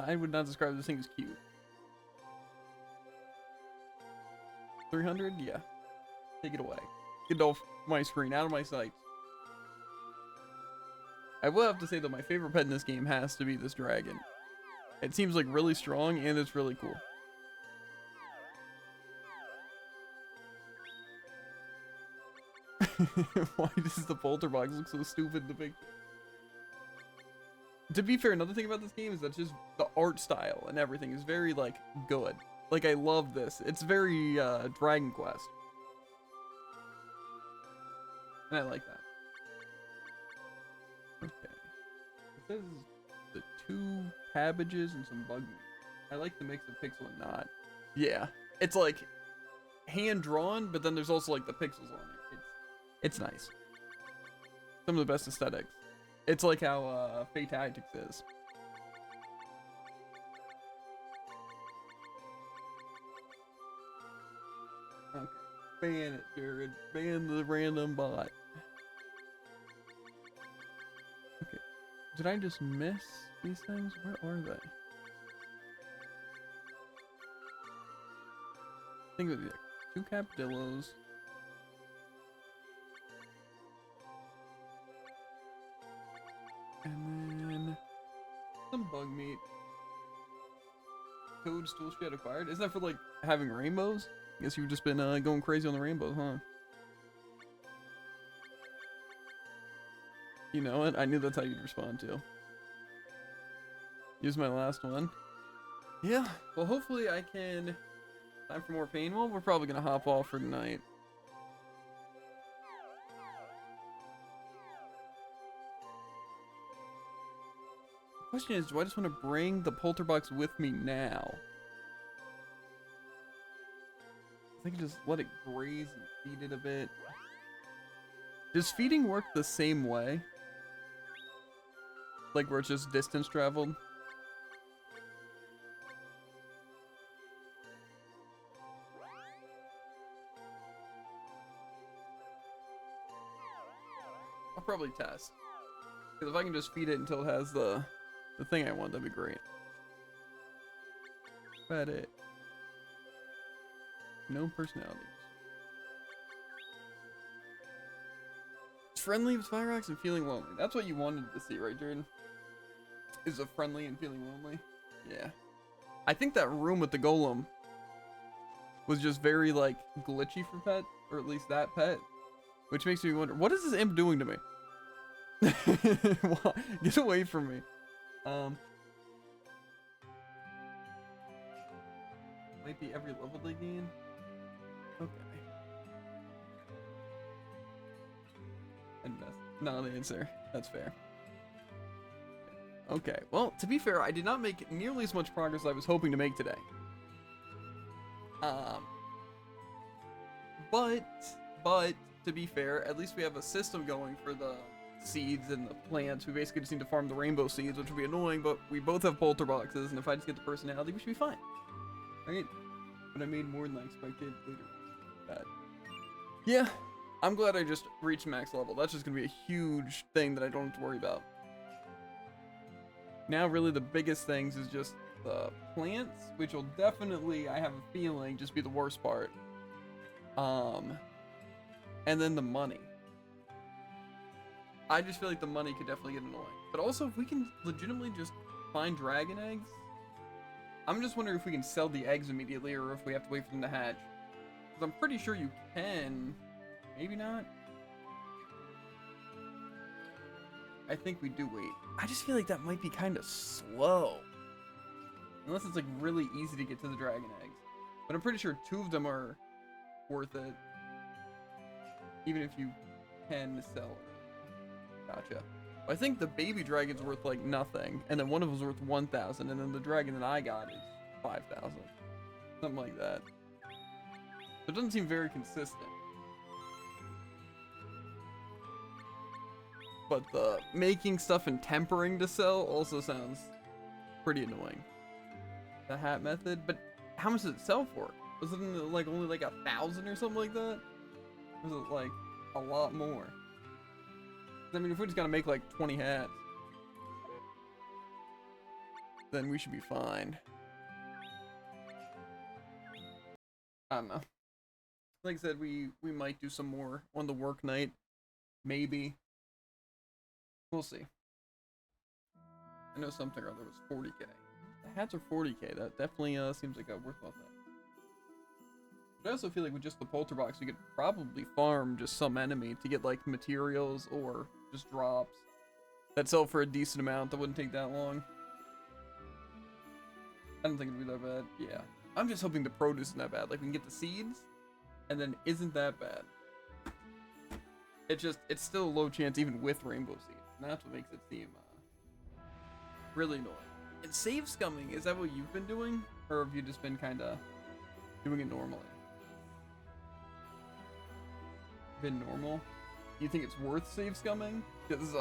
I would not describe this thing as cute. 300? Yeah. Take it away. Get off my screen, out of my sight. I will have to say that my favorite pet in this game has to be this dragon. It seems like really strong and it's really cool. Why does the polter box look so stupid in the picture? To be fair, another thing about this game is that just the art style and everything is very, like, good. Like, I love this. It's very, Dragon Quest. And I like that. Okay. It says the 2 cabbages and some bug meat. I like the mix of pixel and not. Yeah. It's, like, hand-drawn, but then there's also, like, the pixels on it. It's nice. Some of the best aesthetics. It's like how Fate Tactics is. Okay. Ban it, Jared. Ban the random bot. Okay. Did I just miss these things? Where are they? I think it would be like 2 capdillos. And then some bug meat. Toadstool shed acquired. Isn't that for like having rainbows? I guess you've just been going crazy on the rainbows, huh? You know what? I knew that's how you'd respond to. Here's my last one. Yeah, well hopefully I can... Time for more pain? Well, we're probably gonna hop off for tonight. The question is, do I just want to bring the polterbox with me now? I think just let it graze and feed it a bit. Does feeding work the same way? Like where it's just distance traveled? I'll probably test. Because if I can just feed it until it has the thing I want, that'd be great. Pet it. No personalities. It's friendly with fire rocks and feeling lonely. That's what you wanted to see, right, Jordan? Is a friendly and feeling lonely? Yeah. I think that room with the golem was just very, like, glitchy for pet. Or at least that pet. Which makes me wonder, what is this imp doing to me? Get away from me. Might be every level they gain. Okay. And that's not the answer. That's fair. Okay. Well, to be fair, I did not make nearly as much progress as I was hoping to make today. But to be fair, at least we have a system going for the seeds and the plants. We basically just need to farm the rainbow seeds, which would be annoying, but we both have polter boxes, and if I just get the personality, we should be fine. Right? But I made more than I expected later. Bad. Yeah, I'm glad I just reached max level. That's just gonna be a huge thing that I don't have to worry about. Now, really, the biggest things is just the plants, which will definitely, I have a feeling, just be the worst part. And then the money. I just feel like the money could definitely get annoying. But also, if we can legitimately just find dragon eggs, I'm just wondering if we can sell the eggs immediately or if we have to wait for them to hatch. Because I'm pretty sure you can. Maybe not. I think we do wait. I just feel like that might be kind of slow. Unless it's like really easy to get to the dragon eggs. But I'm pretty sure 2 of them are worth it. Even if you can sell it. Gotcha. I think the baby dragon's worth like nothing. And then one of them's worth 1,000. And then the dragon that I got is 5,000. Something like that. So it doesn't seem very consistent. But the making stuff and tempering to sell also sounds pretty annoying. The hat method, but how much does it sell for? Was it like only like 1,000 or something like that? Or was it like a lot more? I mean, if we just gotta make like 20 hats, then we should be fine. I don't know. Like I said, we might do some more on the work night. Maybe. We'll see. I know something or other was 40k. The hats are 40k. That definitely seems like a worthwhile thing. But I also feel like with just the Polterbox, we could probably farm just some enemy to get like materials or just drops that sell for a decent amount. That wouldn't take that long. I don't think it'd be that bad. Yeah. I'm just hoping the produce isn't that bad. Like we can get the seeds, and then isn't that bad. It's still a low chance even with rainbow seeds. And that's what makes it seem really annoying. And save scumming, is that what you've been doing? Or have you just been kind of doing it normally? Been normal? You think it's worth save scumming? Because,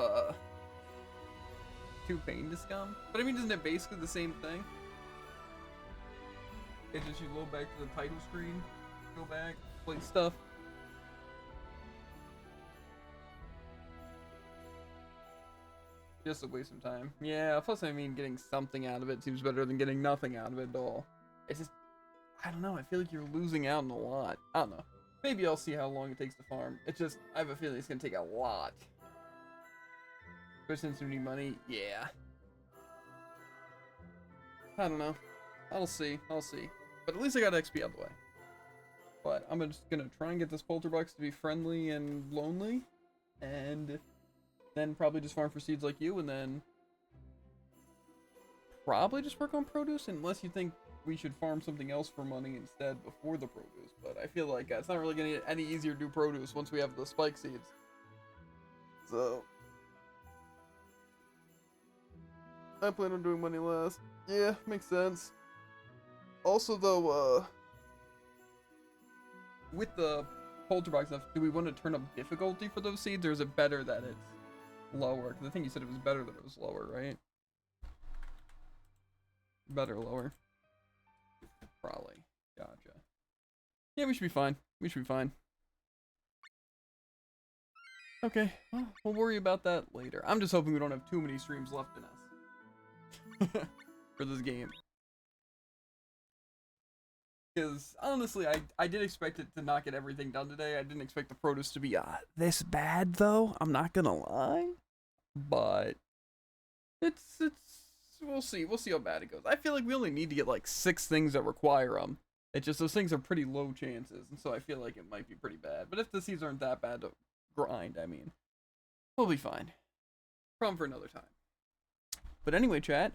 too pain to scum? But I mean, isn't it basically the same thing? It's just you go back to the title screen, go back, play stuff. Just to waste some time. Yeah, plus I mean, getting something out of it seems better than getting nothing out of it at all. It's just, I don't know, I feel like you're losing out on a lot. I don't know. Maybe I'll see how long it takes to farm. It's just, I have a feeling it's gonna take a lot. Especially since we need money, yeah. I don't know. I'll see, I'll see. But at least I got XP out of the way. But I'm just gonna try and get this Polterbox to be friendly and lonely. And then probably just farm for seeds like you, and then probably just work on produce, unless you think we should farm something else for money instead before the produce. But I feel like it's not really gonna get any easier to do produce once we have the spike seeds. So I plan on doing money last. Yeah, makes sense. Also though, with the Polterbox stuff, do we want to turn up difficulty for those seeds, or is it better that it's lower? Because I think you said it was better that it was lower, right? Better lower. Probably. Gotcha. Yeah, we should be fine. We should be fine. Okay, well, we'll worry about that later. I'm just hoping we don't have too many streams left in us. For this game. Because, honestly, I did expect it to not get everything done today. I didn't expect the produce to be this bad, though. I'm not gonna lie. But it's we'll see how bad it goes. I feel like we only need to get like 6 things that require them. It's just those things are pretty low chances, and so I feel like it might be pretty bad. But if the seeds aren't that bad to grind, I mean, we'll be fine. Problem for another time. But anyway, chat,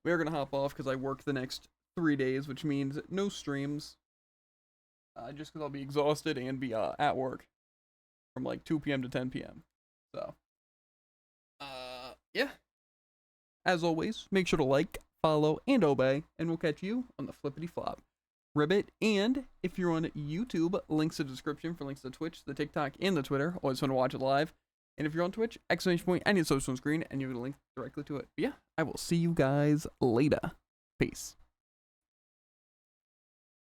we are gonna hop off because I work the next 3 days, which means no streams. Just because I'll be exhausted and be at work from like 2 p.m. to 10 p.m. So. Yeah. As always, make sure to like, follow, and obey, and we'll catch you on the flippity flop. Ribbit, and if you're on YouTube, links in the description for links to Twitch, the TikTok, and the Twitter. Always fun to watch it live. And if you're on Twitch, exclamation point, any social screen, and you'll get a link directly to it. But yeah, I will see you guys later. Peace.